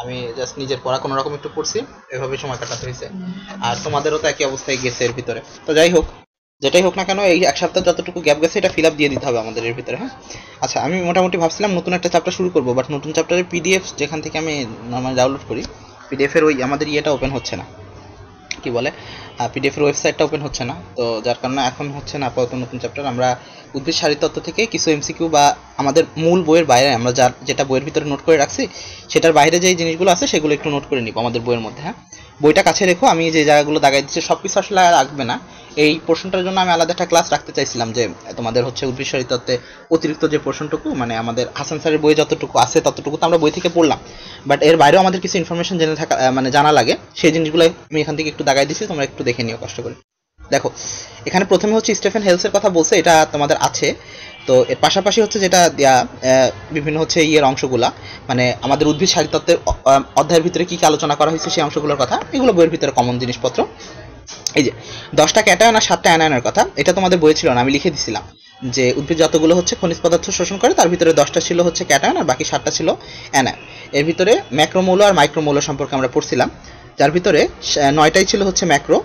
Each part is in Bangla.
আমি জাস্ট নিজের পড়া কোনো রকম একটু পড়ছি, এভাবে সময় কাটাতে হয়েছে। আর তোমাদেরও তো একই অবস্থায় গেছে এর ভিতরে। তো যাই হোক, যেটাই হোক না কেন, এই এক সপ্তাহ যতটুকু গ্যাপ গেছে এটা ফিল আপ দিয়ে দিতে হবে আমাদের এর ভিতরে। হ্যাঁ, আচ্ছা, আমি মোটামুটি ভাবছিলাম নতুন একটা চ্যাপ্টার শুরু করবো, বাট নতুন চ্যাপ্টারের পিডিএফ যেখান থেকে আমি নর্মাল ডাউনলোড করি, পিডিএফ এর ওই আমাদের ইয়েটা ওপেন হচ্ছে না, কি বলে, পিডিএফ এর ওয়েবসাইটটা ওপেন হচ্ছে না। তো যার কারণে এখন হচ্ছে না আপাতত নতুন চ্যাপ্টার। আমরা উদ্ভিদ শারীরতত্ত্ব থেকে কিছু এমসিকিউ বা আমাদের মূল বইয়ের বাইরে আমরা যেটা বইয়ের ভিতরে নোট করে রাখছি সেটার বাইরে যে জিনিসগুলো আছে সেগুলো একটু নোট করে নিব আমাদের বইয়ের মধ্যে। হ্যাঁ, বইটা কাছে রেখো, আমি যে জায়গাগুলো দাগাই দিচ্ছি সব কিছু আসলে রাখবে না। এই পোর্শনটার জন্য আমি আলাদা একটা ক্লাস রাখতে চাইছিলাম, যে তোমাদের হচ্ছে উদ্ভিদ শারীরতত্ত্বে অতিরিক্ত যে পোর্শনটুকু, মানে আমাদের হাসান স্যারের বইয়ে যতটুকু আছে ততটুকু তো আমরা বই থেকে পড়লাম, বাট এর বাইরেও আমাদের কিছু ইনফরমেশন জেনে থাকা, মানে জানা লাগে, সেই জিনিসগুলো আমি এখান থেকে একটু দাগাই দিচ্ছি, তোমরা একটু দেখে নিও কষ্ট করে। দেখো, এখানে প্রথমে হচ্ছে স্টেফেন হেলসের কথা বলছে, এটা তোমাদের আছে। তো এর পাশাপাশি হচ্ছে যেটা দেয়া বিভিন্ন হচ্ছে ইয়ের অংশগুলা, মানে আমাদের উদ্ভিদ শারীরতত্ত্বের অধ্যায়ের ভিতরে কি কি আলোচনা করা হয়েছে সেই অংশগুলোর কথা, এগুলো বইয়ের ভিতরে কমন জিনিসপত্র। এই যে 10টা ক্যাটায়ন আর 7টা অ্যানায়নের কথা, এটা তোমাদের বইয়ে ছিল না, আমি লিখে দিছিলাম যে উদ্ভিদ যতগুলো হচ্ছে খনিজ পদার্থ শোষণ করে তার ভিতরে 10টা ছিল হচ্ছে ক্যাটায়ন আর বাকি 7টা ছিল অ্যানায়ন। এর ভিতরে ম্যাক্রোমৌল আর মাইক্রোমৌল সম্পর্কে আমরা পড়ছিলাম, যার ভিতরে 9টাই ছিল হচ্ছে ম্যাক্রো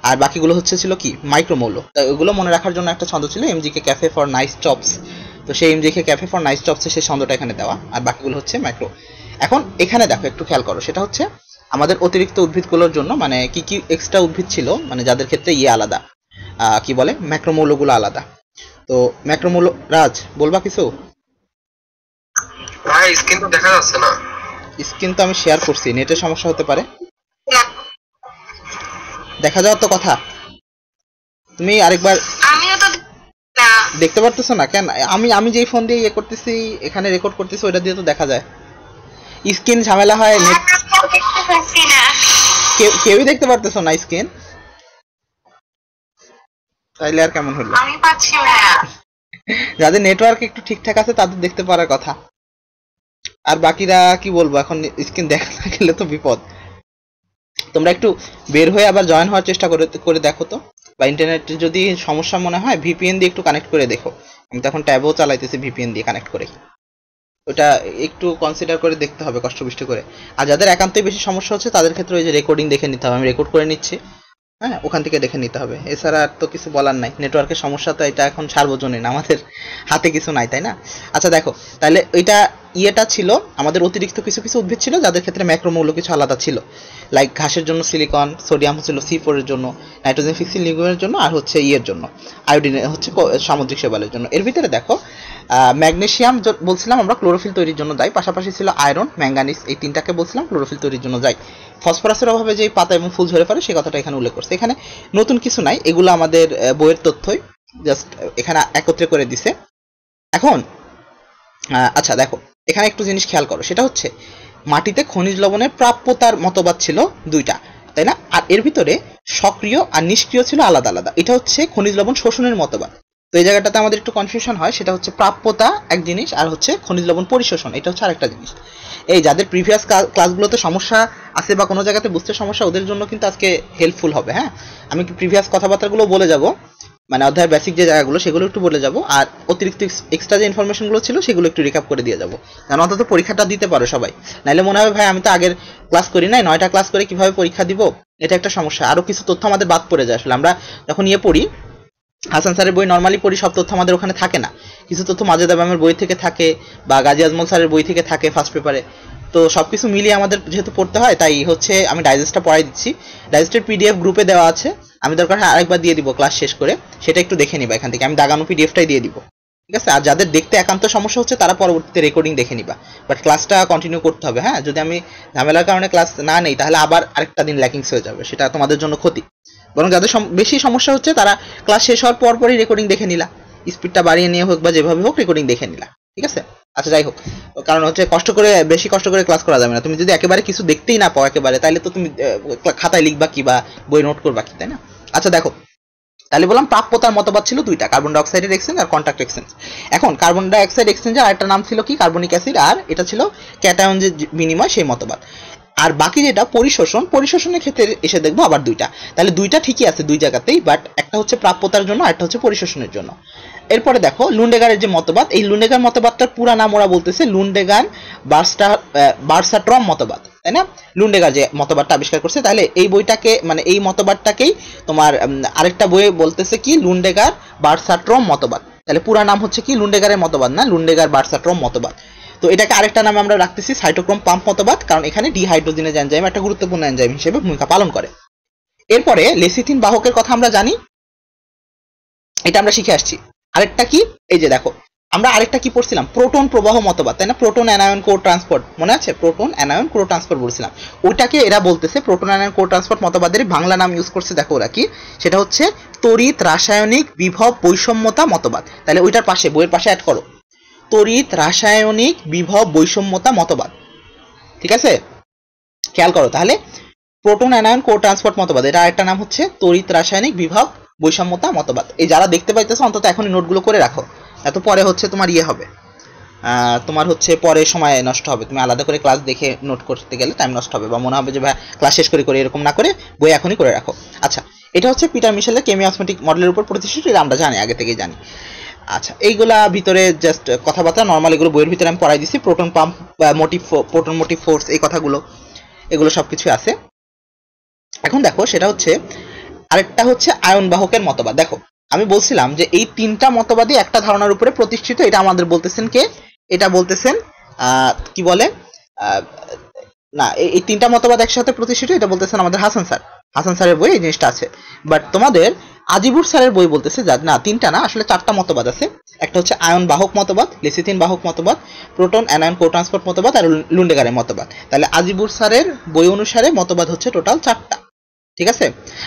আর বাকিগুলো হচ্ছে ছিল কি মাইক্রোমৌল। ওগুলো মনে রাখার জন্য একটা ছন্দ ছিল এমজিকে ক্যাফে ফর নাইস চপস, তো সেই এমজিকে ক্যাফে ফর নাইস চপসে সেই ছন্দটা এখানে দেওয়া, আর বাকিগুলো হচ্ছে মাইক্রো। এখন এখানে দেখো একটু খেয়াল করো, সেটা হচ্ছে আমাদের অতিরিক্ত উদ্ভিদগুলোর জন্য মানে কি কি এক্সট্রা উদ্ভিদ ছিল, মানে যাদের ক্ষেত্রে ইয়ে আলাদা, কি বলে ম্যাক্রোমৌলগুলো আলাদা। তো ম্যাক্রোমৌল, রাজ বলবা কিছু? ভাই স্ক্রিন তো দেখা যাচ্ছে না। স্ক্রিন তো আমি শেয়ার করছি, নেটের সমস্যা হতে পারে। দেখা যাওয়ার তো কথা, তুমি আরেকবার আমিও তো না দেখতে পারতেছো না কেন? আমি যেই ফোন দিয়ে ইয়ে করতেছি এখানে রেকর্ড করতেছি ওইটা দিয়ে তো দেখা যায়। স্ক্রিন ঝামেলা হয়, নেট দেখতে পাচ্ছি না। কেউই দেখতে পারতেছো না স্ক্রিন, তাইলে আর কেমন হলো? আমি পাচ্ছি ভাইয়া। যাদের নেটওয়ার্ক একটু ঠিকঠাক আছে তাদের দেখতে পারার কথা, আর বাকিরা কি বলবো, এখন স্ক্রিন দেখা না গেলে তো বিপদ। তোমরা একটু বের হয়ে আবার জয়েন হওয়ার চেষ্টা করে দেখো তো, বা ইন্টারনেটে যদি সমস্যা মনে হয় ভিপিএন দিয়ে একটু কানেক্ট করে দেখো। আমি তো এখন ট্যাবও চালাইতেছি ভিপিএন দিয়ে কানেক্ট করে, ওটা একটু কনসিডার করে দেখতে হবে কষ্ট করে। আর যাদের একান্তই বেশি সমস্যা হচ্ছে তাদের ক্ষেত্রে ওই যে রেকর্ডিং দেখে নিতে হবে, আমি রেকর্ড করে নিচ্ছি, হ্যাঁ ওখান থেকে দেখে নিতে হবে। এছাড়া আর তো কিছু বলার নাই, নেটওয়ার্কের সমস্যা তো এটা এখন সার্বজনীন, আমাদের হাতে কিছু নাই, তাই না? আচ্ছা দেখো, তাহলে ওইটা ইয়েটা ছিল আমাদের অতিরিক্ত কিছু কিছু উদ্ভিদ ছিল যাদের ক্ষেত্রে ম্যাক্রোমৌল কিছু আলাদা ছিল, লাইক ঘাসের জন্য সিলিকন, সোডিয়াম হচ্ছিল C4 এর জন্য, নাইট্রোজেন ফিক্সিং লিগুমের জন্য, আর হচ্ছে ইয়ের জন্য আয়োডিন হচ্ছে সামুদ্রিক শৈবালের জন্য। এর ভিতরে দেখো ম্যাগনেসিয়াম বলছিলাম আমরা ক্লোরোফিল তৈরির জন্য দায়ী, পাশাপাশি ছিল আয়রন, ম্যাঙ্গানিজ, এই তিনটাকে বলছিলাম ক্লোরোফিল তৈরির জন্য দায়ী। ফসফরাসের অভাবে যেই পাতা এবং ফুল ঝরে পড়ে সেই কথাটা এখানে উল্লেখ করছে। এখানে নতুন কিছু নাই, এগুলো আমাদের বইয়ের তথ্যই জাস্ট এখানে একত্রে করে দিছে। এখন আচ্ছা দেখো, এখানে একটু জিনিস খেয়াল করো, সেটা হচ্ছে মাটিতে খনিজ লবণের প্রাপ্যতার মতবাদ ছিল 2টা, তাই না? আর এর ভিতরে সক্রিয় আর নিষ্ক্রিয় ছিল আলাদা আলাদা, এটা হচ্ছে খনিজ লবণ শোষণের মতবাদ। তো এই জায়গাটাতে আমাদের একটু কনফিউশন হয়, সেটা হচ্ছে প্রাপ্যতা এক জিনিস আর হচ্ছে খনিজ লবণ পরিশোষণ এটা হচ্ছে আরেকটা জিনিস। এই যাদের প্রিভিয়াস ক্লাসগুলোতে সমস্যা আছে বা কোনো জায়গাতে বুঝতে সমস্যা, ওদের জন্য কিন্তু আজকে হেল্পফুল হবে। হ্যাঁ, আমি প্রিভিয়াস কথাবার্তাগুলো বলে যাব, মানে অধ্যায়ের বেসিক যে জায়গাগুলো সেগুলো একটু বলে যাব, আর অতিরিক্ত এক্সট্রা যে ইনফরমেশনগুলো ছিল সেগুলো একটু রিক্যাপ করে দিয়ে যাবো, যেন অন্তত পরীক্ষাটা দিতে পারো সবাই। নাইলে মনে হবে ভাই আমি তো আগের ক্লাস করি নাই, 9টা ক্লাস করে কিভাবে পরীক্ষা দিব, এটা একটা সমস্যা। আরও কিছু তথ্য আমাদের বাদ পড়ে যায়, আসলে আমরা যখন ইয়ে পড়ি হাসান স্যারের বই নর্মালি পড়ি, সব তথ্য আমাদের ওখানে থাকে না, কিছু তথ্য মাজেদা ম্যামের বই থেকে থাকে বা গাজী আজমল স্যারের বই থেকে থাকে ফার্স্ট পেপারে। তো সব কিছু মিলিয়ে আমাদের যেহেতু পড়তে হয়, তাই হচ্ছে আমি ডাইজেস্টটা পড়াই দিচ্ছি, ডাইজেস্টের পিডিএফ গ্রুপে দেওয়া আছে, আমি দরকার হয় আরেকবার দিয়ে দিব ক্লাস শেষ করে, সেটা একটু দেখে নিবা এখান থেকে, আমি দাগানো পিডিএফটাই দিয়ে দিব, ঠিক আছে? আর যাদের দেখতে একান্ত সমস্যা হচ্ছে তারা পরবর্তীতে রেকর্ডিং দেখে নিবা, বাট ক্লাসটা কন্টিনিউ করতে হবে। হ্যাঁ, যদি আমি ঝামেলার কারণে ক্লাস না নেই তাহলে আবার আরেকটা দিন ল্যাকিংস হয়ে যাবে, সেটা তোমাদের জন্য ক্ষতি। বরং যাদের বেশি সমস্যা হচ্ছে তারা ক্লাস শেষ হওয়ার পরই রেকর্ডিং দেখে নিলা, স্পিডটা বাড়িয়ে নিয়ে হোক বা যেভাবে হোক রেকর্ডিং দেখে নিলা, ঠিক আছে? আচ্ছা যাই হোক, কারণ হচ্ছে বেশি কষ্ট করে ক্লাস করা যাবে না। তুমি যদি একেবারে কিছু দেখতেই না পাও একেবারে, তাহলে তো তুমি খাতায় লিখবা কি বা বই নোট করবা কি, তাই না? আচ্ছা দেখো, তাহলে বললাম প্রাপ্যতার মতবাদ ছিল 2টা, কার্বন ডাইঅক্সাইডের এক্সচেঞ্জ আর কন্টাক্ট এক্সচেঞ্জ। এখন কার্বন ডাইঅক্সাইড এক্সচেঞ্জের আরেকটা নাম ছিল কি কার্বনিক অ্যাসিড, আর এটা ছিল ক্যাটায়ন যে বিনিময় সেই মতবাদ। আর বাকি যেটা পরিশোষণের ক্ষেত্রে এসে দেখবো আবার 2টা, তাহলে 2টা ঠিকই আছে 2 জায়গাতেই, বাট একটা হচ্ছে প্রাপ্যতার জন্য আর একটা হচ্ছে পরিশোষণের জন্য। এরপরে দেখো লুন্ডেগারের যে মতবাদ, এই লুন্ডেগার মতবাদটার পুরা নাম ওরা বলতেছে লুন্ডেগান বার্সাট্রম মতবাদ। তাই না? লুন্ডেগার যে মতবাদটা আবিষ্কার করছে, তাহলে এই বইটাকে মানে এই মতবাদটাকেই তোমার আরেকটা বইয়ে বলতেছে কি লুন্ডেগার বার্সাট্রম মতবাদ। তাহলে পুরা নাম হচ্ছে কি লুন্ডেগারের মতবাদ না, লুন্ডেগার বার্সাট্রম মতবাদ। তো এটাকে আরেকটা নামে আমরা রাখতেছি সাইটোক্রোম পাম্প মতবাদ, কারণ এখানে ডিহাইড্রোজিনেজ এনজাইম একটা গুরুত্বপূর্ণ এনজাইম হিসেবে ভূমিকা পালন করে। এরপরে লেসিথিন বাহকের কথা আমরা জানি, এটা আমরা শিখে আসছি। আরেকটা কি, এই যে দেখো আমরা আরেকটা কি পড়ছিলাম, প্রোটন প্রবাহ মতবাদ, তাই না? প্রোটন অ্যানায়ন কোর ট্রান্সপোর্ট, মনে আছে? প্রোটন অ্যানায়ন কোর ট্রান্সপোর্ট বলছিলাম, ওইটাকে এরা বলতেছে প্রোটন অ্যানায়ন কোর ট্রান্সপোর্ট মতবাদের বাংলা নাম ইউজ করছে। দেখো ওরা কি, সেটা হচ্ছে তড়িৎ রাসায়নিক বিভব বৈষম্যতা মতবাদ। তাহলে ওইটার পাশে বইয়ের পাশে অ্যাড করো, তড়িৎ রাসায়নিক বিভব বৈষম্যতা মতবাদ। ঠিক আছে, খেয়াল করো তাহলে প্রোটন অ্যানায়ন কোর ট্রান্সপোর্ট মতবাদ, এটা আরেকটা নাম হচ্ছে তড়িৎ রাসায়নিক বিভব বৈষম্যতা মতবাদ। এই যারা দেখতে পাইতেছো অন্তত এখনই নোটগুলো করে রাখো, এত পরে হচ্ছে তোমার ইয়ে হবে, তোমার হচ্ছে পরে সময় নষ্ট হবে, তুমি আলাদা করে ক্লাস দেখে নোট করতে গেলে টাইম নষ্ট হবে, বা মনে হবে যে ভাই ক্লাস শেষ করে করে, এরকম না করে বই এখনই করে রাখো। আচ্ছা, এটা হচ্ছে পিটার মিশেলের কেমিওসমেটিক মডেলের উপর প্রতিষ্ঠিত, এটা আমরা জানি, আগে থেকেই জানি। আচ্ছা, এইগুলা ভিতরে জাস্ট কথাবার্তা নর্মাল, এগুলো বইয়ের ভিতরে আমি পড়াই দিছি। Proton pump, motive, proton motive force, এই কথাগুলো এগুলো সবকিছু আছে। এখন দেখো সেটা হচ্ছে আরেকটা হচ্ছে আয়ন বাহকের মতবাদ। দেখো আমি বলছিলাম যে এই তিনটা মতবাদই একটা ধারণার উপরে প্রতিষ্ঠিত, এটা আমাদের বলতেছেন কে, এটা বলতেছেন কি বলে না, এই তিনটা মতবাদ একসাথে প্রতিষ্ঠিত, এটা বলতেছেন আমাদের হাসান স্যার। হাসান স্যারের বই এই জিনিসটা আছে। বাট তোমাদের আজিবুর স্যারের বই বলতেছে না, তিনটা না, আসলে চারটা মতবাদ আছে। একটা হচ্ছে আয়ন বাহক মতবাদ, লেসিথিন বাহক মতবাদ, প্রোটন অ্যানায়ন কো ট্রান্সপোর্ট মতবাদ, আর লুন্ডেগারের মতবাদ। তাহলে আজিবুর স্যারের বই অনুসারে মতবাদ হচ্ছে টোটাল চারটা। ঠিক আছে?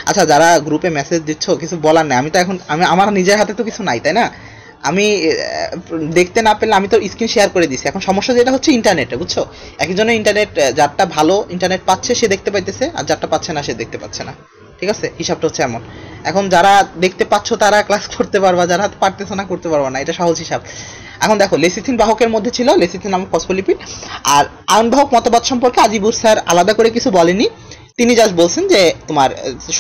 আচ্ছা, যারা গ্রুপে মেসেজ দিচ্ছ কিছু বলার নেই, আমি তো এখন আমার নিজের হাতে তো কিছু নাই, তাই না? আমি দেখতে না পেলে আমি তো স্ক্রিন শেয়ার করে দিছি। এখন সমস্যা যেটা হচ্ছে ইন্টারনেটে, বুঝছো? একজনের ইন্টারনেট, যারটা ভালো ইন্টারনেট পাচ্ছে সে দেখতে পাইতেছে, আর যারটা পাচ্ছে না সে দেখতে পাচ্ছে না। ঠিক আছে, হিসাবটা হচ্ছে এমন। এখন যারা দেখতে পাচ্ছ তারা ক্লাস করতে পারবা, যারা পারতেছো না করতে পারবা না, এটা সহজ হিসাব। এখন দেখো লেসিথিন বাহকের মধ্যে ছিল লেসিথিন নামক ফসফোলিপিড। আর আয়ন বাহক মতবাদ সম্পর্কে আজিবুর স্যার আলাদা করে কিছু বলেনি, তিনি জাস্ট বলছেন যে তোমার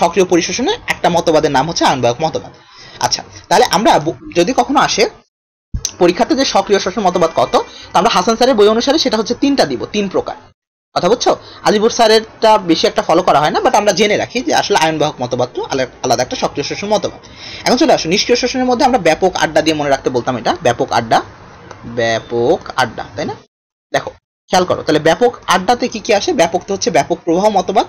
সক্রিয় পরিশোষণে একটা মতবাদের নাম হচ্ছে আয়ন বাহক মতবাদ। আচ্ছা, তাহলে আমরা যদি কখনো আসে পরীক্ষাতে যে সক্রিয় শোষণ মতবাদ কত, আমরা হাসান স্যারের বই অনুসারে সেটা হচ্ছে তিনটা দিব, তিন প্রকার। কথা বুঝছো? আজিবুর স্যারেরটা বেশি একটা ফলো করা হয় না, বাট আমরা জেনে রাখি যে আসলে আয়ন বাহক মতবাদ তো আলাদা একটা সক্রিয় শোষণ মতবাদ। এখন চলে আসো নিষ্ক্রিয় শোষণের মধ্যে আমরা ব্যাপক আড্ডা দিয়ে মনে রাখতে বলতাম, এটা ব্যাপক আড্ডা, ব্যাপক আড্ডা, তাই না? দেখো খেয়াল করো, তাহলে ব্যাপক আড্ডাতে কি কি আসে? ব্যাপক তো হচ্ছে ব্যাপক প্রবাহ মতবাদ,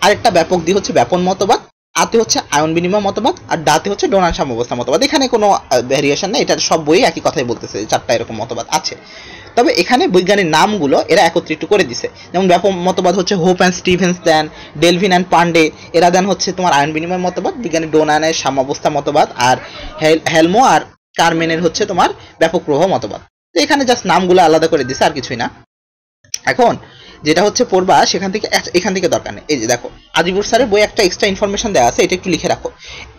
আরেকটা ব্যাপক দিয়ে হচ্ছে ব্যাপন মতবাদ, আতে হচ্ছে আয়ন বিনিময় মতবাদ, আর ডাতে হচ্ছে ডোনাল সাম্যাবস্থা মতবাদ। এখানে কোনো ভ্যারিয়েশন নেই, এটা সব বই একই কথাই বলতেছে, চারটা এরকম মতবাদ আছে। তবে এখানে বৈজ্ঞানিক নামগুলো এরা একত্রিত করে দিছে। যেমন ব্যাপক মতবাদ হচ্ছে Hope and Stevens then, Delvin and Pandey, এরা দেন হচ্ছে তোমার আয়ন বিনিময় মতবাদ, বিজ্ঞানী ডোনানের সাম্যাবস্থা মতবাদ, আর হেলমো আর কারমেনের হচ্ছে তোমার ব্যাপক প্রবাহ মতবাদ। তো এখানে জাস্ট নামগুলো আলাদা করে দিছে, আর কিছুই না। এখন যেটা হচ্ছে পড়বা সেখান থেকে এখান থেকে দরকার নেই। এই যে দেখো আজিবুর স্যারের বই একটা এক্সট্রা ইনফরমেশন দেওয়া আছে, এটা একটু লিখে রাখো।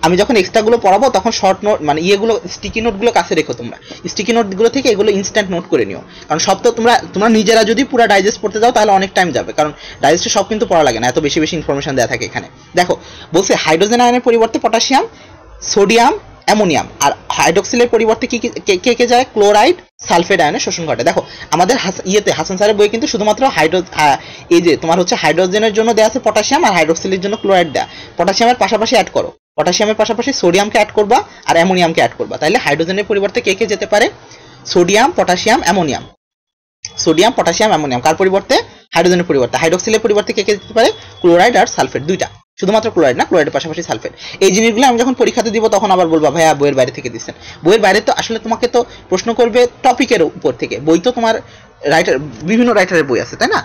আমি যখন এক্সট্রাগুলো পড়াবো তখন শর্ট নোট মানে ইয়েগুলো স্টিকি নোটগুলো কাছে রেখো তোমরা, স্টিকি নোটগুলো থেকে এগুলো ইনস্ট্যান্ট নোট করে নিও, কারণ সব তো তোমরা নিজেরা যদি পুরো ডাইজেস্ট পড়তে যাও তাহলে অনেক টাইম যাবে, কারণ ডাইজেস্টে সব কিন্তু পড়া লাগে না, এত বেশি বেশি ইনফরমেশন দেওয়া থাকে এখানে। দেখো বলছে হাইড্রোজেন আয়নের পরিবর্তে পটাশিয়াম, সোডিয়াম, অ্যামোনিয়াম, আর হাইড্রোক্সিলের পরিবর্তে কি কে যায়? ক্লোরাইড, সালফেট আয়নের শোষণ ঘটে। দেখো আমাদের হাসান স্যারের বই কিন্তু শুধুমাত্র এই যে তোমার হচ্ছে হাইড্রোজেনের জন্য দেওয়া আছে পটাশিয়াম, আর হাইড্রোক্সিলের জন্য ক্লোরাইড দেয়া। পটাশিয়ামের পাশাপাশি অ্যাড করো, পটাশিয়ামের পাশাপাশি সোডিয়ামকে অ্যাড করবা, আর অ্যামোনিয়ামকে অ্যাড করবা। তাহলে হাইড্রোজেনের পরিবর্তে কে যেতে পারে? Sodium, potassium, ammonium. Sodium, potassium, ammonium. কার পরিবর্তে? হাইড্রোজেনের পরিবর্তে। হাইড্রোক্সিলের পরিবর্তে কে যেতে পারে? ক্লোরাইড আর সালফেট, দুইটা, শুধুমাত্র ক্লোরাইড না, ক্লোরাইডের পাশাপাশি সালফেট। এই জিনিসগুলো আমি যখন পরীক্ষাতে দিব তখন আবার বলবা ভাইয়া বইয়ের বাইরে থেকে দিচ্ছেন। বইয়ের বাইরে তো আসলে তোমাকে তো প্রশ্ন করবে টপিকের উপর থেকে, বই তো তোমার বিভিন্ন রাইটারের বই আছে, তাই না?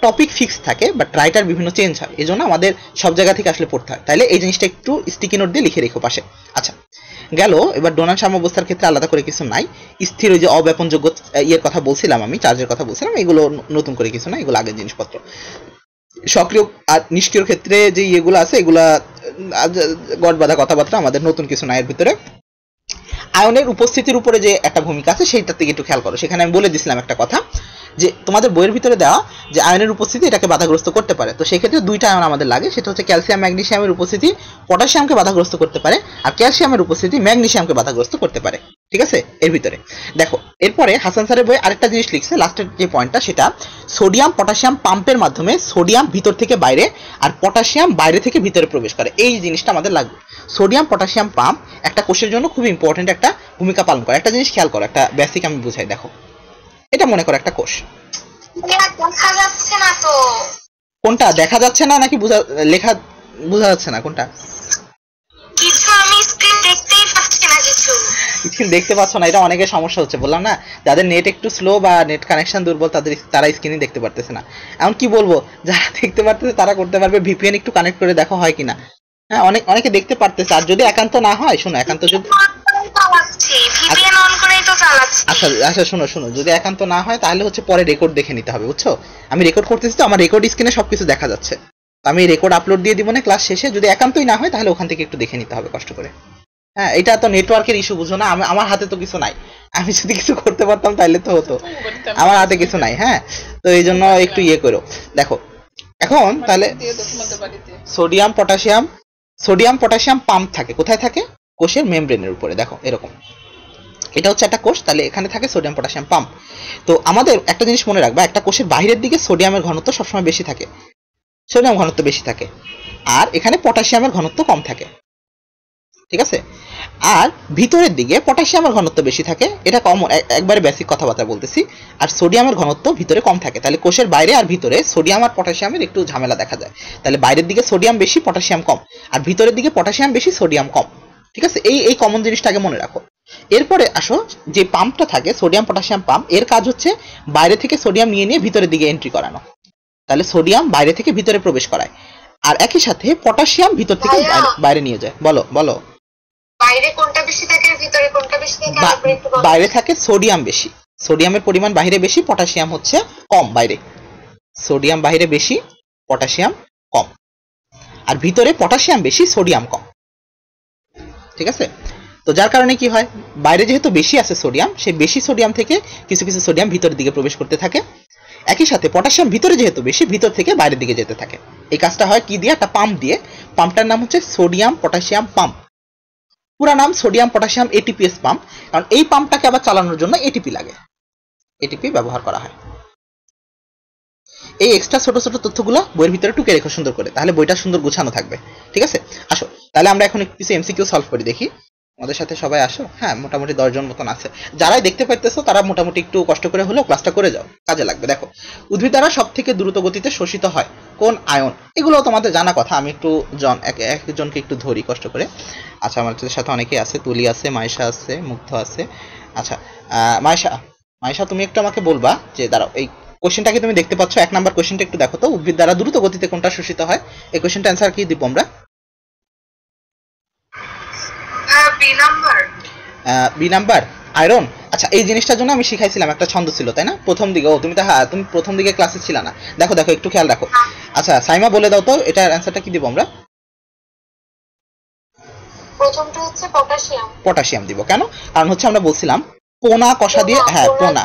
টপিক ফিক্স থাকে, বাট রাইটার বিভিন্ন চেঞ্জ হয়, এই জন্য আমাদের সব জায়গা থেকে আসলে পড়তে হয়। তাইলে এই জিনিসটা একটু স্টিকি নোট দিয়ে লিখে রেখো পাশে। আচ্ছা গেল, এবার ডোনাল সাম্যাবস্থার ক্ষেত্রে আলাদা করে কিছু নাই। স্থির ওই যে অব্যাপনযোগ্য ইয়ের কথা বলছিলাম আমি, চার্জের কথা বলছিলাম, এগুলো নতুন করে কিছু না, এগুলো আগের জিনিসপত্র। সক্রিয় আর নিষ্ক্রিয় ক্ষেত্রে যে ইয়েগুলো আছে এগুলা গড় বাঁধা কথাবার্তা, আমাদের নতুন কিছু না এর ভিতরে। আয়নের উপস্থিতির উপরে যে একটা ভূমিকা আছে সেইটার থেকে একটু খেয়াল করো। সেখানে আমি বলে দিছিলাম একটা কথা, যে তোমাদের বইয়ের ভিতরে দেওয়া যে আয়নের উপস্থিতি এটাকে বাধাগ্রস্ত করতে পারে। তো সেক্ষেত্রে দুইটা আয়ন আমাদের লাগে, সেটা হচ্ছে ক্যালসিয়াম ম্যাগনেসিয়ামের উপস্থিতি পটাশিয়ামকে বাধাগ্রস্ত করতে পারে, আর ক্যালসিয়ামের উপস্থিতি ম্যাগনেসিয়ামকে বাধাগ্রস্ত করতে পারে। ঠিক আছে, এর ভিতরে দেখো। এরপরে হাসান স্যারের বই আরেকটা জিনিস লিখছে, লাস্টের যে পয়েন্টটা সেটা, সোডিয়াম পটাশিয়াম পাম্পের মাধ্যমে সোডিয়াম ভিতর থেকে বাইরে আর পটাশিয়াম বাইরে থেকে ভিতরে প্রবেশ করে। এই জিনিসটা আমাদের লাগবে। সোডিয়াম পটাশিয়াম পাম্প একটা কোষের জন্য খুব ইম্পর্টেন্ট একটা ভূমিকা পালন করে। একটা জিনিস খেয়াল করো, একটা বেসিক আমি বুঝাই। দেখো, এটা মনে করো একটা কোষ। দেখা যাচ্ছে না তো। কোনটা দেখা যাচ্ছে না নাকি লেখা বোঝা যাচ্ছে না কোনটা? কিছু আমি স্ক্রিন দেখতেই পাচ্ছি না কিছু। স্ক্রিন দেখতে পাচ্ছ না, এটা অনেকের সমস্যা হচ্ছে, বললাম না, যাদের নেট একটু স্লো বা নেট কানেকশন দুর্বল তারা স্ক্রিনই দেখতে পারতেছে না। এখন কি বলবো, যারা দেখতে পারতেছে তারা করতে পারবে, ভিপিএন একটু কানেক্ট করে দেখো হয় কিনা। হ্যাঁ, অনেকে দেখতে পারতেছে। আর যদি একান্ত না হয়, শোনো, একান্ত যদি ভিপিএন অন করেই তো চালাচ্ছি। আচ্ছা শোনো, যদি একান্ত না হয় তাহলে হচ্ছে পরে রেকর্ড দেখে নিতে হবে, বুঝছো? আমি রেকর্ড করতেছি তো, আমার রেকর্ড স্ক্রিনে সবকিছু দেখা যাচ্ছে। আমি রেকর্ড আপলোড দিয়ে দিব না ক্লাস শেষে। যদি একান্তই না হয় তাহলে ওখান থেকে একটু দেখে নিতে হবে কষ্ট করে। হ্যাঁ, এটা তো নেটওয়ার্কের ইস্যু, বুঝো না? আমার হাতে তো কিছু নাই। আমি যদি কিছু করতে পারতাম তাহলে তো হতো, আমার হাতে কিছু নাই। হ্যাঁ, তো এই জন্য একটু ইয়ে করো। দেখো এখন তাহলে সোডিয়াম পটাশিয়াম পাম্প থাকে কোথায়? থাকে কোষের মেমব্রেনের উপরে। দেখো এরকম, এটা হচ্ছে একটা কোষ, তাহলে এখানে থাকে সোডিয়াম পটাশিয়াম পাম্প। তো আমাদের একটা জিনিস মনে রাখবা, একটা কোষের বাইরের দিকে সোডিয়ামের ঘনত্ব সবসময় বেশি থাকে, সোডিয়াম ঘনত্ব বেশি থাকে, আর এখানে পটাশিয়ামের ঘনত্ব কম থাকে। ঠিক আছে, আর ভিতরের দিকে পটাশিয়ামের ঘনত্ব বেশি থাকে, এটা কমন, একবারে বেসিক কথাবার্তা বলতেছি। আর সোডিয়ামের ঘনত্ব ভিতরে কম থাকে। তাহলে কোষের বাইরে আর ভিতরে সোডিয়াম আর পটাশিয়ামের একটু ঝামেলা দেখা যায়। তাহলে বাইরের দিকে সোডিয়াম বেশি, পটাশিয়াম কম, আর ভিতরের দিকে পটাশিয়াম বেশি, সোডিয়াম কম। ঠিক আছে, এই কমন জিনিসটাকে মনে রাখো। এরপরে আসো, যে পাম্পটা থাকে সোডিয়াম পটাশিয়াম পাম্প, এর কাজ হচ্ছে বাইরে থেকে সোডিয়াম নিয়ে ভিতরের দিকে এন্ট্রি করানো। তাহলে সোডিয়াম বাইরে থেকে ভিতরে প্রবেশ করায়, আর একই সাথে পটাশিয়াম ভিতর থেকে বাইরে নিয়ে যায়। বলো বাইরে কোনটা বেশি থাকে, ভিতরে কোনটা বেশি থাকে? বাইরে থাকে সোডিয়াম বেশি, সোডিয়ামের পরিমাণ বাইরে বেশি, পটাশিয়াম হচ্ছে কম বাইরে। সোডিয়াম বাইরে বেশি, পটাশিয়াম কম। আর ভিতরে পটাশিয়াম বেশি, সোডিয়াম কম। ঠিক আছে, তো যার কারণে কি হয়, বাইরে যেহেতু বেশি আছে সোডিয়াম, সেই বেশি সোডিয়াম থেকে কিছু কিছু সোডিয়াম ভিতরের দিকে প্রবেশ করতে থাকে। একই সাথে পটাশিয়াম ভিতরে যেহেতু বেশি, ভিতর থেকে বাইরের দিকে যেতে থাকে। এই কাজটা হয় কি দিয়ে? একটা পাম্প দিয়ে। পাম্পটার নাম হচ্ছে সোডিয়াম পটাশিয়াম পাম্প। পুরা নাম সোডিয়াম পটাশিয়াম এটিপিএস পাম্প, কারণ এই পাম্পটাকে আবার চালানোর জন্য এটিপি লাগে, এটিপি ব্যবহার করা হয়। এই এক্সট্রা ছোট ছোট তথ্যগুলো বইয়ের ভিতরে টুকে রেখো সুন্দর করে, তাহলে বইটা সুন্দর গোছানো থাকবে। ঠিক আছে, আসো তাহলে আমরা এখন কিছু এমসিকিউ সলভ করি, দেখি। আমাদের সাথে সবাই আসো। হ্যাঁ, মোটামুটি 10 জন মতন আছে। যারাই দেখতে পাইতেছো তারা মোটামুটি একটু কষ্ট করে হলেও ক্লাসটা করে যাও, কাজে লাগবে। দেখো, উদ্ভিদ দ্বারা সব থেকে দ্রুত গতিতে শোষিত হয় কোন আয়ন? এগুলো তোমাদের জানা কথা, আমি একটু একজনকে একটু ধরি কষ্ট করে। আচ্ছা, আমাদের সাথে অনেকেই আছে, তুলি আছে, মাইশা আছে, মুগ্ধ আছে। আচ্ছা, মাইশা তুমি একটু আমাকে বলবা যে দাঁড়াও, এই কোশ্চেনটাকে তুমি দেখতে পাচ্ছ, 1 নাম্বার কোশ্চেনটা একটু দেখো তো, উদ্ভিদ দ্বারা দ্রুত গতিতে কোনটা শোষিত হয়? এই কোশ্চেনটা অ্যান্সার কি দিব আমরা? B number, iron. আচ্ছা, এই জিনিসটার জন্য আমি শিখাইছিলাম, একটা ছন্দ ছিল তাই না প্রথম দিকে? ও তুমি তো, হ্যাঁ, তুমি প্রথম দিকে ক্লাসে ছিল না। দেখো একটু খেয়াল রাখো। আচ্ছা, সাইমা বলে দাও তো, এটার অ্যান্সারটা কি দিব আমরা? প্রথমটা হচ্ছে পটাশিয়াম দিব। কেন? কারণ হচ্ছে আমরা বলছিলাম পোনা কষা দিয়ে, হ্যাঁ পোনা,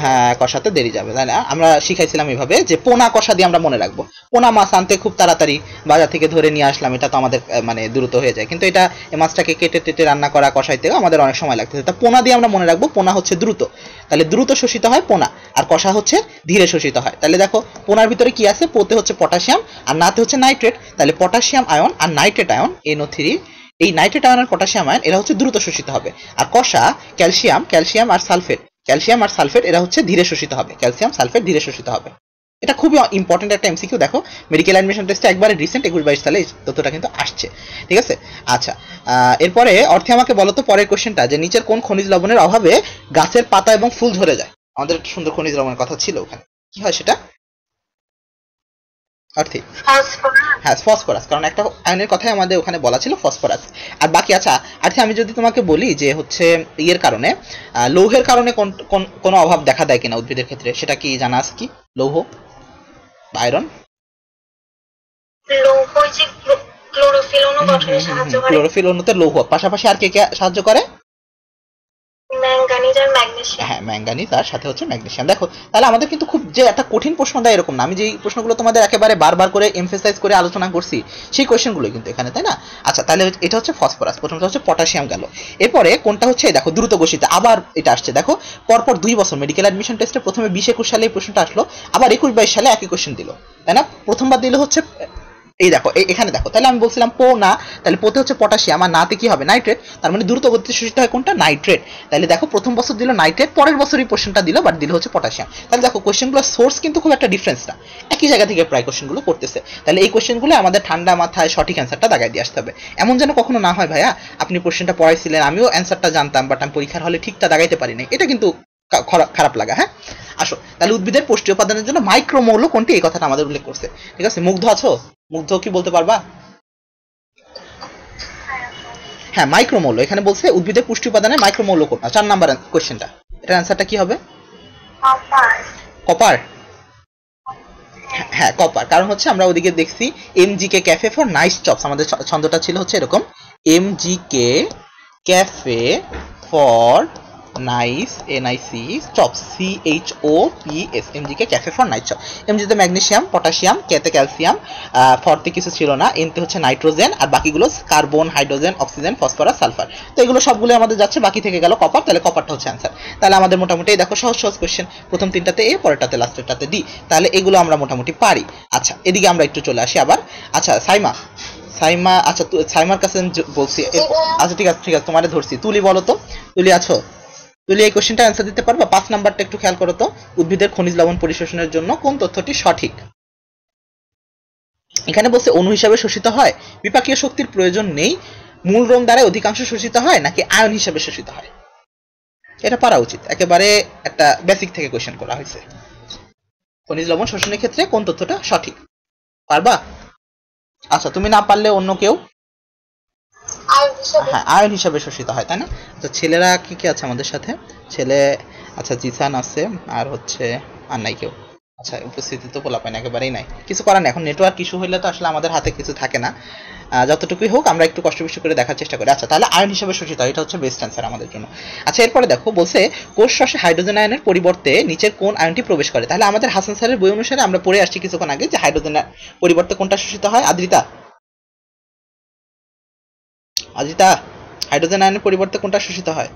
হ্যাঁ কষাতে দেরি যাবে, তাই না? আমরা শিখাইছিলাম এইভাবে যে পোনা কষা দিয়ে আমরা মনে রাখবো। পোনা মাছ আনতে খুব তাড়াতাড়ি বাজার থেকে ধরে নিয়ে আসলাম, এটা তো আমাদের মানে দ্রুত হয়ে যায়, কিন্তু এটা এই মাছটাকে কেটে টেটে রান্না করা, কষাইতে আমাদের অনেক সময় লাগতেছে। তা পোনা দিয়ে আমরা মনে রাখবো, পোনা হচ্ছে দ্রুত, তাহলে দ্রুত শোষিত হয় পোনা, আর কষা হচ্ছে ধীরে শোষিত হয়। তাহলে দেখো, পোনার ভিতরে কি আছে? পোতে হচ্ছে পটাশিয়াম, আর নাতে হচ্ছে নাইট্রেট। তাহলে পটাশিয়াম আয়ন আর নাইট্রেট আয়ন, NO3, এই নাইট্রেট আয়ন আর পটাশিয়াম আয়ন এরা হচ্ছে দ্রুত শোষিত হবে। আর কষা ক্যালসিয়াম আর সালফেট এরা হচ্ছে ধীরে শোষিত হবে, ক্যালসিয়াম সালফেট ধীরে শোষিত হবে। এটা খুবই ইম্পর্টেন্ট একটা এমসিকিউ। দেখো, মেডিকেল অ্যাডমিশন টেস্টে একবারে রিসেন্ট 21-22 সালে এই তথ্যটা কিন্তু আসছে। ঠিক আছে, আচ্ছা, এরপরে অর্থে আমাকে বলো তো পরের কোশ্চেনটা, যে নিচের কোন খনিজ লবণের অভাবে গাছের পাতা এবং ফুল ঝরে যায়? আমাদের একটা সুন্দর খনিজ লবণের কথা ছিল ওখানে, কি হয় সেটা? অর্থে, হ্যাঁ ফসফরাস, কারণ একটা আয়নের কথাই আমাদের ওখানে বলা ছিল ফসফরাস। আর বাকি, আচ্ছা আর্থে আমি যদি তোমাকে বলি যে হচ্ছে ইয়ের কারণে, লৌহের কারণে কোনো অভাব দেখা দেয় কিনা উদ্ভিদের ক্ষেত্রে, সেটা কি জানা আছে কি? লৌহ, আয়রন, ক্লোরোফিল অণুতে লৌহ, পাশাপাশি আর কে কে সাহায্য করে? ম্যাঙ্গানিজ আর ম্যাগনেসিয়াম। হ্যাঁ, ম্যাঙ্গানিজ আর সাথে হচ্ছে ম্যাগনেসিয়াম। দেখো তাহলে আমাদের কিন্তু খুব যে একটা কঠিন প্রশ্ন দেয় এরকম না, আমি যেই প্রশ্নগুলো তোমাদের একেবারে বারবার করে এমফেসাইজ করে আলোচনা করছি সেই কোয়েশ্চেনগুলো কিন্তু এখানে, তাই না? আচ্ছা, তাহলে এটা হচ্ছে ফসফরাস, প্রথমটা হচ্ছে পটাশিয়াম গেল। এরপরে কোনটা হচ্ছে দেখো দ্রুত গতিতে আবার এটা আসছে, দেখো পরপর 2 বছর মেডিকেল অ্যাডমিশন টেস্টে প্রথমে 20-21 সালে এই প্রশ্নটা আসলো, আবার 21-22 সালে একই কোয়েশ্চেন দিল, তাই না? প্রথমবার দিল হচ্ছে এই দেখো এখানে দেখো, তাহলে আমি বলছিলাম পো না, তাহলে পোতে হচ্ছে পটাশিয়াম আর নাতে কি হবে নাইট্রেট, তার মানে দ্রুত গতিতে শোষিত হয় কোনটা নাইট্রেট। তাহলে দেখো প্রথম বছর দিল নাইট্রেট, পরের বছরই কোশ্চেনটা দিল বাট দিল হচ্ছে পটাশিয়াম। তাহলে দেখো কোশ্চেনগুলোর সোর্স কিন্তু খুব একটা ডিফারেন্স না, একই জায়গা থেকে প্রায় কোশ্চেনগুলো করতেছে। তাহলে এই কোশ্চেনগুলো আমাদের ঠান্ডা মাথায় সঠিক অ্যান্সারটা দাগাই দিয়ে আসতে হবে। এমন যেন কখনো না হয় ভাইয়া আপনি কোশ্চেনটা পড়াইছিলেন আমিও অ্যান্সারটা জানতাম বাট আমি পরীক্ষার হলে ঠিকটা দাগাইতে পারি নাই, এটা কিন্তু খারাপ লাগা। হ্যাঁ আসো, তাহলে উদ্ভিদের পুষ্টি উপাদানের জন্য মাইক্রোমৌল কোনটি এই কথাটা আমাদের উল্লেখ করছে, ঠিক আছে? মুগ্ধ আছো? মুগ্ধ কি বলতে পারবা? হ্যাঁ, মাইক্রোমৌল এখানে বলছে উদ্ভিদের পুষ্টি উপাদানের মাইক্রোমৌল কোনটা, 4 নাম্বার কোশ্চেনটা, এটার অ্যান্সারটা কি হবে? কপার। কপার। হ্যাঁ কপার, কারণ হচ্ছে আমরা ওদিকে দেখছি MGK cafe for nice chops, আমাদের ছন্দটা ছিল হচ্ছে এরকম, MGK cafe for nice NIC chops, CHOPS, MGK cafe for nice chop. এমজিতে ম্যাগনেসিয়াম, পটাশিয়াম, কেতে ক্যালসিয়াম, ফরতে কিছু ছিল না, এনতে হচ্ছে নাইট্রোজেন, আর বাকিগুলো carbon, hydrogen, oxygen, phosphorus, sulphur. তো এগুলো সবগুলো আমাদের যাচ্ছে, বাকি থেকে গেল কপার, তাহলে কপারটা হচ্ছে অ্যান্সার। তাহলে আমাদের মোটামুটি দেখো সহজ সহজ কোশ্চেন, প্রথম 3টাতে এ, পরেরটাতে লাস্টেরটাতে ডি, তাহলে এগুলো আমরা মোটামুটি পারি। আচ্ছা এদিকে আমরা একটু চলে আসি আবার। আচ্ছা সাইমা, আচ্ছা সাইমার কাছে বলছি, আচ্ছা ঠিক আছে তোমারে ধরছি। তুলি বলো তো, তুলি আছো? তুলি এই কোশ্চেনটা অ্যান্সার দিতে পারবা? 5 নাম্বারটা একটু খেয়াল করো তো, উদ্ভিদের খনিজ লবণ পরিশোষণের জন্য কোন তথ্যটি সঠিক? এখানে বলছে অণু হিসাবে শোষিত হয়, বিপাকীয় শক্তির প্রয়োজন নেই, মূল রং দ্বারা অধিকাংশ শোষিত হয়, নাকি আয়ন হিসাবে শোষিত হয়? এটা পারা উচিত, একেবারে একটা বেসিক থেকে কোশ্চেন করা হয়েছে। খনিজ লবণ শোষণের ক্ষেত্রে কোন তথ্যটা সঠিক, পারবা? আচ্ছা তুমি না পারলে অন্য কেউ? হ্যাঁ, আয়ন হিসাবে শোষিত হয়, তাই না? আচ্ছা ছেলেরা কি কি আছে আমাদের সাথে? ছেলে আচ্ছা জিসান আছে, আর হচ্ছে আর নাই কেউ। আচ্ছা উপস্থিতি তো পোলা পায় একেবারেই নাই, কিছু করার নেই, এখন নেটওয়ার্ক ইস্যু হইলে তো আসলে আমাদের হাতে কিছু থাকে না। যতটুকুই হোক আমরা একটু কষ্ট বেশি করে দেখার চেষ্টা করি। আচ্ছা তাহলে আয়ন হিসাবে শোষিত হয়, এটা হচ্ছে বেস্ট অ্যান্সার আমাদের জন্য। আচ্ছা এরপরে দেখো বলছে কোষ রসে হাইড্রোজেন আয়নের পরিবর্তে নিচের কোন আয়নটি প্রবেশ করে? তাহলে আমাদের হাসান স্যারের বই অনুসারে আমরা পড়ে আসছি কিছুক্ষণ আগে যে হাইড্রোজেনের পরিবর্তে কোনটা শোষিত হয়। আদ্রিতা হাইড্রোজেন আয়নের পরিবর্তে কোনটা শোষিত হয়?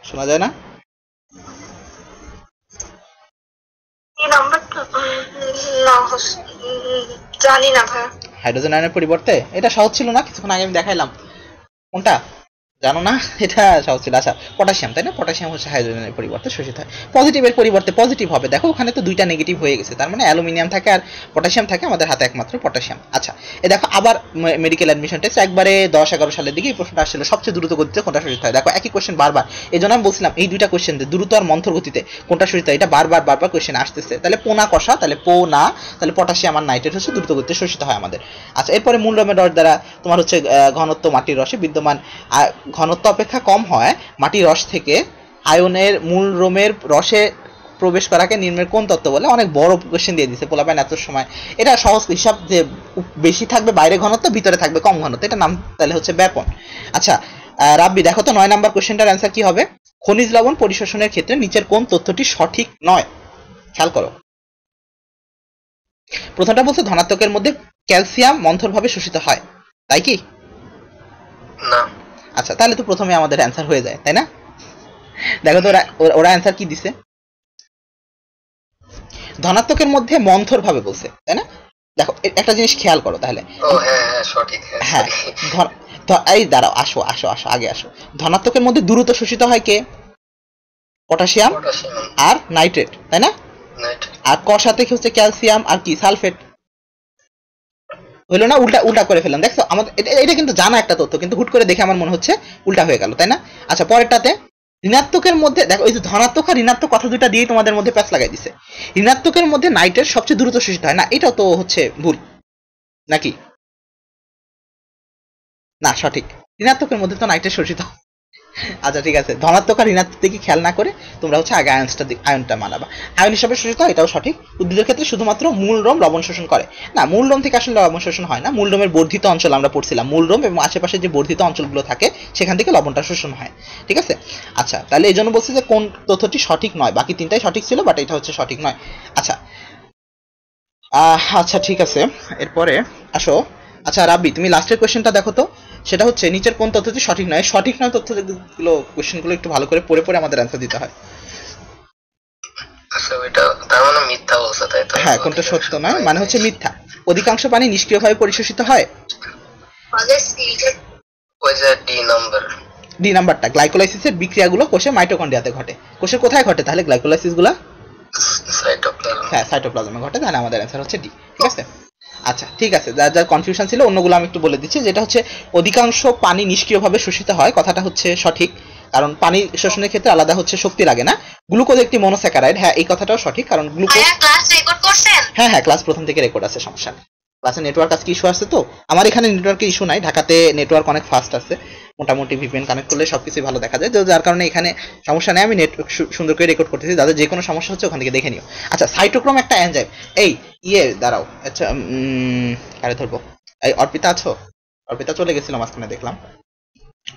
শোনা যায় না? জানি না ভাই। হাইড্রোজেন আয়নের পরিবর্তে, এটা সহজ ছিল না, কিছুক্ষণ আগে আমি দেখাইলাম। কোনটা জানো না? এটা সহজ ছিল। আচ্ছা পটাশিয়াম, তাই না? পটাশিয়াম হচ্ছে হাইড্রোজেনের পরিবর্তে শোষিত হয়। পজিটিভের পরিবর্তে পজিটিভ হবে, দেখো ওখানে তো 2টা নেগেটিভ হয়ে গেছে, তার মানে অ্যালুমিনিয়াম থাকে আর পটাশিয়াম থাকে, আমাদের হাতে একমাত্র পটাশিয়াম। আচ্ছা এ দেখো আবার মেডিকেল অ্যাডমিশন টেস্ট একবারে 10-11 সালের দিকে এই প্রশ্নটা আসছিল, সবচেয়ে দ্রুত গতিতে কোনটা শোষিত হয়। দেখো একই কোশ্চেন বারবার, এই জন্য আমি বলছিলাম এই 2টা কোশ্চেন দ্রুত আর মন্থর গতিতে কোনটা শোষিত হয়, এটা বারবার কোশ্চেন আসতেছে। তাহলে পোনা কষা, তাহলে পো না, তাহলে পটাশিয়াম আর নাইট্রেট হচ্ছে দ্রুত গতিতে শোষিত হয় আমাদের। আচ্ছা এরপরে মূল রমের রস দ্বারা তোমার হচ্ছে ঘনত্ব মাটির রসে বিদ্যমান ঘনত্ব অপেক্ষা কম হয় মাটির রস থেকে আয়নের মূল রোমের রসে প্রবেশ করাকে নিম্নের কোন তত্ত্ব বলে? অনেক বড় কোশ্চেন দিয়ে দিছে পোলাপাইন এত সময়, এটা সহজ হিসাব যে বেশি থাকবে বাইরে ঘনত্ব, ভিতরে থাকবে কম ঘনত্ব, এটা নাম তাহলে হচ্ছে ব্যাপন। আচ্ছা রাব্বি দেখো তো 9 নাম্বার কোশ্চেনটার অ্যান্সার কি হবে? খনিজ লবণ পরিশোষণের ক্ষেত্রে নিচের কোন তথ্যটি সঠিক নয়? খেয়াল করো, প্রথমটা বলছে ধনাত্মকের মধ্যে ক্যালসিয়াম মন্থরভাবে শোষিত হয়, তাই কি না? আচ্ছা তাহলে তো প্রথমে আমাদের অ্যান্সার হয়ে যায়, তাই না? দেখো তো ওরা অ্যান্সার কি দিছে, ধনাত্মকের মধ্যে মন্থর ভাবে বলছে, তাই না? দেখো একটা জিনিস খেয়াল করো তাহলে, সঠিক। হ্যাঁ এই দাঁড়াও, আসো আগে আসো। ধনাত্মকের মধ্যে দ্রুত শোষিত হয় কে? পটাশিয়াম আর নাইট্রেট, তাই না? আর কষাতে কি হচ্ছে ক্যালসিয়াম আর কি সালফেট, হইলো না? উল্টা করে ফেললাম, দেখছো আমাদের এটা কিন্তু জানা একটা তথ্য, কিন্তু হুট করে দেখে আমার মনে হচ্ছে উল্টা হয়ে গেল, তাই না? আচ্ছা পরেরটাতে ঋণাত্মকের মধ্যে দেখো, এই যে ধনাত্মক আর ঋণাত্মক কথা দুটা দিয়ে তোমাদের মধ্যে প্যাচ লাগাই দিছে। ঋণাত্মকের মধ্যে নাইট্রেট সবচেয়ে দ্রুত শোষিত হয় না, এটাও তো হচ্ছে ভুল নাকি? না সঠিক, ঋণাত্মকের মধ্যে তো নাইট্রেট শোষিত আচ্ছা ঠিক আছে, ধনাত্মক আর ঋণাত্মক দিকে খেয়াল না করে তোমরা হচ্ছে আগে আয়নটা মানাবা। আয়ন হিসাবে শোষিত হয়, এটাও সঠিক। উদ্ভিদের ক্ষেত্রে শুধুমাত্র মূল রোম লবণ শোষণ করে না, মূল রোম থেকে আসলে লবণ শোষণ হয় না। মূল রোমের বর্ধিত অঞ্চল আমরা পড়ছিলাম, মূল রোম এবং আশেপাশে যে বর্ধিত অঞ্চলগুলো থাকে সেখান থেকে লবণটা শোষণ হয়, ঠিক আছে। আচ্ছা তাহলে এই জন্য বলছি যে কোন তথ্যটি সঠিক নয়, বাকি তিনটাই সঠিক ছিল বাট এটা হচ্ছে সঠিক নয়। আচ্ছা আচ্ছা ঠিক আছে, এরপরে আসো। আচ্ছা রাব্বি, তুমি লাস্টের কোয়েশ্চেনটা দেখো তো, সেটা হচ্ছে নিচের কোন তথ্যটি সঠিক নয়। সঠিক নয় তথ্যগুলো কোয়েশ্চেনগুলো একটু ভালো করে পড়ে পড়ে আমাদের অ্যান্সার দিতে হয়। আচ্ছা ওইটা তার মানে মিথ্যা বলছে তাই তো? হ্যাঁ, কোনটা সত্য নয় মানে হচ্ছে মিথ্যা। অধিকাংশ পানি নিষ্ক্রিয়ভাবে পরিশোষিত হয়। ওই যে ডি নাম্বার, ডি নাম্বারটা, গ্লাইকোলাইসিসের বিক্রিয়াগুলো কোষের মাইটোকন্ড্রিয়াতে ঘটে। কোষের কোথায় ঘটে তাহলে গ্লাইকোলাইসিসগুলো? সাইটোপ্লাজম। হ্যাঁ, সাইটোপ্লাজমে ঘটে, তাহলে আমাদের অ্যান্সার হচ্ছে ডি, ঠিক আছে। আচ্ছা ঠিক আছে, যার যার কনফিউশন ছিল অন্যগুলো আমি একটু বলে দিচ্ছি। যেটা হচ্ছে অধিকাংশ পানি নিষ্ক্রিয়ভাবে শোষিত হয়, কথাটা হচ্ছে সঠিক, কারণ পানি শোষণের ক্ষেত্রে আলাদা হচ্ছে শক্তি লাগে না। গ্লুকোজ একটি মনোস্যাকারাইড, হ্যাঁ এই কথাটাও সঠিক, কারণ গ্লুকোজ। ক্লাস রেকর্ড করছেন? হ্যাঁ ক্লাস প্রথম থেকে রেকর্ড আছে, সমস্যা নেই। ক্লাসে নেটওয়ার্ক আজকে ইস্যু আসছে তো, আমার এখানে নেটওয়ার্কের ইস্যু নাই, ঢাকাতে নেটওয়ার্ক অনেক ফাস্ট আছে, মোটামুটি ভিপিএন কানেক্ট করলে সবকিছুই ভালো দেখা যায়, যার কারণে এখানে সমস্যা নেই। আমি নেট সুন্দর করে রেকর্ড করতেছি, যাদের যে কোনো সমস্যা হচ্ছে ওখান থেকে দেখে নিও। আচ্ছা সাইটোক্রোম একটা এনজাইম, এই দাঁড়াও, আচ্ছা কারে ধরবো, এই অর্পিতা আছো? অর্পিতা চলে গেছিল মাঝখানে দেখলাম,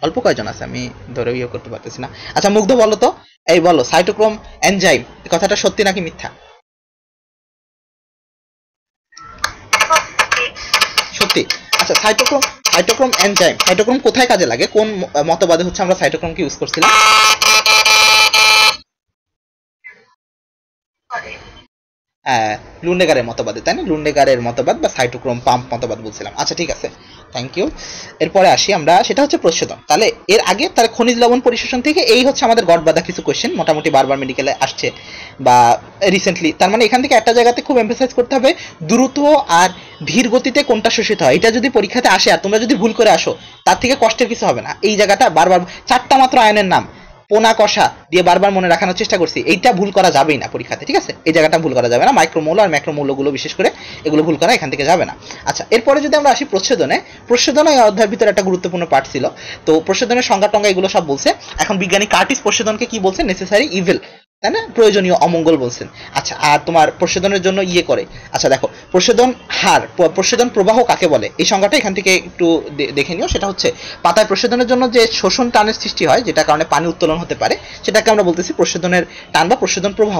অল্প কয়জন আছে আমি ধরে করতে পারতেছি না। আচ্ছা মুগ্ধ বলো তো, এই বলো সাইটোক্রোম এনজাইম কথাটা সত্যি নাকি মিথ্যা? সত্যি। আচ্ছা সাইটোক্রোম এনজাইম, সাইটোক্রোম কোথায় কাজে লাগে, কোন মতবাদে হচ্ছে আমরা সাইটোক্রোমকে ইউজ করছিলাম? লুন্ডেগারের মতবাদে, তাই না? লুন্ডেগারের মতবাদ বা সাইটোক্রোম পাম্প মতবাদ বলছিলাম। আচ্ছা ঠিক আছে, থ্যাংক ইউ। এরপরে আসি আমরা, সেটা হচ্ছে প্রশোধন। তাহলে এর আগে তার খনিজ লবণ পরিশোষণ থেকে এই হচ্ছে আমাদের গড়বাধা কিছু কোয়েশ্চেন, মোটামুটি বারবার মেডিকেলে আসছে বা রিসেন্টলি। তার মানে এখান থেকে একটা জায়গাতে খুব এমফাসাইজ করতে হবে, দ্রুত আর ধীর গতিতে কোনটা শোষিত হয়। এটা যদি পরীক্ষাতে আসে আর তোমরা যদি ভুল করে আসো, তার থেকে কষ্টের কিছু হবে না। এই জায়গাটা বারবার, চারটা মাত্র আয়নের নাম পোনা কষা দিয়ে বারবার মনে রাখানোর চেষ্টা করছি, এইটা ভুল করা যাবেই না পরীক্ষাতে, ঠিক আছে? এই জায়গাটা ভুল করা যাবে না, মাইক্রোমৌল আর ম্যাক্রোমৌলগুলো বিশেষ করে এগুলো ভুল করা এখান থেকে যাবে না। আচ্ছা এরপরে যদি আমরা আসি প্রচ্ছেদনে, প্রচ্ছেদন এই অধ্যায়ের ভিতরে একটা গুরুত্বপূর্ণ পার্ট ছিল। তো প্রচ্ছেদনের সংজ্ঞা টঙ্গা এগুলো সব বলছে। এখন বিজ্ঞানী কার্টিস প্রচ্ছেদনকে কি বলছে? নেসেসারি ইভিল, তাই না? প্রয়োজনীয় অমঙ্গল বলছেন। আচ্ছা আর তোমার প্রচ্ছেদনের জন্য করে, আচ্ছা দেখো প্রচ্ছেদন হার, প্রচ্ছেদন প্রবাহ কাকে বলে, এই সংজ্ঞাটা এখান থেকে একটু দেখে নিও। সেটা হচ্ছে পাতায় প্রচ্ছেদনের জন্য যে শোষণ টানের সৃষ্টি হয়, যেটা কারণে পানি উত্তোলন হতে পারে, সেটাকে আমরা বলতেছি প্রচ্ছেদনের টান বা প্রচ্ছেদন প্রবাহ।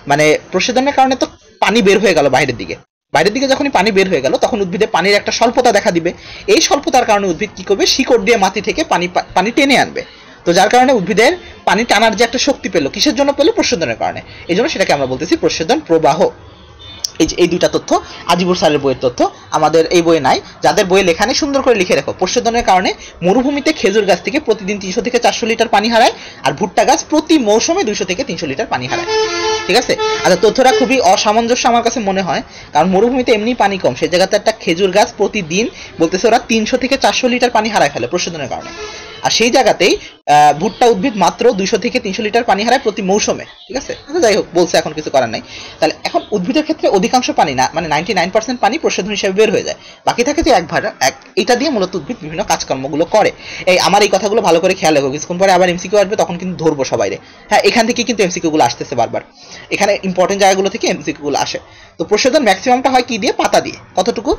মানে প্রচ্ছেদনের কারণে তো পানি বের হয়ে গেল বাইরের দিকে, যখনই পানি বের হয়ে গেল তখন উদ্ভিদে পানির একটা স্বল্পতা দেখা দিবে। এই স্বল্পতার কারণে উদ্ভিদ কি করবে? শিকড় দিয়ে মাটি থেকে পানি টেনে আনবে। তো যার কারণে উদ্ভিদের পানি টানার যে একটা শক্তি পেলো, কিসের জন্য পেলো? প্রচ্ছেদনের কারণে। এই জন্য সেটাকে আমরা বলতেছি প্রচ্ছেদন প্রবাহ। এই দুইটা তথ্য আজিবুর স্যারের বইয়ের তথ্য, আমাদের এই বইয়ে নাই। যাদের বইয়ে লেখা নেই সুন্দর করে লিখে রাখো। প্রচ্ছেদনের কারণে মরুভূমিতে খেজুর গাছ থেকে প্রতিদিন 300 থেকে 400 লিটার পানি হারায়, আর ভুট্টা গাছ প্রতি মৌসুমে 200 থেকে 300 লিটার পানি হারায়, ঠিক আছে? আচ্ছা তথ্যটা খুবই অসামঞ্জস্য আমার কাছে মনে হয়, কারণ মরুভূমিতে এমনি পানি কম, সেই জায়গাতে একটা খেজুর গাছ প্রতিদিন বলতেছে ওরা 300 থেকে 400 লিটার পানি হারায় ফেলে প্রচ্ছেদনের কারণে, আর সেই জায়গাতেই ভুট্টা উদ্ভিদ মাত্র 200 থেকে 300 লিটার পানি হারায় প্রতি মৌসুমে, ঠিক আছে? যাই হোক বলছে, এখন কিছু করার নাই। তাহলে এখন উদ্ভিদের ক্ষেত্রে অধিকাংশ পানি না, মানে 99% পানি প্রচ্ছেদন হিসেবে বের হয়ে যায়, বাকি থাকে যে 1/1। এটা দিয়ে মূলত উদ্ভিদ বিভিন্ন কাজকর্মগুলো করে। এই আমার এই কথাগুলো ভালো করে খেয়াল রাখো, কিছুক্ষণ পরে আবার এমসিকিউ আসবে, তখন কিন্তু ধরবো সবাইরে। হ্যাঁ এখান থেকে কিন্তু এমসিকিউ গুলো আসতেছে বারবার, এখানে ইম্পর্টেন্ট জায়গাগুলো থেকে এমসিকিউ গুলো আসে। তো প্রচ্ছেদন ম্যাক্সিমামটা হয় কি দিয়ে? পাতা দিয়ে। কতটুকু?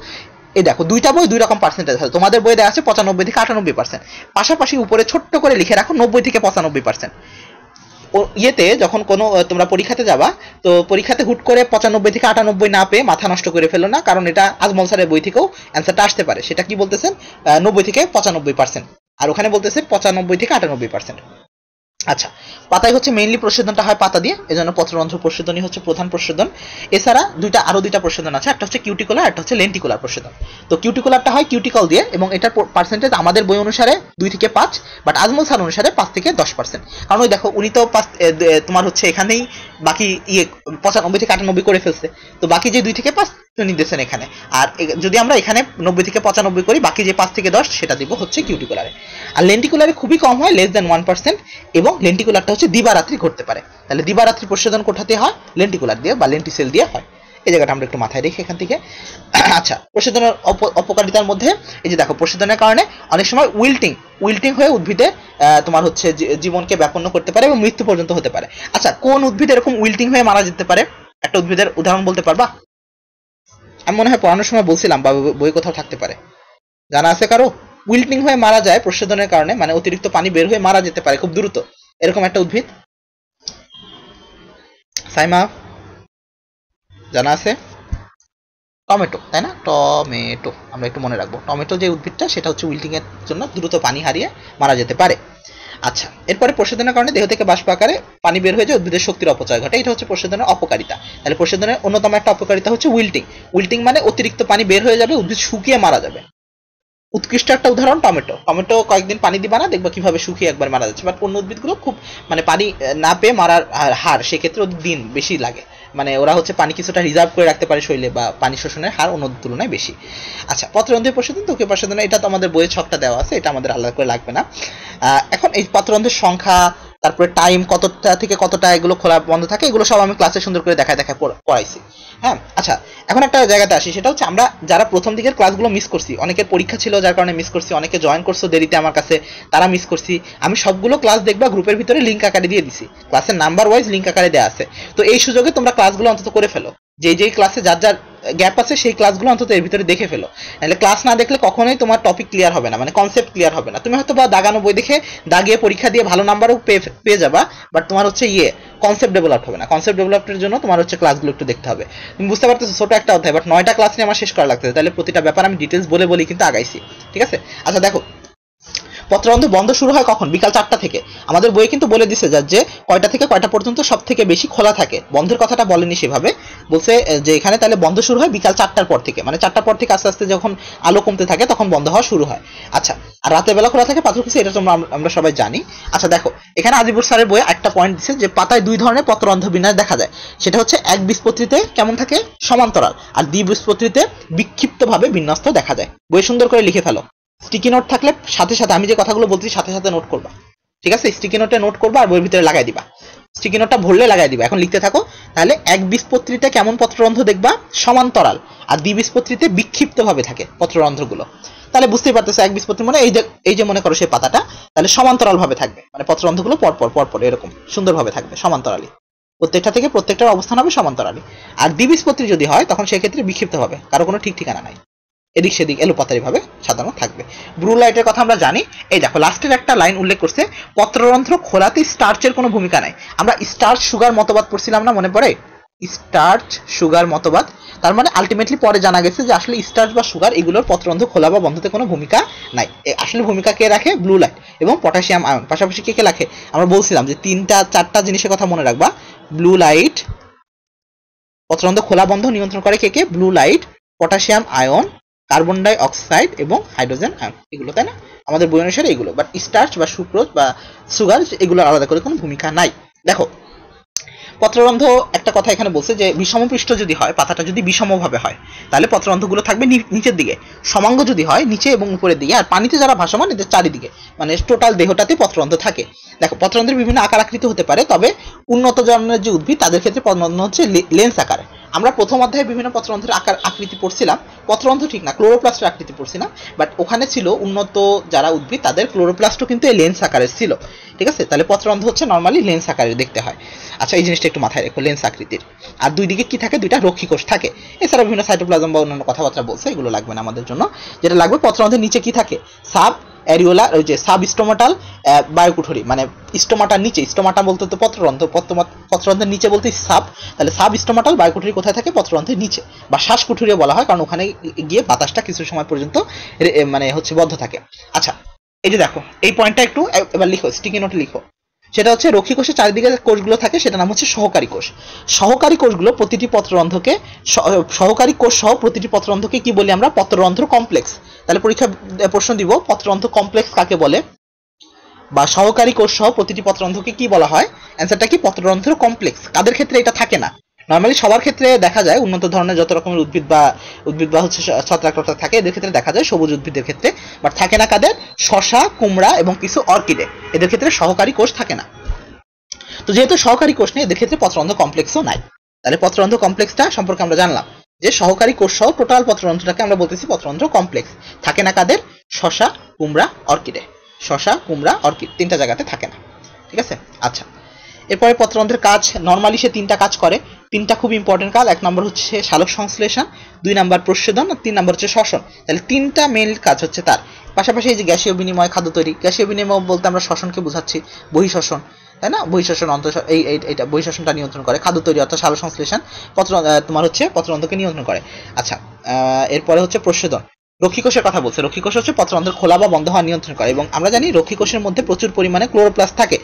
এই দেখো দুইটা বই দুই রকম পার্সেন্টেজ আছে, তোমাদের বইয়ে দেওয়া আছে 95 থেকে 98%, পাশাপাশি উপরে ছোট্ট করে লিখে রাখো 90 থেকে 95%। ইয়েতে যখন কোনো তোমরা পরীক্ষাতে যাবা, তো পরীক্ষাতে হুট করে 95 থেকে 98 না পেয়ে মাথা নষ্ট করে ফেলো না, কারণ এটা আজমল স্যারের বই থেকেও অ্যান্সারটা আসতে পারে। সেটা কি বলতেছেন? 90 থেকে 95%, আর ওখানে বলতেছে 95 থেকে 98%। আচ্ছা পাতায় হচ্ছে মেইনলি প্রচ্ছেদনটা হয় পাতা দিয়ে, এজন্য পত্ররন্ধ্র প্রচ্ছেদনই হচ্ছে প্রধান প্রচ্ছেদন। এছাড়া আরো দুইটা প্রচ্ছেদন আছে, একটা হচ্ছে কিউটিকুলার, একটা হচ্ছে লেন্টিকুলার প্রচ্ছেদন। তো কিউটিকুলারটা হয় কিউটিকল দিয়ে, এবং এটার পার্সেন্টেজ আমাদের বই অনুসারে 2 থেকে 5, বাট আজমল স্যার অনুসারে 5 থেকে 10%। কারণ ওই দেখো উনি তো তোমার হচ্ছে এখানেই বাকি 95 থেকে 98 করে ফেলছে, তো বাকি যে 2 থেকে 5 উনি দিয়েছেন এখানে। আর যদি আমরা এখানে 90 থেকে 95 করি, বাকি যে 5 থেকে 10 সেটা দিব হচ্ছে কিউটিকুলারে। আর লেন্টিকুলারে খুবই কম হয়, less than 1%, এবং লেন্টিকুলারটা হচ্ছে দিবারাত্রি ঘটতে পারে। তাহলে দিবারাত্রি প্রচ্ছেদন কোথাতে হয়? লেন্টিকুলার দিয়ে বা লেন্টিসেল দিয়ে হয়। এই জায়গাটা আমরা একটু মাথায় রেখে এখান থেকে। আচ্ছা, প্রশোধনের অপকারিতার মধ্যে এই যে দেখো, প্রশোধনের কারণে অনেক সময় উইল্টিং হয়ে উদ্ভিদের তোমার হচ্ছে জীবনকে ব্যাপন্ন করতে পারে এবং মৃত্যু পর্যন্ত হতে পারে। আচ্ছা, কোন উদ্ভিদ এরকম উইল্টিং হয়ে মারা যেতে পারে? একটা উদ্ভিদের উদাহরণ বলতে পারবা? আমি মনে হয় পড়ানোর সময় বলছিলাম বা বই কোথাও থাকতে পারে, জানা আছে কারো? উইল্টিং হয়ে মারা যায় প্রশোধনের কারণে, মানে অতিরিক্ত পানি বের হয়ে মারা যেতে পারে খুব দ্রুত, এরকম একটা উদ্ভিদ সাইমা জানা আছে? টমেটো, তাই না? টমেটো আমরা একটু মনে রাখবো, টমেটো যে উদ্ভিদটা সেটা হচ্ছে উইল্টিং এর জন্য দ্রুত পানি হারিয়ে মারা যেতে পারে। আচ্ছা, এরপরে প্রশোধনের কারণে দেহ থেকে বাষ্প আকারে পানি বের হয়ে যায়, উদ্ভিদের শক্তির অপচয় ঘটে। এটা হচ্ছে প্রশোধনের অপকারিতা। তাহলে প্রশোধনের অন্যতম একটা অপকারিতা হচ্ছে উইল্টিং মানে অতিরিক্ত পানি বের হয়ে যাবে, উদ্ভিদ শুকিয়ে মারা যাবে। উৎকৃষ্ট একটা উদাহরণ টমেটো কয়েকদিন পানি দিবা না, দেখবা কিভাবে শুকিয়ে একবার মারা যাচ্ছে। বাট অন্য উদ্ভিদগুলো খুব মানে পানি না পেয়ে মারার হার সেক্ষেত্রে ওদের দিন বেশি লাগে, মানে ওরা হচ্ছে পানি কিছুটা রিজার্ভ করে রাখতে পারে শরীরে, বা পানি শোষণের হার অন্য তুলনায় বেশি। আচ্ছা, পত্ররন্ধ্রের প্রশোধন, ত্বকের প্রশোধন, এটা তো আমাদের বইয়ের ছকটা দেওয়া আছে, এটা আমাদের আলাদা করে লাগবে না। এখন এই পত্ররন্ধ্রের সংখ্যা, তারপরে টাইম কতটা থেকে কতটা এগুলো খোলা বন্ধ থাকে, এগুলো সব আমি ক্লাসে সুন্দর করে দেখায় পড়াইছি। হ্যাঁ, আচ্ছা, এখন একটা জায়গাতে আসি, সেটা হচ্ছে আমরা যারা প্রথম দিকের ক্লাসগুলো মিস করছি, অনেকের পরীক্ষা ছিল যার কারণে মিস করছি, অনেকে জয়েন করছো দেরিতে আমার কাছে, তারা মিস করছি। আমি সবগুলো ক্লাস দেখবা গ্রুপের ভিতরে লিঙ্ক আকারে দিয়ে দিছি, ক্লাসের নাম্বার ওয়াইজ লিঙ্ক আকারে দেওয়া আছে। তো এই সুযোগে তোমরা ক্লাসগুলো অন্তত করে ফেলো, যেই ক্লাসে যার যার গ্যাপ আছে সেই ক্লাসগুলো অন্তত এর ভিতরে দেখে ফেলো। নাহলে ক্লাস না দেখলে কখনোই তোমার টপিক ক্লিয়ার হবে না, মানে কনসেপ্ট ক্লিয়ার হবে না। তুমি হয়তো বা দাগানো বই দেখে দাগিয়ে পরীক্ষা দিয়ে ভালো নাম্বারও পেয়ে যাবা, বাট তোমার হচ্ছে কনসেপ্ট ডেভেলপ হবে না। কনসেপ্ট ডেভেলপের জন্য তোমার হচ্ছে ক্লাসগুলো একটু দেখতে হবে। তুমি বুঝতে পারতেছো, ছোট একটা অধ্যায়, বাট 9টা ক্লাস নিয়ে আমার শেষ করা লাগতেছে, তাহলে প্রতিটা ব্যাপার আমি ডিটেলস বলে কিন্তু আগাইছি, ঠিক আছে? আচ্ছা দেখো, পত্ররন্ধ্র বন্ধ শুরু হয় কখন? বিকাল 4টা থেকে। আমাদের বইয়ে কিন্তু বলে দিছে যে কয়টা থেকে কয়টা পর্যন্ত সব থেকে বেশি খোলা থাকে, বন্ধের কথাটা বলেনি সেভাবে, বলছে যে এখানে তাহলে বন্ধ শুরু হয় বিকাল 4টার পর থেকে, মানে 4টার পর থেকে আস্তে আস্তে যখন আলো কমতে থাকে তখন বন্ধ হওয়া শুরু হয়। আচ্ছা, আর রাতের বেলা খোলা থাকে পাথরকুচি, এটা তোমরা আমরা সবাই জানি। আচ্ছা দেখো, এখানে আজিবুর স্যারের বইয়ে একটা পয়েন্ট দিচ্ছে যে পাতায় 2 ধরনের পত্ররন্ধ্র বিন্যাস দেখা যায়, সেটা হচ্ছে একবীজপত্রীতে কেমন থাকে, সমান্তরাল, আর দ্বিবীজপত্রীতে বিক্ষিপ্তভাবে বিন্যস্ত দেখা যায়। বই সুন্দর করে লিখে ফেলো, স্টিকি নোট থাকলে সাথে সাথে আমি যে কথাগুলো বলছি সাথে সাথে নোট করবা, ঠিক আছে? স্টিকি নোটে নোট করবা আর বইয়ের ভিতরে লাগাই দিবা, স্টিকি নোটটা ভরলে লাগাই দিবা। এখন লিখতে থাকো। তাহলে একবীজপত্রীতে কেমন পত্ররন্ধ্র দেখবা, সমান্তরাল, আর দ্বিবীজপত্রীতে বিক্ষিপ্ত ভাবে থাকে পত্ররন্ধ্রগুলো। তাহলে বুঝতেই পারতেছো একবীজপত্রী মানে এই যে মনে করো সেই পাতাটা, তাহলে সমান্তরাল ভাবে থাকবে, মানে পত্ররন্ধ্রগুলো পরপর এরকম সুন্দরভাবে থাকবে, সমান্তরালি, প্রত্যেকটা থেকে প্রত্যেকটার অবস্থান হবে সমান্তরালি। আর দ্বিবীজপত্রী যদি হয় তখন সেক্ষেত্রে বিক্ষিপ্ত হবে, কারো কোনো ঠিক ঠিকানা নাই, এদিক সেদিক এলোপাতারি ভাবে সাধারণ থাকবে। ব্লু লাইটের কথা আমরা জানি। এই দেখো লাস্টের একটা লাইন উল্লেখ করছে, পত্ররন্ধ্র খোলাতে স্টার্চের কোনো ভূমিকা নাই। আমরা স্টার্চ সুগার মতবাদ পড়ছিলাম না, মনে পড়ে? স্টার্চ সুগার মতবাদ, তার মানে আলটিমেটলি পরে জানা গেছে যে আসলে স্টার্চ বা সুগার এগুলোর পত্ররন্ধ্র খোলা বা বন্ধতে কোনো ভূমিকা নাই। আসলে ভূমিকা কে রাখে? ব্লু লাইট এবং পটাশিয়াম আয়ন। পাশাপাশি কে রাখে? আমরা বলছিলাম যে 3-4টা জিনিসের কথা মনে রাখবা। ব্লু লাইট, পত্ররন্ধ্র খোলা বন্ধ নিয়ন্ত্রণ করে কে? Blue light, potassium ion, carbon dioxide এবং হাইড্রোজেন আয়ন, এগুলো, তাই না? আমাদের বই অনুসারে এগুলো। বাট স্টার্চ বা সুক্রোজ বা সুগার এগুলো আলাদা করে কোনো ভূমিকা নাই। দেখো পত্ররন্ধ্র একটা কথা এখানে বলছে যে বিষমপৃষ্ঠ যদি হয়, পাতাটা যদি বিষমভাবে হয় তাহলে পত্ররন্ধ্রগুলো থাকবে নিচের দিকে, সমাঙ্গ যদি হয় নিচে এবং উপরের দিকে, আর পানিতে যারা ভাসমান এদের চারিদিকে, মানে টোটাল দেহটাতে পত্ররন্ধ্র থাকে। দেখো পত্ররন্ধ্রের বিভিন্ন আকার আকৃতি হতে পারে, তবে উন্নত জন্মের যে উদ্ভিদ তাদের ক্ষেত্রে পত্ররন্ধ্র হচ্ছে লেন্স আকারে। আমরা প্রথম অধ্যায়ে বিভিন্ন পত্ররন্ধ্রের আকার আকৃতি পড়ছিলাম, পত্ররন্ধ্র ঠিক না ক্লোরোপ্লাস্টের আকৃতি পড়ছিলাম, বাট ওখানে ছিল উন্নত যারা উদ্ভিদ তাদের ক্লোরোপ্লাস্টও কিন্তু এই লেন্স আকারের ছিল, ঠিক আছে? তাহলে পত্ররন্ধ্র হচ্ছে নর্মালি লেন্স আকারের দেখতে হয়। আচ্ছা, এই জিনিসটা একটু মাথায় রেখো, লেন্স আকৃতির। আর দুই দিকে কি থাকে? 2টা রক্ষীকোষ থাকে। এছাড়া বিভিন্ন সাইটোপ্লাজম বা অন্যান্য কথাবার্তা বলছে, এগুলো লাগবে না আমাদের জন্য। যেটা লাগবে পত্ররন্ধ্রের নিচে কি থাকে? সাব অ্যারিওলার, ওই যে সাব স্টোমাটাল বায়োকুঠরি, মানে স্টোমাটার নিচে, স্টোমাটা বলতে তো পত্ররন্ধ্র, পত্ররন্ধ্রের নিচে বলতে সাব, তাহলে সাব স্টোমাটাল বায়োকুঠরি কোথায় থাকে? পত্ররন্ধ্রের নিচে, বা শ্বাসকুঠুরিও বলা হয়, কারণ ওখানে গিয়ে বাতাসটা কিছু সময় পর্যন্ত মানে হচ্ছে বদ্ধ থাকে। আচ্ছা, এই যে দেখো এই পয়েন্টটা একটু এবার লিখো, স্টিকি নোটে লিখো। সেটা হচ্ছে রক্ষীকোষের চারিদিকে যে কোষগুলো থাকে সেটা নাম হচ্ছে সহকারী কোষ। সহকারী কোষগুলো প্রতিটি পত্ররন্ধ্রকে, সহকারী কোষ সহ প্রতিটি পত্ররন্ধ্রকে কি বলি আমরা? পত্ররন্ধ্র কমপ্লেক্স। তাহলে পরীক্ষা প্রশ্ন দিব, পত্ররন্ধ্র কমপ্লেক্স কাকে বলে, বা সহকারী কোষ সহ প্রতিটি পত্ররন্ধ্রকে কি বলা হয়? অ্যান্সারটা কি? পত্ররন্ধ্র কমপ্লেক্স। কাদের ক্ষেত্রে এটা থাকে না? নর্মালি সবার ক্ষেত্রে দেখা যায়, উন্নত ধরনের যত রকমের উদ্ভিদ বা হচ্ছে ছত্রাক থাকে এদের ক্ষেত্রে দেখা যায়, সবুজ উদ্ভিদের ক্ষেত্রে। বাট থাকে না কাদের? শসা, কুমড়া এবং কিছু অর্কিডে, এদের ক্ষেত্রে সহকারী কোষ থাকে না। তো যেহেতু সহকারী কোষ নেই, এদের ক্ষেত্রে পত্ররন্ধ্র কমপ্লেক্সও নাই। তাহলে পত্ররন্ধ্র কমপ্লেক্সটা সম্পর্কে আমরা জানলাম যে সহকারী কোষ সহ টোটাল পত্ররন্ধ্রটাকে আমরা বলতেছি পত্ররন্ধ্র কমপ্লেক্স। থাকে না কাদের? শসা, কুমড়া, অর্কিডে। শসা, কুমড়া, অর্কিড তিনটা জায়গাতে থাকে না। ঠিক আছে। আচ্ছা, এরপরে পত্ররন্ধ্রের কাজ নরমালি সে তিনটা কাজ করে। তিনটা খুব ইম্পর্টেন্ট কাজ। 1 নম্বর হচ্ছে সালোক সংশ্লেষণ, 2 নম্বর প্রস্বেদন, আর 3 নম্বর হচ্ছে শ্বসন। তাহলে তিনটা মেইন কাজ হচ্ছে তার। পাশাপাশি এই যে গ্যাসীয় বিনিময়, খাদ্য তৈরি। গ্যাসীয় বিনিময় বলতে আমরা শ্বসনকে বোঝাচ্ছি, বহিঃশ্বসন, তাই না? বহিঃশ্বসন এইটা বহিঃশ্বসনটা নিয়ন্ত্রণ করে। খাদ্য তৈরি অর্থাৎ সালোক সংশ্লেষণ তোমার হচ্ছে পত্ররন্ধ্রকে নিয়ন্ত্রণ করে। আচ্ছা, এরপরে হচ্ছে প্রস্বেদন। রক্ষীকোষের কথা বলছে। রক্ষীকোষ হচ্ছে পত্ররন্ধ্রের খোলা বা বন্ধ হওয়া নিয়ন্ত্রণ করে, এবং আমরা জানি রক্ষীকোষের মধ্যে প্রচুর পরিমাণে ক্লোরোপ্লাস্ট থাকে।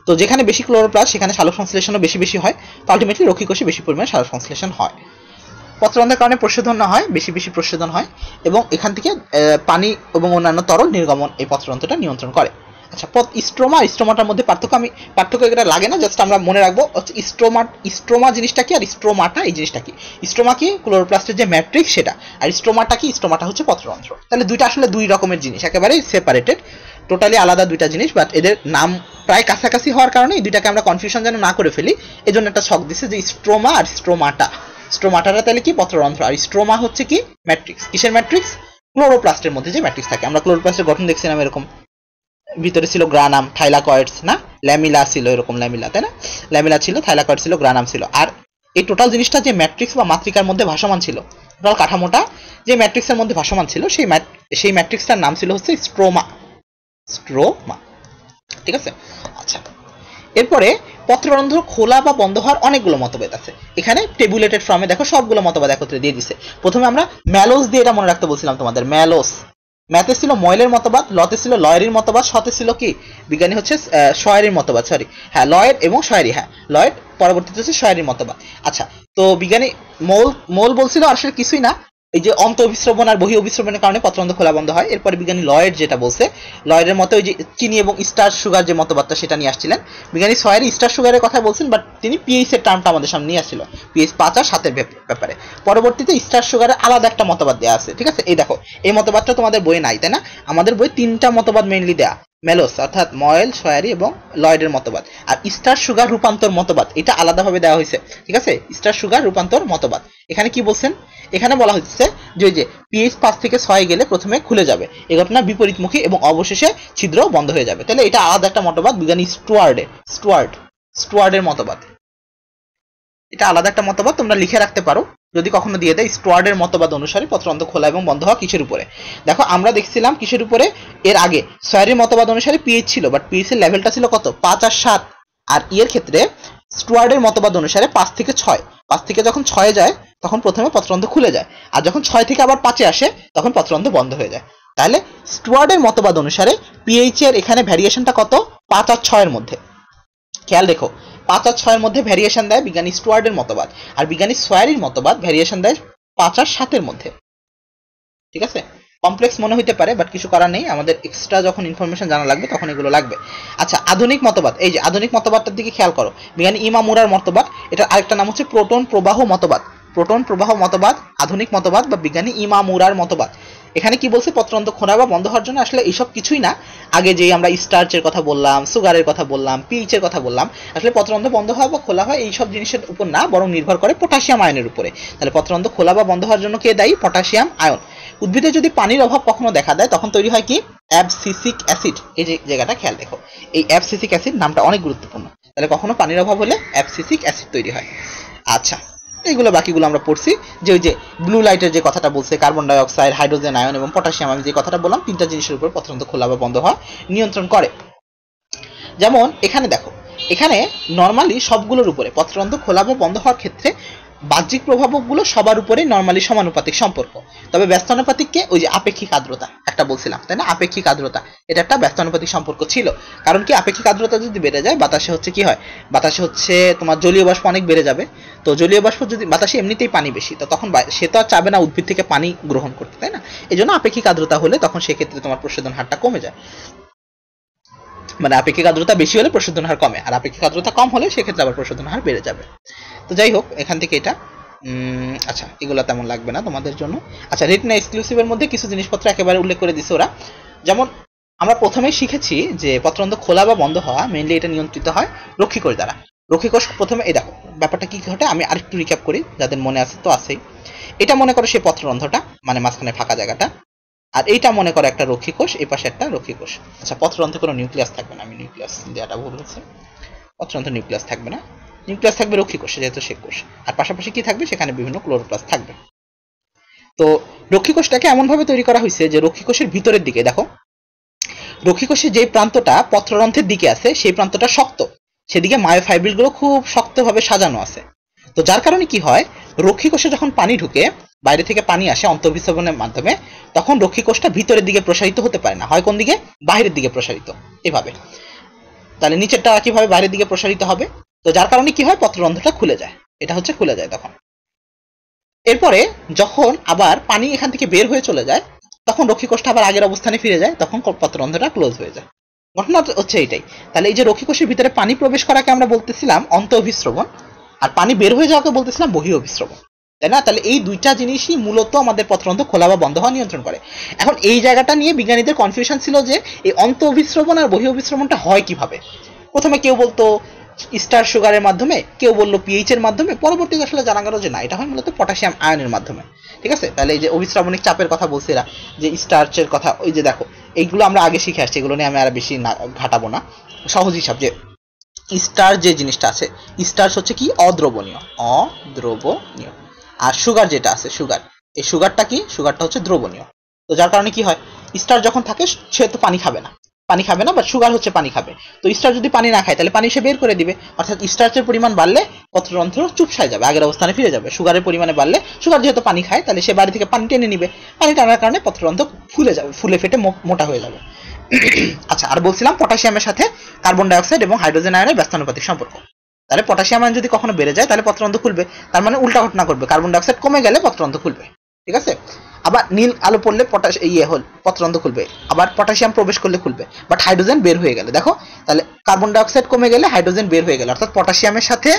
তো যেখানে বেশি ক্লোরোপ্লাস্ট সেখানে সালোক সংশ্লেষণও বেশি হয়। তো আলটিমেটলি রক্ষীকোষে বেশি পরিমাণে সালোক সংশ্লেষণ হয়। পত্ররন্ধ্রের কারণে প্রস্বেদন না হয়, বেশি প্রস্বেদন হয়, এবং এখান থেকে পানি এবং অন্যান্য তরল নির্গমন এই পত্ররন্ধ্রটা নিয়ন্ত্রণ করে। আচ্ছা, স্ট্রোমা আর স্ট্রোমাটার মধ্যে পার্থক্য এটা লাগে না, জাস্ট আমরা মনে রাখবো হচ্ছে স্ট্রোমা জিনিসটা কি আর স্ট্রোমাটা এই জিনিসটা কি। স্ট্রোমা কি? ক্লোরোপ্লাস্টের যে ম্যাট্রিক্স সেটা। আর স্ট্রোমাটা কি? স্ট্রোমাটা হচ্ছে পত্ররন্ধ্র। তাহলে দুইটা আসলে দুই রকমের জিনিস, একেবারেই সেপারেটেড, টোটালি আলাদা দুইটা জিনিস, বাট এদের নাম প্রায় কাছাকাছি হওয়ার কারণে এই দুইটাকে আমরা কনফিউশন যেন না করে ফেলি, এজন্য একটা ছক দিচ্ছে যে স্ট্রোমা আর স্ট্রোমাটা। স্ট্রোমাটাটা তাহলে কি? পত্ররন্ধ্র। আর স্ট্রোমা হচ্ছে কি? ম্যাট্রিক্স। কিসের ম্যাট্রিক্স? ক্লোরোপ্লাস্টের মধ্যে যে ম্যাট্রিক্স থাকে। আমরা ক্লোরোপ্লাস্টের গঠন দেখছিলাম এরকম, ভিতরে ছিল গ্রানাম, থাইলাকয়েডস, না ল্যামিলা ছিল, এরকম ল্যামিলা, তাই না? ল্যামিলা ছিল, থাইলাকয়েড ছিল, গ্রানাম ছিল। আর এই টোটাল জিনিসটা যে ম্যাট্রিক্স বা মাতৃকার মধ্যে ভাসমান ছিল, টোটাল কাঠামোটা যে ম্যাট্রিক্সের মধ্যে ভাসমান ছিল, সেই ম্যাট্রিক্সটার নাম ছিল হচ্ছে স্ট্রোমা। ঠিক আছে। আচ্ছা, এরপরে পত্ররন্ধ্র খোলা বা বন্ধ হওয়ার অনেকগুলো মতভেদ আছে। এখানে টেবুলেটেড ফর্মে দেখো সবগুলো মতভেদ একত্রে দিয়ে দিছে। প্রথমে আমরা ম্যালোস দিয়ে এটা মনে রাখতে বলছিলাম তোমাদের। ম্যালোস, ম্যাথে ছিল ময়েলের মতবাদ, লতে ছিল লয়েরির মতবাদ, শতে ছিল কি? বিজ্ঞানী হচ্ছে শয়েরির মতবাদ, সরি হ্যাঁ লয়েড এবং শয়েরি, হ্যাঁ লয়েড, পরবর্তীতে হচ্ছে শয়েরির মতবাদ। আচ্ছা, তো বিজ্ঞানী মোল বলছিল আসলে কিছুই না, এই যে অন্ত অভিস্রবণ আর বহি অভিস্রবণের কারণে পত্ররন্ধ্র খোলা বন্ধ হয়। এরপরে বিজ্ঞানী লয়েড যেটা বলছে, লয়েডের মতো ওই যে চিনি এবং স্টার সুগার যে মতবাদটা সেটা নিয়ে আসছিলেন। বিজ্ঞানী শয়েরি স্টার সুগারের কথা বলছেন, বাট তিনি পিএইচ এর টার্মটা আমাদের সামনে নিয়ে আসছিল, পিএইচ 5 আর 7 এর ব্যাপারে। পরবর্তীতে স্টার সুগারের আলাদা একটা মতবাদ দেওয়া আছে। ঠিক আছে, এই দেখো এই মতবাদটা তোমাদের বইয়ে নাই, তাই না? আমাদের বই 3টা মতবাদ মেইনলি দেয়া, মেলোস অর্থাৎ ময়েল, শয়ারি এবং লয়েডের মতবাদ। আর স্টার সুগার রূপান্তর মতবাদ এটা আলাদাভাবে দেওয়া হয়েছে। ঠিক আছে, স্টার সুগার রূপান্তর মতবাদ। এখানে কি বলছেন? এখানে বলা হচ্ছে যে পিএইচ 5 থেকে 6 গেলে প্রথমে খুলে যাবে, এই ঘটনা বিপরীতমুখী, এবং অবশেষে ছিদ্র বন্ধ হয়ে যাবে। তাহলে এটা আলাদা একটা মতবাদ, বিজ্ঞানী স্টুয়ার্ডের মতবাদ। এটা আলাদা একটা মতবাদ, তোমরা লিখে রাখতে পারো যদি কখনো দিয়ে দেয়। স্টুয়ার্ডের মতবাদ অনুসারে পত্ররন্ধ্র খোলা এবং বন্ধ হওয়া কিসের উপরে? দেখো আমরা দেখছিলাম কিসের উপরে এর আগে, শয়ারির মতবাদ অনুসারে পিএইচ ছিল, বাট পিএইচ এর লেভেলটা ছিল কত? 5 আর 7। আর এর ক্ষেত্রে স্টুয়ার্ডের মতবাদ অনুসারে 5 থেকে 6, 5 থেকে যখন 6 যায় তখন প্রথমে পত্ররন্ধ্র খুলে যায়, আর যখন 6 থেকে আবার 5 এ আসে তখন পত্ররন্ধ্র বন্ধ হয়ে যায়। তাহলে স্টুয়ার্ডের মতবাদ অনুসারে পিএইচ এর এখানে ভ্যারিয়েশনটা কত? 5 আর 6 এর মধ্যে। খেয়াল রেখো, 5 আর 6 এর মধ্যে ভ্যারিয়েশন দেয় বিজ্ঞানী স্টুয়ার্ডের মতবাদ, আর বিজ্ঞানী শয়ারির মতবাদ ভ্যারিয়েশন দেয় 5 আর 7 এর মধ্যে। ঠিক আছে, কমপ্লেক্স মনে হইতে পারে, বাট কিছু করার নেই, আমাদের এক্সট্রা যখন ইনফরমেশন জানা লাগবে তখন এগুলো লাগবে। আচ্ছা, আধুনিক মতবাদ, এই যে আধুনিক মতবাদটার দিকে খেয়াল করো, বিজ্ঞানী ইমামুরার মতবাদ, এটা আরেকটা নাম হচ্ছে প্রোটন প্রবাহ মতবাদ। প্রোটন প্রবাহ মতবাদ আধুনিক মতবাদ বা বিজ্ঞানী ইমামুরার মতবাদ। এখানে কি বলছে? পত্ররন্ধ্র খোলা বা বন্ধ হওয়ার জন্য আসলে এইসব কিছুই না, আগে যেই আমরা স্টার্চের কথা বললাম, সুগারের কথা বললাম, পিএইচ এর কথা বললাম, আসলে পত্ররন্ধ্র বন্ধ হওয়া বা খোলা হয় এইসব জিনিসের উপর না, বরং নির্ভর করে পটাশিয়াম আয়নের উপরে। তাহলে পত্ররন্ধ্র খোলা বা বন্ধ হওয়ার জন্য কে দায়ী? Potassium ion. উদ্ভিদে যদি পানির অভাব কখনো দেখা দেয় তখন তৈরি হয় কি? Abscisic acid. এই যে জায়গাটা খেয়াল দেখো, এই অ্যাবসিসিক অ্যাসিড নামটা অনেক গুরুত্বপূর্ণ। তাহলে কখনো পানির অভাব হলে অ্যাবসিসিক অ্যাসিড তৈরি হয়। আচ্ছা, এইগুলো বাকিগুলো আমরা পড়ছি, যে ওই যে ব্লু লাইটের যে কথাটা বলছে, carbon die oxide, hydrogen ion এবং পটাশিয়াম, আমি যে কথাটা বললাম, 3টা জিনিসের উপর পত্ররন্ধ্র খোলা বা বন্ধ হওয়া নিয়ন্ত্রণ করে। যেমন এখানে দেখো, এখানে নর্মালি সবগুলোর উপরে পত্ররন্ধ্র খোলা বা বন্ধ হওয়ার ক্ষেত্রে বাহ্যিক প্রভাবকগুলো সবার উপরে নর্মালি সমানুপাতিক সম্পর্ক। তবে ব্যস্তানুপাতিককে ওই যে আপেক্ষিক আর্দ্রতা একটা বলছিলাম, তাই না? আপেক্ষিক আর্দ্রতা এটা একটা ব্যস্তানুপাতিক সম্পর্ক ছিল। কারণ কি, আপেক্ষিক আর্দ্রতা যদি বেড়ে যায় বাতাসে হচ্ছে কি হয়? বাতাসে হচ্ছে তোমার জলীয় বাষ্প অনেক বেড়ে যাবে। তো জলীয় বাষ্প যদি, বাতাসে এমনিতেই পানি বেশি, তো তখন সে তো আর চাবে না উদ্ভিদ থেকে পানি গ্রহণ করতে, তাই না? এই জন্য আপেক্ষিক আর্দ্রতা হলে তখন সেক্ষেত্রে তোমার প্রশোধন হারটা কমে যায়। মানে আপেক্ষিক আর্দ্রতা বেশি হলে প্রশোধন হার কমে, আর আপেক্ষিক আর্দ্রতা কম হলে সেক্ষেত্রে আবার প্রশোধন হার বেড়ে যাবে। তো যাই হোক, এখান থেকে এটা আচ্ছা, এগুলো তেমন লাগবে না তোমাদের জন্য। আচ্ছা, রিটন এক্সক্লুসিভের মধ্যে কিছু জিনিসপত্র একেবারে উল্লেখ করে দিছে ওরা। যেমন আমরা প্রথমেই শিখেছি যে পত্ররন্ধ্র খোলা বা বন্ধ হওয়া মেইনলি এটা নিয়ন্ত্রিত হয় রক্ষীকোষ দ্বারা। রক্ষীকোষ প্রথমে, এই দেখো ব্যাপারটা কি ঘটে আমি আরেকটু রিক্যাপ করি, যাদের মনে আছে তো আছেই। এটা মনে করো সেই পত্ররন্ধ্রটা, মানে মাঝখানে ফাঁকা জায়গাটা, আর এইটা মনে করো একটা রক্ষীকোষ, এই পাশে একটা রক্ষীকোষ। আচ্ছা, পত্ররন্ধ্রে কোনো নিউক্লিয়াস থাকবে না, আমি নিউক্লিয়াস দেওয়াটা ভুল হয়েছে, পত্ররন্ধ্রে নিউক্লিয়াস থাকবে না, নিউক্লিয়াস থাকবে রক্ষীকোষে যেহেতু সে কোষ, আর পাশাপাশি কি থাকবে, সেখানে বিভিন্ন ক্লোরোপ্লাস্ট থাকবে। তো রক্ষীকোষটাকে এমন ভাবে তৈরি করা হয়েছে যে রক্ষীকোষের ভিতরের দিকে দেখো, রক্ষীকোষের যে প্রান্তটা পত্ররন্ধ্রের দিকে আছে সেই প্রান্তটা শক্ত, সেদিকে মায়োফাইব্রিল গুলো খুব শক্তভাবে সাজানো আছে। তো যার কারণে কি হয়, রক্ষীকোষে যখন পানি ঢুকে, বাইরে থেকে পানি আসে অন্তঃবিস্রবণের মাধ্যমে, তখন রক্ষীকোষটা ভিতরের দিকে প্রসারিত হতে পারে না, হয় কোন দিকে, বাইরের দিকে প্রসারিত, এভাবে। তাহলে নিচেরটা কিভাবে বাইরের দিকে প্রসারিত হবে, তো যার কারণে কি হয়, পত্ররন্ধ্রটা খুলে যায়, এটা হচ্ছে খুলে যায় তখন। এরপরে যখন আবার পানি এখান থেকে বের হয়ে চলে যায়, তখন রক্ষীকোষটা আবার আগের অবস্থানে ফিরে যায়, তখন পত্ররন্ধ্রটা ক্লোজ হয়ে যায়। ঘটনা হচ্ছে এইটাই। তাহলে এই যে রক্ষীকোষের ভিতরে পানি প্রবেশ করাকে আমরা বলতেছিলাম অন্তঃঅভিস্রবণ, আর পানি বের হয়ে যাওয়াকে বলতেছিলাম বহিঃঅভিস্রবণ, তাই না? তাহলে এই দুইটা জিনিসই মূলত আমাদের পত্ররন্ধ্র খোলা বা বন্ধ হওয়া নিয়ন্ত্রণ করে। এখন এই জায়গাটা নিয়ে বিজ্ঞানীদের কনফিউশন ছিল যে এই অন্তঃঅভিস্রবণ আর বহিঃঅভিস্রবণটা হয় কিভাবে। প্রথমে কেউ বলতো স্টার সুগারের মাধ্যমে, কেউ বললো পিএইচ এর মাধ্যমে, পরবর্তীতে আসলে জানা গেল যে না, এটা হয় মূলত পটাশিয়াম আয়নের মাধ্যমে। ঠিক আছে, তাহলে এই যে অভিস্রাবণিক চাপের কথা বলছে এরা, যে স্টার্চের কথা, ওই যে দেখো এইগুলো আমরা আগে শিখে আসছি, এগুলো নিয়ে আমি আর বেশি ঘাটাবো না। সহজ হিসাব যে স্টার্চ যে জিনিসটা আছে, স্টার্চ হচ্ছে কি অদ্রবণীয়, অদ্রবণীয়, আর সুগার যেটা আছে সুগার, এই সুগারটা কি, সুগারটা হচ্ছে দ্রবণীয়। তো যার কারণে কি হয়, স্টার যখন থাকে সে তো পানি খাবে না, বাট সুগার হচ্ছে পানি খাবে। তো স্টার যদি পানি না খায় তাহলে পানি সে বের করে দিবে, অর্থাৎ স্টার্চের পরিমাণ বাড়লে পত্ররন্ধ্র চুপসায় যাবে, আগের অবস্থানে ফিরে যাবে। সুগারের পরিমাণে বাড়লে, সুগার যেহেতু পানি খায় তাহলে সে বাড়ি থেকে পানি টেনে নিবে, পানি টানার কারণে পত্ররন্ধ্র ফুলে যাবে, ফুলে ফেটে মোটা হয়ে যাবে। আচ্ছা, আর বলছিলাম পটাশিয়ামের সাথে কার্বন ডাইঅক্সাইড এবং হাইড্রোজেন আয়নের ব্যস্তানুপাতিক সম্পর্ক। তাহলে পটাশিয়াম আয়ন যদি কখনো বেড়ে যায় তাহলে পত্ররন্ধ্র খুলবে, তার মানে উল্টা ঘটনা করবে, কার্বন ডাইঅক্সাইড কমে গেলে পত্ররন্ধ্র খুলবে। ঠিক আছে, আবার নীল আলো পড়লে পত্ররন্ধ্র খুলবে, আবার পটাশিয়াম প্রবেশ করলে খুলবে, বাট হাইড্রোজেন বের হয়ে গেলে, দেখো তাহলে কার্বন ডাইঅক্সাইড কমে গেলে হাইড্রোজেন বের হয়ে গেলে, অর্থাৎ পটাশিয়ামের সাথে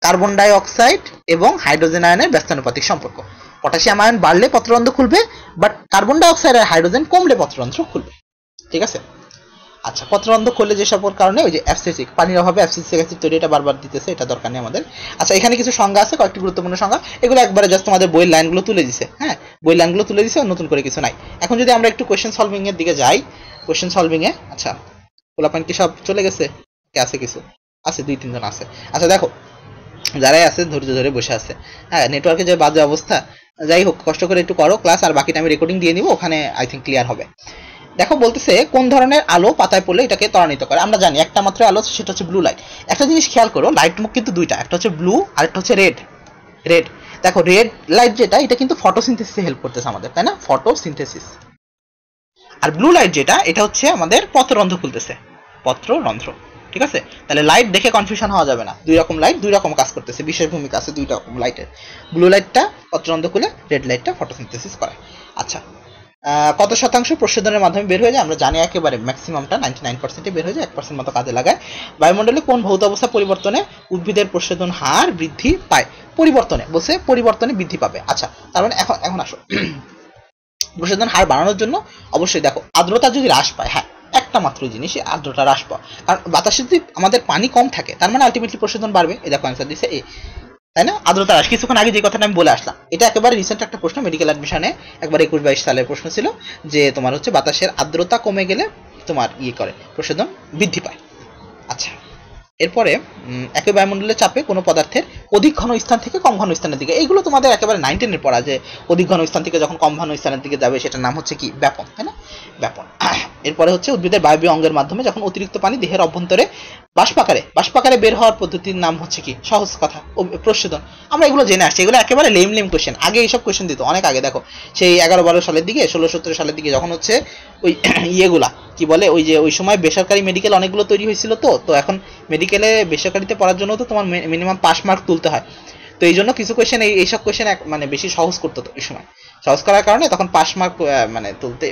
কার্বন ডাইঅক্সাইড এবং হাইড্রোজেন আয়নের ব্যস্তানুপাতিক সম্পর্ক। পটাশিয়াম আয়ন বাড়লে পত্ররন্ধ্র খুলবে, বাট কার্বন ডাইঅক্সাইড আর হাইড্রোজেন কমলে পত্ররন্ধ্র খুলবে। ঠিক আছে, আচ্ছা, পত্ররন্ধ্র খুললে যেসবের কারণে ওই যে অ্যাবসেসিক, পানির অভাবে অ্যাবসেসিক অ্যাসিড তৈরি, এটা বারবার দিতেছে, এটা দরকার নেই আমাদের। আচ্ছা, এখানে কিছু সংজ্ঞা আছে, কয়েকটি গুরুত্বপূর্ণ সংজ্ঞা, এগুলো একবারে জাস্ট তোমাদের বইয়ের লাইনগুলো তুলে দিছে। হ্যাঁ, বইয়ের লাইনগুলো তুলে দিছে, নতুন করে কিছু নাই। এখন যদি আমরা একটু কোয়েশ্চেন সলভিং এর দিকে যাই, কোয়েশ্চেন সলভিং এ আচ্ছা পোলাপান কি সব চলে গেছে, কে আছে, কিছু আছে, 2-3 জন আছে। আচ্ছা দেখো, যারাই আছে ধৈর্য ধরে বসে আছে। হ্যাঁ, নেটওয়ার্কের যে বাজে অবস্থা, যাই হোক কষ্ট করে একটু করো ক্লাস, আর বাকিটা আমি রেকর্ডিং দিয়ে দিব, ওখানে আই থিঙ্ক ক্লিয়ার হবে। দেখো বলতেছে কোন ধরনের আলো পাতায় পড়লে এটাকে ত্বরান্বিত করে। আমরা জানি একটা মাত্র আলো, সেটা হচ্ছে ব্লু লাইট। একটা জিনিস খেয়াল করো, লাইট মুখ কিন্তু দুইটা, একটা হচ্ছে ব্লু আর একটা হচ্ছে রেড। দেখো রেড লাইট যেটা, এটা কিন্তু ফটোসিনথেসিসে হেল্প করতেছে আমাদের, তাই না, ফটোসিনথেসিস। আর ব্লু লাইট যেটা, এটা হচ্ছে আমাদের পত্ররন্ধ্র খুলতেছে, পত্ররন্ধ্র। ঠিক আছে, তাহলে লাইট দেখে কনফিউশন হওয়া যাবে না, দুই রকম লাইট দুই রকম কাজ করতেছে, বিশেষ ভূমিকা আছে দুই রকম লাইটের। ব্লু লাইটটা পত্ররন্ধ্র খুলে, রেড লাইটটা ফটোসিনথেসিস করে। আচ্ছা, কত শতাংশ প্রশোধনের মাধ্যমে বের হয়ে যায় আমরা জানি, একেবারে ম্যাক্সিমামটা 99% বের হয়ে যায়, 1% মতো কাজে লাগায়। বায়ুমণ্ডলে কোন ভৌত অবস্থা পরিবর্তনে উদ্ভিদের প্রশোধন হার বৃদ্ধি পায়? পরিবর্তনে বলছে, পরিবর্তনে বৃদ্ধি পাবে। আচ্ছা, তার মানে এখন আসো, প্রশোধন হার বাড়ানোর জন্য অবশ্যই দেখো আর্দ্রতা যদি হ্রাস পায়, হ্যাঁ একটা মাত্র জিনিস, আর্দ্রতা হ্রাস পায়, কারণ বাতাসে যদি আমাদের পানি কম থাকে তার মানে আলটিমেটলি প্রশোধন বাড়বে। এই দেখো অ্যান্সার দিছে এ, তাই না? আর্দ্রতা হ্রাস, কিছুক্ষণ আগে যে কথাটা আমি বলে আসলাম, এটা একেবারে রিসেন্ট একটা প্রশ্ন, মেডিকেল অ্যাডমিশনে একবার 21-22 সালের প্রশ্ন ছিল, যে তোমার হচ্ছে বাতাসের আর্দ্রতা কমে গেলে তোমার করে প্রশোধন বৃদ্ধি পায়। আচ্ছা, এরপরে একই বায়ুমণ্ডলের চাপে কোনো পদার্থের অধিক ঘন স্থান থেকে কম ঘন স্থানের দিকে, এইগুলো তোমাদের একেবারে 9-10 পড়া, যে অধিক ঘন স্থান থেকে যখন কম ঘন স্থানের দিকে যাবে সেটার নাম হচ্ছে কি, ব্যাপন, তাই না, ব্যাপন। এরপরে হচ্ছে উদ্ভিদের বায়বীয় অঙ্গের মাধ্যমে যখন অতিরিক্ত পানি দেহের অভ্যন্তরে বাষ্পাকারে বের হওয়ার পদ্ধতির নাম হচ্ছে কি, সহজ কথা, প্রশোধন। আমরা এগুলো জেনে আসছি, এগুলো একেবারে লেম কোশ্চেন, আগে এইসব কোশ্চেন দিত অনেক আগে। দেখো সেই 11-12 সালের দিকে, 16-17 সালের দিকে, যখন হচ্ছে ওই ইয়েগুলা কি বলে, ওই যে ওই সময় বেসরকারি মেডিকেল অনেকগুলো তৈরি হয়েছিল, তো এখন মেডিকেলে বেসরকারিতে পড়ার জন্য তো তোমার মিনিমাম পাস মার্ক তুলতে হয়, তো এই জন্য কিছু কোয়েশ্চেন, এইসব কোয়েশ্চেন মানে বেশি সহজ করতো এই সময়, সহজ করার কারণে তখন পাস মার্ক মানে তুলতে,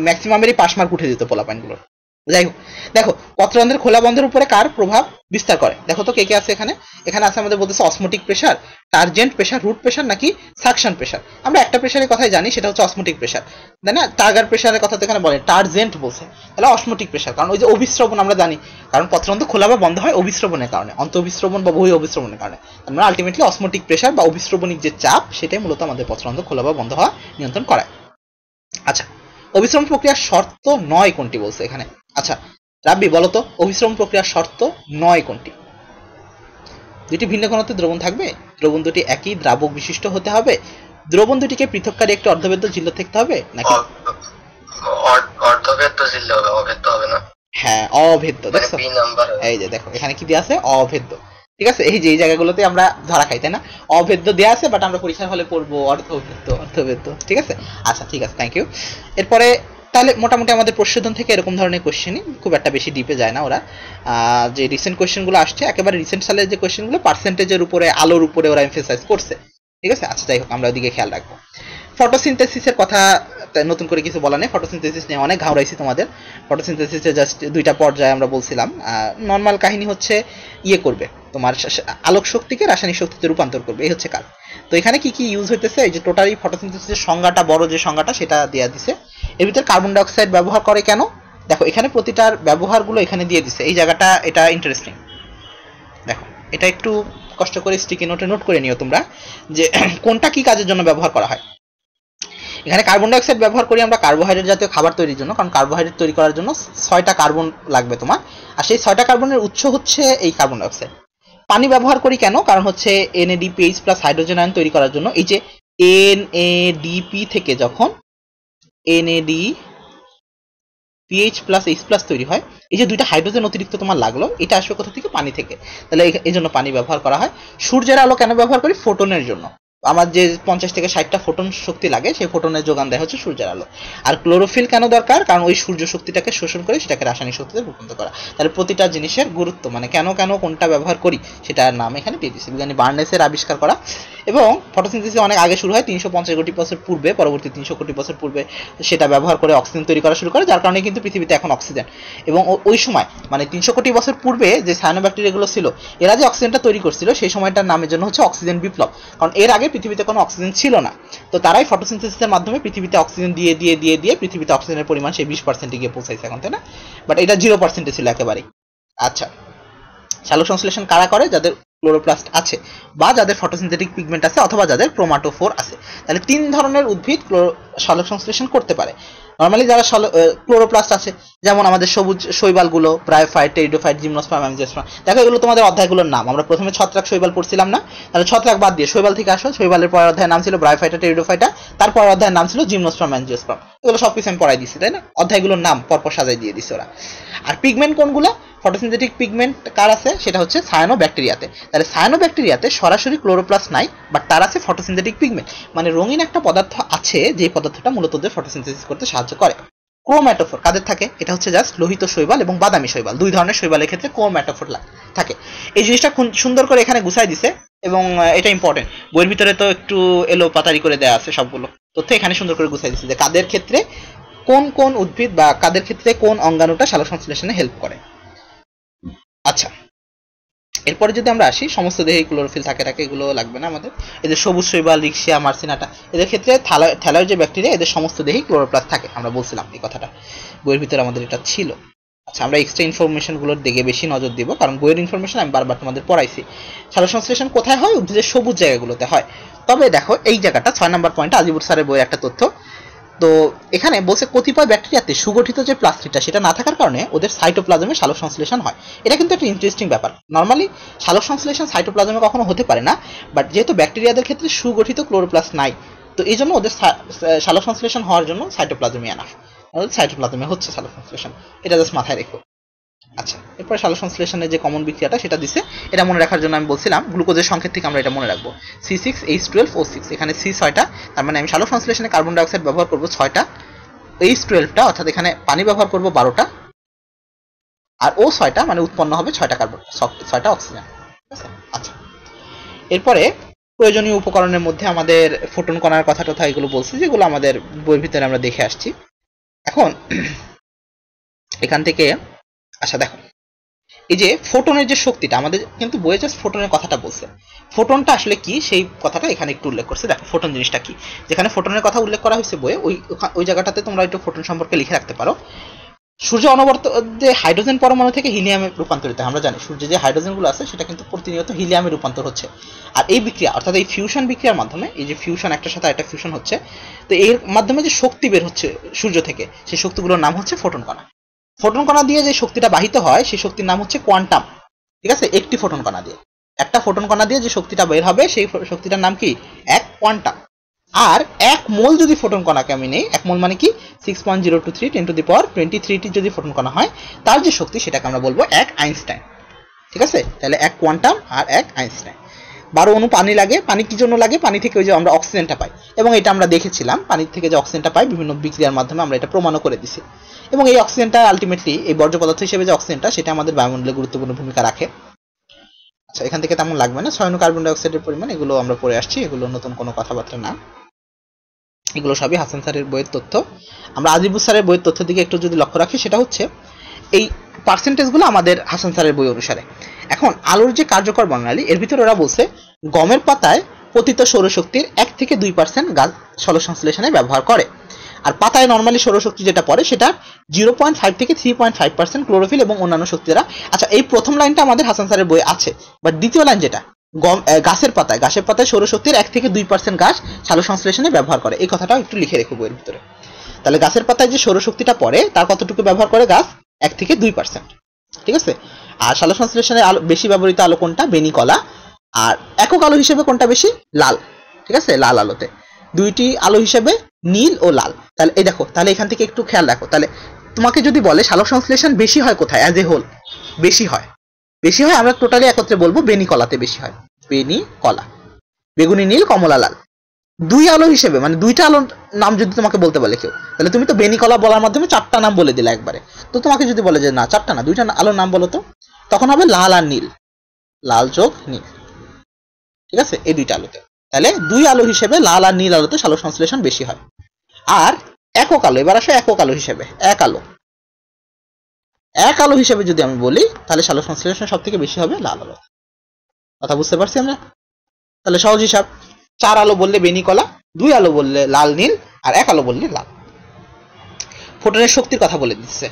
ম্যাক্সিমামেরই পাস মার্ক উঠে দিত পোলাপাইনগুলোর। যাই হোক, দেখো পত্ররন্ধ্রের খোলা বন্ধের উপরে কার প্রভাব বিস্তার করে, দেখো তো কে কে আছে এখানে। এখানে আছে আমাদের বলতেছে osmotic pressure, turgent pressure, root pressure নাকি সাকশন প্রেসার। আমরা একটা প্রেসারের কথাই জানি, সেটা হচ্ছে অসমোটিক প্রেসার, তাই না? টার্গার প্রেসারের কথা তো এখানে বলে, টার্জেন্ট বলছে, তাহলে অসমোটিক প্রেসার। কারণ ওই যে অভিস্রবণ আমরা জানি, কারণ পত্ররন্ধ্র খোলা বা বন্ধ হয় অভিস্রবণের কারণে, অন্ত অভিস্রবণ বা বহি অভিস্রবণের কারণে। আমরা আলটিমেটলি অসমোটিক প্রেসার বা অভিস্রবণিক যে চাপ, সেটাই মূলত আমাদের পত্ররন্ধ্র খোলা বা বন্ধ হওয়া নিয়ন্ত্রণ করায়। আচ্ছা, অভিস্রবণ প্রক্রিয়ার শর্ত 9 কোনটি বলছে এখানে। আচ্ছা রাব্বি বলতো অভিস্রবণ প্রক্রিয়ার শর্ত 9 কোনটি? দুটি ভিন্ন ঘনত্বের দ্রবণ থাকবে, দ্রবণ দুটি একই দ্রাবক বিশিষ্ট হতে হবে, দ্রবণ দুটিকে পৃথককারী একটি অর্ধবেদ্য ঝিল্লি থাকতে হবে, নাকি অর্ধভেদ্য ঝিল্লি হবে, অভেদ্য হবে না? হ্যাঁ অভেদ্য। দেখছো বি নাম্বার, এই যে দেখো এখানে কি দেয়া আছে, অভেদ্য। ঠিক আছে, এই যে এই জায়গাগুলোতে আমরা ধরা খাই, তাই না? অভেদ্য দেয়া আছে, বাট আমরা পরীক্ষার হলে পড়বো অর্ধভেদ্য, অর্ধভেদ্য। ঠিক আছে, আচ্ছা ঠিক আছে, থ্যাংক ইউ। এরপরে তাহলে মোটামুটি আমাদের প্রশ্নোত্তর থেকে এরকম ধরনের কোশ্চেনই, খুব একটা বেশি ডিপে যায় না ওরা। যে রিসেন্ট কোশ্চেনগুলো আসছে, একেবারে রিসেন্ট সালের যে কোশ্চেনগুলো পার্সেন্টেজের উপরে, আলোর উপরে ওরা এমফেসাইজ করছে। ঠিক আছে, আচ্ছা যাই হোক, আমরা ওদিকে খেয়াল রাখবো। ফটোসিনথেসিসের কথা নতুন করে কিছু বলা নেই, ফটোসিনথেসিস নিয়ে অনেক ঘাউরাইছি তোমাদের। ফটোসিনথেসিসে জাস্ট দুইটা পর্যায়ে আমরা বলছিলাম। নর্মাল কাহিনী হচ্ছে ইয়ে করবে, তোমার আলোক শক্তিকে রাসায়নিক শক্তিতে রূপান্তর করবে, এই হচ্ছে কাজ। তো এখানে কি কি ইউজ হইতেছে, এই যে টোটালি ফটোসিনথেসিসের সংজ্ঞাটা, বড় যে সংজ্ঞাটা সেটা দেয়া দিছে। এর ভিতরে কার্বন ডাইঅক্সাইড ব্যবহার করে কেন, দেখো এখানে প্রতিটার ব্যবহারগুলো এখানে দিয়ে দিছে। এই জায়গাটা এটা ইন্টারেস্টিং, দেখো এটা একটু কষ্ট করে স্টিকি নোটে নোট করে নিও তোমরা, যে কোনটা কি কাজের জন্য ব্যবহার করা হয়। এখানে কার্বন ডাইঅক্সাইড ব্যবহার করি আমরা কার্বোহাইড্রেট জাতীয় খাবার তৈরির জন্য, কারণ কার্বোহাইড্রেট তৈরি করার জন্য 6টা কার্বন লাগবে তোমার, আর সেই 6টা কার্বনের উৎস হচ্ছে এই কার্বন ডাইঅক্সাইড। পানি ব্যবহার করি কেন, কারণ হচ্ছে NADPH প্লাস হাইড্রোজেন আয়ন তৈরি করার জন্য। এই যে NADP থেকে যখন NADPH প্লাস H প্লাস তৈরি হয়, এই যে দুইটা হাইড্রোজেন অতিরিক্ত তোমার লাগলো, এটা আসবে কোথা থেকে, পানি থেকে। তাহলে এই জন্য পানি ব্যবহার করা হয়। সূর্যের আলো কেন ব্যবহার করি, ফোটনের জন্য। আমার যে 50 থেকে 60টা ফোটন শক্তি লাগে, সেই ফোটনের যোগান দেয় হচ্ছে সূর্যের আলো। আর ক্লোরোফিল কেন দরকার, কারণ ওই সূর্য শক্তিটাকে শোষণ করে সেটাকে রাসায়নিক শক্তিতে রূপান্তর করা। তাহলে প্রতিটা জিনিসের গুরুত্ব, মানে কেন কেন কোনটা ব্যবহার করি সেটার নাম এখানে দিয়ে দিচ্ছে, বিজ্ঞানী বার্নেসের আবিষ্কার করা। এবং ফটোসিনথেসিস অনেক আগে শুরু হয়, 350 কোটি বছর পূর্বে, পরবর্তী 300 কোটি বছর পূর্বে সেটা ব্যবহার করে অক্সিজেন তৈরি করা শুরু করে, যার কারণে কিন্তু পৃথিবীতে এখন অক্সিজেন। এবং ওই সময় মানে 300 কোটি বছর পূর্বে যে সায়ানোব্যাকটেরিয়াগুলো ছিল, এরা যে অক্সিজেনটা তৈরি করছিল, সেই সময়টার নামের জন্য হচ্ছে অক্সিজেন বিপ্লব, কারণ এর আগে পৃথিবীতে কোনো অক্সিজেন ছিল না। তো তারাই ফটোসিনথেসিসের মাধ্যমে পৃথিবীতে অক্সিজেন দিয়ে দিয়ে দিয়ে দিয়ে পৃথিবীতে অক্সিজেনের পরিমাণ সেই 20% গিয়ে পৌঁছাইছে এখন, তাই না? বাট এটা 0% ছিল একেবারেই। আচ্ছা, সালোক সংশ্লেষণ কারা করে, যাদের ক্লোরোপ্লাস্ট আছে, বা যাদের ফটোসিনথেটিক পিগমেন্ট আছে, অথবা যাদের ক্রোমাটোফোর আছে। তাহলে 3 ধরনের উদ্ভিদ সালোক সংশ্লেষণ করতে পারে। নর্মালি যারা ক্লোরোপ্লাস্ট আছে, যেমন আমাদের সবুজ শৈবালগুলো, ব্রায়োফাইট, টেরিডোফাইট, জিমনোস্পার্ম, অ্যাঞ্জিওস্পার্ম। দেখো এগুলো তোমাদের অধ্যায়গুলোর নাম, আমরা প্রথমে ছত্রাক শৈবাল পড়ছিলাম না, তাহলে ছত্রাক বাদ দিয়ে শৈবাল থেকে আসো। শৈবালের পরের অধ্যায়ের নাম ছিল ব্রায়োফাইটা, টেরিডোফাইটা, তারপর অধ্যায়ের নাম ছিল জিমনোস্পার্ম, অ্যাঞ্জিওস্পার্ম। এগুলো সবকিছু আমি পড়াই দিচ্ছি, তাই না? অধ্যায়গুলোর নাম পরপর সাজাই দিয়ে দিচ্ছে ওরা। আর পিগমেন্ট কোনগুলো, ফটোসিনথেটিক পিগমেন্ট কার আছে, সেটা হচ্ছে সায়ানোব্যাকটেরিয়াতে। তাহলে সায়ানোব্যাকটেরিয়াতে সরাসরি ক্লোরোপ্লাস্ট নাই, বাট তার আছে ফটোসিনথেটিক পিগমেন্ট, মানে রঙিন একটা পদার্থ আছে, যে পদার্থটা মূলত ওদের ফটোসিনথেসিস করতে সাহায্য করে। ক্রোম্যাটোফোর কাদের থাকে, এটা হচ্ছে জাস্ট লোহিত শৈবাল এবং বাদামি শৈবাল, দুই ধরনের শৈবালের ক্ষেত্রে ক্রোম্যাটোফোর থাকে। এই জিনিসটা সুন্দর করে এখানে গুছাই দিছে, এবং এটা ইম্পর্টেন্ট। বইয়ের ভিতরে তো একটু এলো পাতারি করে দেওয়া আছে, সবগুলো তথ্য এখানে সুন্দর করে গুছাই দিছে যে কাদের ক্ষেত্রে কোন কোন উদ্ভিদ বা কাদের ক্ষেত্রে কোন অঙ্গাণুটা সালোক সংশ্লেষণে হেল্প করে। আচ্ছা, এরপরে যদি আমরা আসি, সমস্ত দেহে ক্লোরোফিল থাকে, এগুলো লাগবে না আমাদের। এদের সবুজ শৈবাল, রিক্সিয়া, মার্সিনাটা, এদের ক্ষেত্রে থ্যালার যে ব্যাকটেরিয়া, এদের সমস্ত দেহেই ক্লোরোপ্লাস্ট থাকে, আমরা বলছিলাম এই কথাটা, বইয়ের ভিতরে আমাদের এটা ছিল। আচ্ছা, আমরা এক্সট্রা ইনফরমেশনগুলোর দিকে বেশি নজর দিব, কারণ বইয়ের ইনফরমেশন আমি বারবার তোমাদের পড়াইছি। সালোক সংশ্লেষণ কোথায় হয়, উদ্ভিদের সবুজ জায়গাগুলোতে হয়। তবে দেখো এই জায়গাটা 6 নম্বর পয়েন্টে আজিবুর স্যারের বইয়ের একটা তথ্য। তো এখানে বলছে কতিপয় ব্যাকটেরিয়াতে সুগঠিত যে প্লাস্টিডটা সেটা না থাকার কারণে ওদের সাইটোপ্লাজমে সালোক সংশ্লেষণ হয়। এটা কিন্তু একটা ইন্টারেস্টিং ব্যাপার। নর্মালি সালোক সংশ্লেষণ সাইটোপ্লাজমে কখনো হতে পারে না, বাট যেহেতু ব্যাকটেরিয়াদের ক্ষেত্রে সুগঠিত ক্লোরোপ্লাস্ট নাই, তো এই জন্য ওদের সালোক সংশ্লেষণ হওয়ার জন্য সাইটোপ্লাজমে আনা, সাইটোপ্লাজমে হচ্ছে সালোক সংশ্লেষণ, এটা জাস্ট মাথায় রেখো। আচ্ছা, এরপরে সালোক সংশ্লেষণের যে কমন বিক্রিয়াটা সেটা দিছে, এটা মনে রাখার জন্য আমি বলছিলাম গ্লুকোজের সংকেত থেকে আমরা এটা মনে রাখবো, C6H12O6। এখানে C 6টা, তার মানে আমি সালোক সংশ্লেষণে কার্বন ডাইঅক্সাইড ব্যবহার করবো 6টা, H12টা অর্থাৎ এখানে পানি ব্যবহার করবো 12টা, আর O 6টা মানে উৎপন্ন হবে 6টা কার্বন, 6টা অক্সিজেন। আচ্ছা, এরপরে প্রয়োজনীয় উপকরণের মধ্যে আমাদের ফোটন কণার কথা টথা এগুলো বলছি, যেগুলো আমাদের বইয়ের ভিতরে আমরা দেখে আসছি। এখন এখান থেকে আচ্ছা দেখো, এই যে ফোটনের যে শক্তিটা, আমাদের কিন্তু বইয়ে জাস্ট ফোটনের কথাটা বলছে, ফোটনটা আসলে কি সেই কথাটা এখানে একটু উল্লেখ করছে। দেখো ফোটন জিনিসটা কি, যেখানে ফোটনের কথা উল্লেখ করা হয়েছে বইয়ে, ওই জায়গাটাতে তোমরা একটু ফোটন সম্পর্কে লিখে রাখতে পারো। সূর্য অনবরত যে হাইড্রোজেন পরমাণু থেকে হিলিয়ামে রূপান্তরিত হয়। আমরা জানি সূর্যে যে হাইড্রোজেনগুলো আছে সেটা কিন্তু প্রতিনিয়ত হিলিয়ামে রূপান্তর হচ্ছে। আর এই বিক্রিয়া অর্থাৎ এই ফিউশন বিক্রিয়ার মাধ্যমে, এই যে ফিউশন একটার সাথে একটা ফিউশন হচ্ছে, তো এর মাধ্যমে যে শক্তি বের হচ্ছে সূর্য থেকে, সেই শক্তিগুলোর নাম হচ্ছে ফোটন কণা। ফোটন কণা দিয়ে যে শক্তিটা বাহিত হয় সেই শক্তির নাম হচ্ছে কোয়ান্টাম। ঠিক আছে, একটি ফোটন কণা দিয়ে, একটা ফোটন কণা দিয়ে যে শক্তিটা বের হবে সেই শক্তিটার নাম কি, এক কোয়ান্টাম। আর এক মোল যদি ফোটন কণাকে আমি নেই, এক মোল মানে কি 6.023 10⁻23 যদি ফোটন কণা হয়, তার যে শক্তি সেটাকে আমরা বলবো এক আইনস্টাইন। ঠিক আছে, তাহলে এক কোয়ান্টাম আর এক আইনস্টাইন। 12 অণু পানি লাগে। পানি কি জন্য লাগে? পানি থেকে ওই যে আমরা অক্সিজেনটা পাই, এবং এটা আমরা দেখেছিলাম পানি থেকে যে অক্সিজেনটা পাই বিভিন্ন বিক্রিয়ার মাধ্যমে আমরা এটা প্রমাণও করে দিছি। এবং এই অক্সিজেনটা আলটিমেটলি এই বর্জ্য পদার্থ হিসেবে যে অক্সিজেনটা, সেটা আমাদের বায়ুমণ্ডলে গুরুত্বপূর্ণ ভূমিকা রাখে। আচ্ছা, এখান থেকে তেমন লাগবে না। 6 কার্বন ডাই অক্সাইডের পরিমাণ, এগুলো আমরা পড়ে আসছি, এগুলো নতুন কোনো কথাবার্তা না, এগুলো সবই হাসান স্যারের বইয়ের তথ্য। আমরা আজিবুর স্যারের বইয়ের তথ্য দিকে একটু যদি লক্ষ্য রাখি, সেটা হচ্ছে এই পার্সেন্টেজগুলো আমাদের হাসান স্যারের বই অনুসারে। এখন আলোর যে কার্যকর বর্ণালী, এর ভিতরে ওরা বলছে গমের পাতায় পতিত সৌরশক্তির 1 থেকে 2% গাছ সালোকসংশ্লেষণে ব্যবহার করে। আর পাতায় নর্মালি সৌরশক্তি যেটা পড়ে সেটা 0.5 থেকে 3.5% ক্লোরোফিল এবং অন্যান্য শক্তি দ্বারা। আচ্ছা, এই প্রথম লাইনটা আমাদের হাসান স্যারের বই আছে, বাট দ্বিতীয় লাইন যেটা গাছের পাতায় সৌরশক্তির 1 থেকে 2% গাছ সালোকসংশ্লেষণে ব্যবহার করে, এই কথাটাও একটু লিখে রেখো বইয়ের ভিতরে। তাহলে গাছের পাতায় যে সৌরশক্তিটা পড়ে তার কতটুকু ব্যবহার করে গাছ? 1 থেকে 2%। ঠিক আছে, আর সালোকসংশ্লেষণে বেশি ব্যবহৃত আলো কোনটা? বেনি কলা। আর একক আলো হিসেবে কোনটা বেশি? লাল। ঠিক আছে, লাল আলোতে দুইটি আলো হিসেবে নীল ও লাল। তাহলে এই দেখো, তাহলে এখান থেকে একটু খেয়াল রাখো। তাহলে তোমাকে যদি বলে সালোকসংশ্লেষণ বেশি হয় কোথায়, অ্যাজ এ হোল বেশি হয়, আমরা টোটালি একত্রে বলবো বেনি কলাতে বেশি হয়। বেনি কলা, বেগুনি নীল, কমলা লাল। দুই আলো হিসেবে মানে দুইটা আলোর নাম যদি তোমাকে বলতে বলে কেউ, তাহলে তুমি তো বেনি কলা বলার মাধ্যমে 4টা নাম বলে দিলে একবারে। তো তোমাকে যদি বলে যে না 4টা না 2টা আলোর নাম বলো, তো তখন হবে লাল আর নীল, লাল যোগ নীল। ঠিক আছে, এই দুইটা আলোতে, তাহলে দুই আলো হিসেবে লাল আর নীল আলোতে সালোকসংশ্লেষণ বেশি হয়। আর একক আলো, এবার আসো একক আলো হিসেবে, এক আলো হিসেবে যদি আমি বলি, তাহলে সালোকসংশ্লেষণ সব থেকে বেশি হবে লাল আলো। কথা বুঝতে পারছি আমরা? তাহলে সহজ হিসাব, 4 আলো বললে বেনি কলা, 2 আলো বললে লাল নীল, আর 1 আলো বললে লাল। ফোটনের শক্তির কথা বলে দিচ্ছে,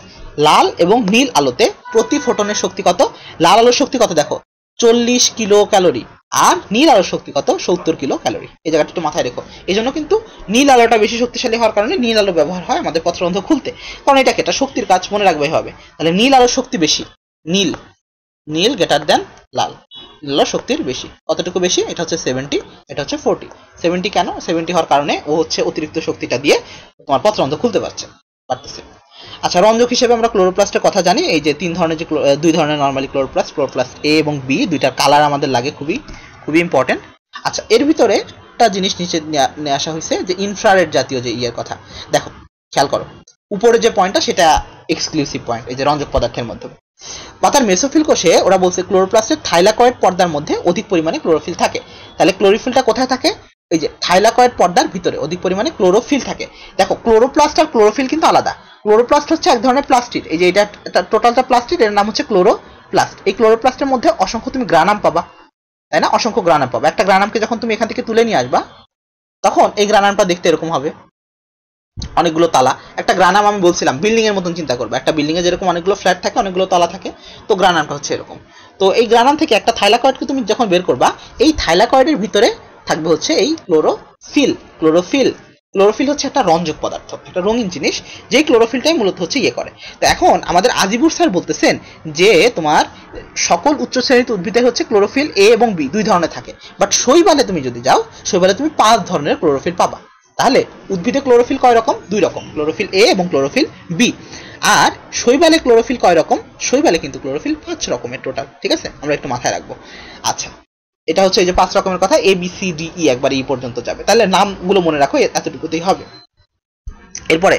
লাল এবং নীল আলোতে প্রতি ফোটনের শক্তি কত? লাল আলোর শক্তি কত দেখো, 40 কিলো ক্যালোরি, আর নীল আলোর শক্তি কত? 70 কিলো ক্যালোরি। এই জায়গাটা একটু মাথায় রেখো। এই জন্য কিন্তু নীল আলোটা বেশি শক্তিশালী হওয়ার কারণে নীল আলো ব্যবহার হয় আমাদের পত্ররন্ধ্র খুলতে, কারণ এটাকে এটা শক্তির কাজ, মনে রাখবে হবে। তাহলে নীল আলোর শক্তি বেশি, নীল গ্রেটার দেন লাল, নীল আলোর শক্তির বেশি। কতটুকু বেশি? এটা হচ্ছে 70, এটা হচ্ছে 40। 70 কেন? 70 হওয়ার কারণে ও হচ্ছে অতিরিক্ত শক্তিটা দিয়ে তোমার পত্ররন্ধ্র খুলতে পারতেছে। আচ্ছা, রঞ্জক হিসেবে আমরা ক্লোরোপ্লাস্টের কথা জানি। এই যে দুই ধরনের নরমালি ক্লোরোপ্লাস্ট এ এবং বি, দুইটার কালার আমাদের লাগে, খুবই ইম্পর্টেন্ট। আচ্ছা, এর ভিতরে একটা জিনিস নিচে নিয়ে আসা হয়েছে, যে ইনফ্রারেড জাতীয় যে ইয়ের কথা। দেখো খেয়াল করো, উপরে যে পয়েন্টটা সেটা এক্সক্লুসিভ পয়েন্ট, এই যে রঞ্জক পদার্থের মধ্যে। পাতার মেসোফিল কোষে ওরা বলছে ক্লোরোপ্লাস্টের থাইলাকয়েড পর্দার মধ্যে অধিক পরিমাণে ক্লোরোফিল থাকে। তাহলে ক্লোরোফিলটা কোথায় থাকে? এই যে থাইলাকয়েড পর্দার ভিতরে অধিক পরিমাণে ক্লোরোফিল থাকে। দেখো, ক্লোরোপ্লাস্ট আর ক্লোরোফিল কিন্তু আলাদা। ক্লোরোপ্লাস্ট হচ্ছে এক ধরনের প্লাস্টিড, এই যে এটা টোটালটা প্লাস্টিড, এর নাম হচ্ছে ক্লোরোপ্লাস্ট। এই ক্লোরোপ্লাস্টের মধ্যে অসংখ্য তুমি গ্রানাম পাবা, তাই না? অসংখ্য গ্রানাম পাবা। একটা গ্রানামকে যখন তুমি এখান থেকে তুলে নিয়ে আসবা, তখন এই গ্রানামটা দেখতে এরকম হবে, অনেকগুলো তালা। একটা গ্রানাম আমি বলছিলাম বিল্ডিং এর মতন চিন্তা করবে, একটা বিল্ডিং এ যেরকম অনেকগুলো ফ্ল্যাট থাকে, অনেকগুলো তলা থাকে, তো গ্রানামটা হচ্ছে এরকম। তো এই গ্রানাম থেকে একটা থাইলাকয়েডকে তুমি যখন বের করবা, এই থাইলাকয়েডের ভিতরে থাকবে হচ্ছে এই ক্লোরোফিল হচ্ছে একটা রঞ্জক পদার্থ, একটা রঙিন জিনিস, যেই ক্লোরোফিলটাই মূলত হচ্ছে ইয়ে করে। তো এখন আমাদের আজিবুর স্যার বলতেছেন যে তোমার সকল উচ্চ শ্রেণীর উদ্ভিদে হচ্ছে ক্লোরোফিল এ এবং বি দুই ধরনের থাকে, বাট শৈবালে তুমি যদি যাও, শৈবালে তুমি 5 ধরনের ক্লোরোফিল পাবা। তাহলে উদ্ভিদে ক্লোরোফিল কয় রকম? 2 রকম, ক্লোরোফিল এ এবং ক্লোরোফিল বি। আর শৈবালে ক্লোরোফিল কয় রকম? শৈবালে কিন্তু ক্লোরোফিল 5 রকমের টোটাল। ঠিক আছে, আমরা একটু মাথায় রাখবো। আচ্ছা, এটা হচ্ছে এই যে 5 রকমের কথা, A B C D E, একবার এই পর্যন্ত যাবে, তাহলে নামগুলো মনে রাখো, এতটুকুতেই হবে। এরপরে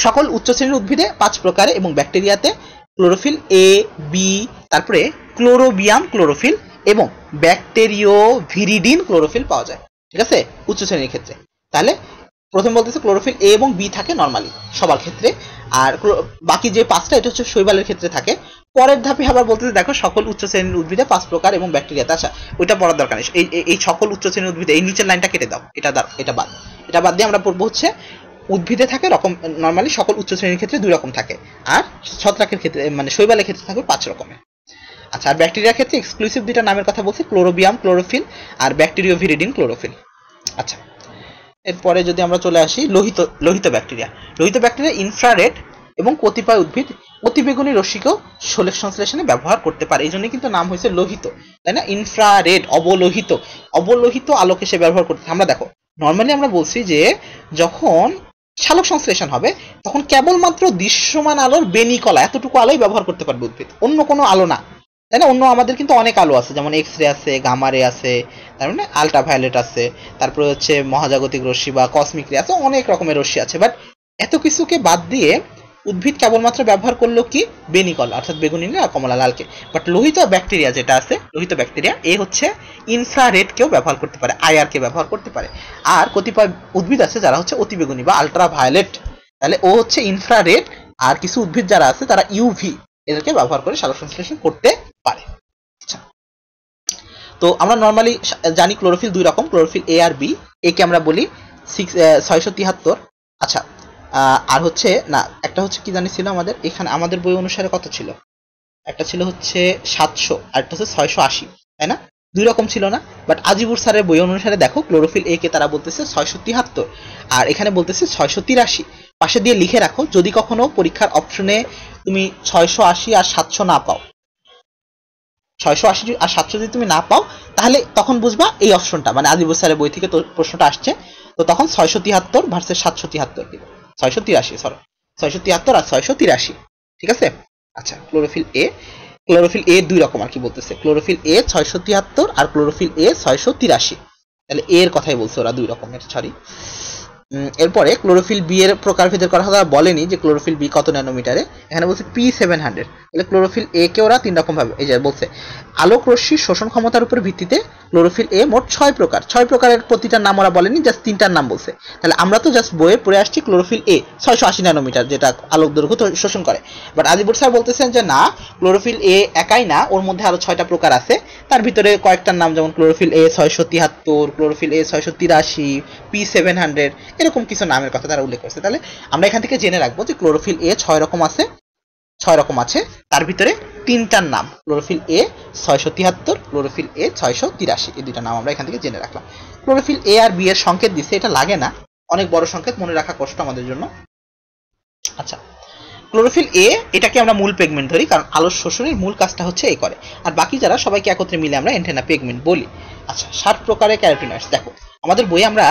সকল উচ্চ শ্রেণীর উদ্ভিদে 5 প্রকারে এবং ব্যাকটেরিয়াতে ক্লোরোফিল এ বি, তারপরে ক্লোরোবিয়াম ক্লোরোফিল এবং ব্যাকটেরিওভিরিডিন ক্লোরোফিল পাওয়া যায়। ঠিক আছে, উচ্চ শ্রেণীর ক্ষেত্রে। তাহলে প্রথম বলতেছে ক্লোরোফিল এ এবং বি থাকে নরমালি সবার ক্ষেত্রে, আর বাকি যে 5টা এটা হচ্ছে শৈবালের ক্ষেত্রে থাকে। পরের ধাপে আবার বলতেছে দেখো সকল উচ্চ শ্রেণীর উদ্ভিদে 5 প্রকার এবং ব্যাকটেরিয়াতে আসা, ওইটা পড়ার দরকার নেই। এই সকল উচ্চ শ্রেণীর উদ্ভিদে এই নিচের লাইনটা কেটে দাও, এটা বাদ দিয়ে আমরা পড়বো হচ্ছে উদ্ভিদে থাকে রকম নরমালি সকল উচ্চ শ্রেণীর ক্ষেত্রে 2 রকম থাকে, আর ছত্রাকের ক্ষেত্রে মানে শৈবালের ক্ষেত্রে থাকে 5 রকমের। আচ্ছা, আর ব্যাকটেরিয়ার ক্ষেত্রে এক্সক্লুসিভ 2টা নামের কথা বলছি, ক্লোরোবিয়াম ক্লোরোফিল আর ব্যাকটেরিওভিরিডিন ক্লোরোফিল। আচ্ছা, এরপরে যদি আমরা চলে আসি লোহিত ব্যাকটেরিয়া ইনফ্রারেড এবং কতিপয় উদ্ভিদ অতিবেগুনি রশ্মিকেও শোলক সংশ্লেষণে ব্যবহার করতে পারে, এই জন্য কিন্তু নাম হয়েছে লোহিত, তাই না? ইনফ্রারেড অবলোহিত আলোকে সে ব্যবহার করতে। আমরা দেখো নর্মালি আমরা বলছি যে যখন সালোক সংশ্লেষণ হবে তখন কেবলমাত্র দৃশ্যমান আলোর বেনিকলা এতটুকু আলোই ব্যবহার করতে পারবে উদ্ভিদ, অন্য কোনো আলো না, তাই না? অন্য আমাদের কিন্তু অনেক আলো আছে, যেমন এক্স রে আছে, গামা রে আছে, তার মানে আলট্রাভায়োলেট আছে, তারপরে হচ্ছে মহাজাগতিক রশ্মি বা কসমিক রে আছে, অনেক রকমের রশ্মি আছে। বাট এত কিছুকে বাদ দিয়ে উদ্ভিদ কেবলমাত্র ব্যবহার করলো কি বেনিকলা, অর্থাৎ বেগুনি নীল আর কমলা লালকে। বাট লোহিত ব্যাকটেরিয়া যেটা আছে, লোহিত ব্যাকটেরিয়া এ হচ্ছে ইনফ্রারেড কেও ব্যবহার করতে পারে, আইআর কে ব্যবহার করতে পারে। আর কতিপয় উদ্ভিদ আছে যারা হচ্ছে অতিবেগুনি বা আলট্রাভায়োলেট, তাহলে ও হচ্ছে ইনফ্রারেড, আর কিছু উদ্ভিদ যারা আছে তারা ইউভি এদেরকে ব্যবহার করে সালোক সংশ্লেষণ করতে পারে। আচ্ছা, তো আমরা নরমালি জানি ক্লোরোফিল 2 রকম, ক্লোরোফিল এ আর বি। এ কে আমরা বলি 673। আচ্ছা, আর হচ্ছে না, একটা হচ্ছে কি জানি ছিল আমাদের এখানে, আমাদের বই অনুসারে কত ছিল, একটা ছিল হচ্ছে 700 আর একটা হচ্ছে 680, তাই না? 2 রকম ছিল না? বাট আজিবুর স্যারের বই অনুসারে দেখো ক্লোরোফিল এ কে তারা বলতেছে 673 আর এখানে বলতেছে 683। পাশে দিয়ে লিখে রাখো, যদি কখনো পরীক্ষার অপশনে তুমি 680 আর 700 না পাও, 680 আর 700 যদি তুমি না পাও, তাহলে তখন বুঝবা এই অপশনটা মানে আজিবুর স্যারের বই থেকে তো প্রশ্নটা আসছে, তো তখন 673 ভার্সেস 773 দিবে, 683 সরি 673 আর 683, ঠিক আছে? আচ্ছা, ক্লোরোফিল এ 2 রকম আর কি বলতেছে, chlorophyll A 673 R chlorophyll A 683, তাহলে এর কথাই বলছে ওরা 2 রকমের, সরি। এরপরে ক্লোরোফিল বি এর প্রকারভেদের কথা বলেনি যে ক্লোরোফিল বি কত ন্যানোমিটারে, এখানে বলছে P700। তাহলে ক্লোরোফিল এ কে ওরা 3 রকম ভাবে, এই যে বলছে আলোক রশ্মির শোষণ ক্ষমতার উপর ভিত্তিতে ক্লোরোফিল এ মোট 6 প্রকার, 6 প্রকারের প্রতিটার নাম ওরা বলেনি, জাস্ট 3টার নাম বলছে। তাহলে আমরা তো জাস্ট বইয়ে পড়ে আসছি ক্লোরোফিল এ 680 ন্যানোমিটার যেটা আলোক দৈর্ঘ্য শোষণ করে। বাট আজিবুর স্যার বলতেছেন যে না, ক্লোরোফিল এ একাই না, ওর মধ্যে আরো 6টা প্রকার আছে, তার ভিতরে কয়েকটার নাম যেমন chlorophyll A 673, chlorophyll A 683, P700, এরকম কিছু নামের কথা তারা উল্লেখ করছে। তাহলে আমরা এখান থেকে জেনে রাখবো যে ক্লোরোফিল এ 6 রকম আছে, তার ভিতরে 3টার নাম ক্লোরোফিল এ 673, ক্লোরোফিল এ 683, এই 2টা নাম আমরা এখান থেকে জেনে রাখলাম। ক্লোরোফিল এ আর বি এর সংকেত দিছে, এটা লাগে না, অনেক বড় সংকেত, মনে রাখা কষ্ট আমাদের জন্য। আচ্ছা, ক্লোরোফিল এ এটাকে আমরা মূল পেগমেন্ট ধরি, কারণ আলোর শোষণের মূল কাজটা হচ্ছে এই করে, আর বাকি যারা সবাইকে একত্রে মিলে আমরা অ্যান্টেনা পেগমেন্ট বলি। আচ্ছা, 60 প্রকারের ক্যারোটিনয়েডস। দেখো আমাদের বইয়ে আমরা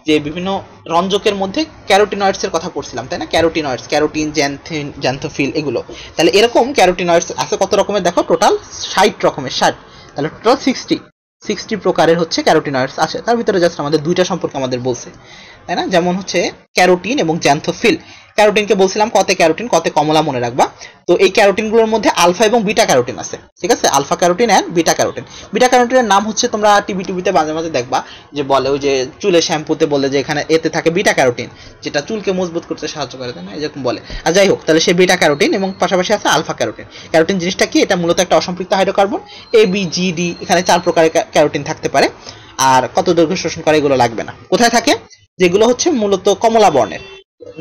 যে বিভিন্ন রঞ্জকের মধ্যে ক্যারোটিনয়েডস এর কথা পড়ছিলাম, তাই না? ক্যারোটিনয়েডস, ক্যারোটিন, জ্যান্থিন, জ্যান্থোফিল, এগুলো। তাহলে এরকম ক্যারোটিনয়েডস আছে কত রকমের? দেখো টোটাল 60 রকমের, 60, তাহলে টোটাল 60 প্রকারের হচ্ছে ক্যারোটিনয়েডস আছে। তার ভিতরে জাস্ট আমাদের 2টা সম্পর্কে আমাদের বলছে, তাই না? যেমন হচ্ছে ক্যারোটিন এবং জ্যান্থোফিল। ক্যারোটিনকে বলছিলাম কতে ক্যারোটিন কতে কমলা, মনে রাখবা। তো এই ক্যারোটিনগুলোর মধ্যে আলফা এবং বিটা ক্যারোটিন আছে, ঠিক আছে? Alpha carotene and beta carotene. Beta ক্যারোটিনের নাম হচ্ছে তোমরা টিভিতে মাঝে মাঝে দেখবা যে বলে, ওই যে চুলে শ্যাম্পুতে বলে যে এখানে এতে থাকে বিটা ক্যারোটিন, যেটা চুলকে মজবুত করতে সাহায্য করে, তাই না? এরকম বলে। আর যাই হোক, তাহলে সেই বিটা ক্যারোটিন এবং পাশাপাশি আছে আলফা ক্যারোটিন। ক্যারোটিন জিনিসটা কি? এটা মূলত একটা অসম্পৃক্ত হাইড্রোকার্বন, ABGD, এখানে 4 প্রকারের ক্যারোটিন থাকতে পারে। আর কত দৈর্ঘ্য শোষণ করে এগুলো লাগবে না। কোথায় থাকে? যেগুলো হচ্ছে মূলত কমলা বর্ণের,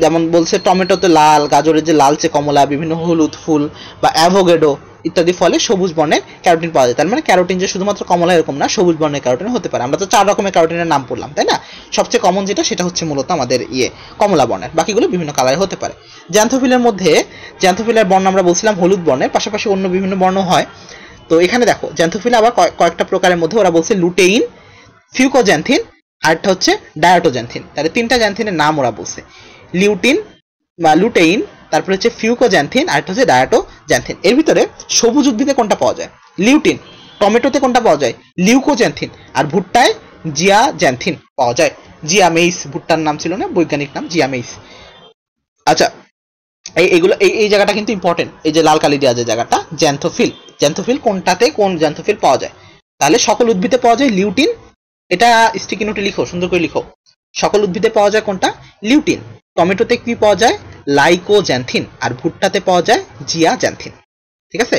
যেমন বলছে টমেটোতে লাল, গাজরের যে লালচে কমলা, বিভিন্ন হলুদ ফুল বা অ্যাভোকাডো ইত্যাদি ফলে সবুজ বর্ণের ক্যারোটিন পাওয়া যায়। তার মানে ক্যারোটিন যে শুধুমাত্র কমলা এরকম না, সবুজ বর্ণের ক্যারোটিন হতে পারে। আমরা তো 4 রকমের ক্যারোটিনের নাম পড়লাম, তাই না? সবচেয়ে কমন যেটা সেটা হচ্ছে মূলত আমাদের কমলা বর্ণের, বাকিগুলো বিভিন্ন কালারের হতে পারে। জ্যান্থোফিলের মধ্যে জ্যান্থোফিলের বর্ণ আমরা বলছিলাম হলুদ বর্ণের, পাশাপাশি অন্য বিভিন্ন বর্ণ হয়। তো এখানে দেখো জ্যান্থোফিল আবার কয়েকটা প্রকারের মধ্যে ওরা বলছে লুটেইন, ফিউকোজ্যান্থিন, আরটা হচ্ছে ডায়াটোজ্যান্থিন। তাহলে 3টা জ্যান্থিনের নাম ওরা বলছে, লিউটিন বা লুটেইন, তারপরে হচ্ছে ফিউকোজ্যান্থিন, আর একটা হচ্ছে ডায়াটোজ্যান্থিন। এর ভিতরে সবুজ উদ্ভিদে কোনটা পাওয়া যায়? লিউটিন। টমেটোতে কোনটা পাওয়া যায়? লিউকোজ্যান্থিন। আর ভুট্টায় জিয়াজ্যান্থিন পাওয়া যায়। জিয়ামেইস ভুট্টার নাম ছিল না, বৈজ্ঞানিক নাম জিয়ামেইস। আচ্ছা, এইগুলো এই জায়গাটা কিন্তু ইম্পর্টেন্ট, এই যে লাল কালি দেওয়া যে জায়গাটা, জ্যান্থোফিল কোনটাতে কোন জ্যান্থোফিল পাওয়া যায়? তাহলে সকল উদ্ভিদে পাওয়া যায় লিউটিন। এটা স্টিকি নোটে লিখো, সুন্দর করে লিখো। সকল উদ্ভিদে পাওয়া যায় কোনটা? লিউটিন। টমেটোতে কি পাওয়া যায়? লাইকোজ্যান্থিন। আর ভুট্টাতে পাওয়া যায় জিয়াজ্যান্থিন। ঠিক আছে।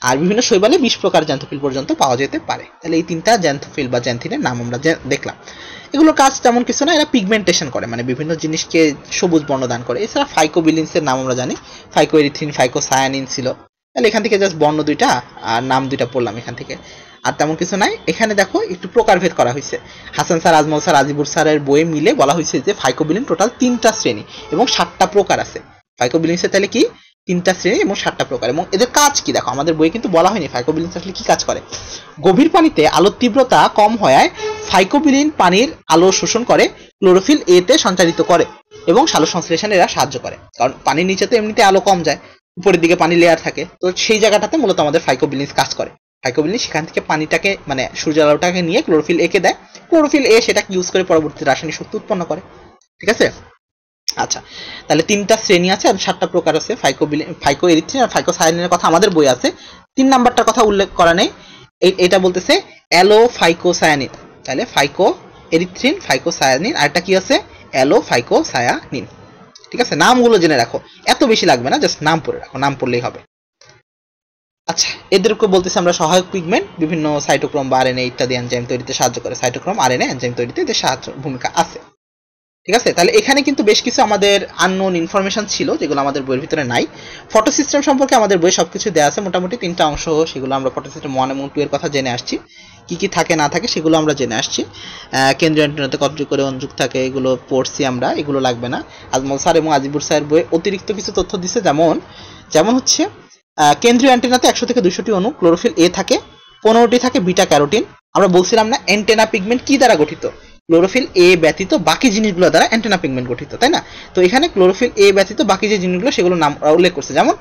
আর বিভিন্ন শৈবালে 20 প্রকার জ্যান্থোফিল পর্যন্ত পাওয়া যেতে পারে। তাহলে এই তিনটা জ্যান্থোফিল বা জ্যান্থিনের নাম আমরা দেখলাম। এগুলোর কাজ তেমন কিছু না, এরা পিগমেন্টেশন করে, মানে বিভিন্ন জিনিসকে সবুজ বর্ণ দান করে। এছাড়া ফাইকোবিলিনসের নাম আমরা জানি, ফাইকোএরিথ্রিন, ফাইকোসায়ানিন ছিল। তাহলে এখান থেকে জাস্ট বর্ণ দুইটা আর নাম দুইটা পড়লাম এখান থেকে, আর তেমন কিছু নাই। এখানে দেখো একটু প্রকারভেদ করা হয়েছে। হাসান স্যার, আজমল স্যার, আজিবুর স্যারের বইয়ে মিলে বলা হয়েছে যে ফাইকোবিলিন টোটাল 3টা শ্রেণী এবং 7টা প্রকার আছে। ফাইকোবিলিনসের তাহলে কি 3টা শ্রেণী এবং 7টা প্রকার, এবং এদের কাজ কি দেখো, আমাদের বইয়ে কিন্তু বলা হয়নি ফাইকোবিলিনস আসলে কি কাজ করে। গভীর পানিতে আলোর তীব্রতা কম হওয়ায় ফাইকোবিলিন পানির আলো শোষণ করে ক্লোরোফিল এ তে সঞ্চারিত করে এবং সালোক সংশ্লেষণে এরা সাহায্য করে। কারণ পানির নিচে তো এমনিতে আলো কম যায়, উপরের দিকে পানি লেয়ার থাকে, তো সেই জায়গাটাতে মূলত আমাদের ফাইকোবিলিনস কাজ করে। ফাইকোবিলিন সেখান থেকে পানিটাকে মানে সূর্য আলোটাকে নিয়ে ক্লোরোফিল এ কে দেয়, ক্লোরোফিল এ সেটাকে ইউজ করে পরবর্তী রাসায়নিক শক্তি উৎপন্ন করে। ঠিক আছে। আচ্ছা, তাহলে 3টা শ্রেণী আছে আর 7টা প্রকার আছে। ফাইকোএরিথ্রিন আর ফাইকোসায়ানিনের কথা আমাদের বই আছে। 3 নাম্বারটার কথা উল্লেখ করা নেই, এটা বলতেছে অ্যালোফাইকোসায়ানিন। তাহলে ফাইকোএরিথ্রিন, ফাইকোসায়ানিন, আর একটা কি আছে? অ্যালোফাইকোসায়ানিন। ঠিক আছে, নামগুলো জেনে রাখো, এত বেশি লাগবে না, জাস্ট নাম পড়ে রাখো, নাম পড়লেই হবে। আচ্ছা, এদেরকে বলতেছি আমরা সহায়ক পিগমেন্ট, বিভিন্ন সাইটোক্রোম বা আরএনএ ইত্যাদি এনজাইম তৈরিতে সাহায্য করে। সাইটোক্রোম, আরএনএ এনজাইম তৈরিতে এদের সাহায্য ভূমিকা আছে। ঠিক আছে। তাহলে এখানে কিন্তু বেশ কিছু আমাদের আননোন ইনফরমেশন ছিল যেগুলো আমাদের বইয়ের ভিতরে নাই। ফটো সিস্টেম সম্পর্কে আমাদের বইয়ে সবকিছু দেওয়া আছে, মোটামুটি 3টা অংশ, সেগুলো আমরা ফটো সিস্টেম 1 এবং 2 এর কথা জেনে আসছি। কি কি থাকে না থাকে সেগুলো আমরা জেনে আসছি। কেন্দ্রীয় অ্যান্টেনাতে কতটি করে অনুযুক্ত থাকে এগুলো পড়ছি আমরা, এগুলো লাগবে না। আজমল স্যার এবং আজিবুর স্যারের বইয়ে অতিরিক্ত কিছু তথ্য দিচ্ছে, যেমন হচ্ছে কেন্দ্রীয় অ্যান্টেনাতে 100 থেকে 200টি অণু ক্লোরোফিল এ থাকে, 15টি থাকে বিটা ক্যারোটিন। আমরা বলছিলাম না অ্যান্টেনা পিগমেন্ট কি দ্বারা গঠিত? ক্লোরোফিল এ ব্যতীত বাকি জিনিসগুলো দ্বারা অ্যান্টেনা পিগমেন্ট গঠিত, তাই না? তো এখানে ক্লোরোফিল এ ব্যতীত বাকি যে জিনিসগুলো সেগুলোর নাম উল্লেখ করছে, যেমন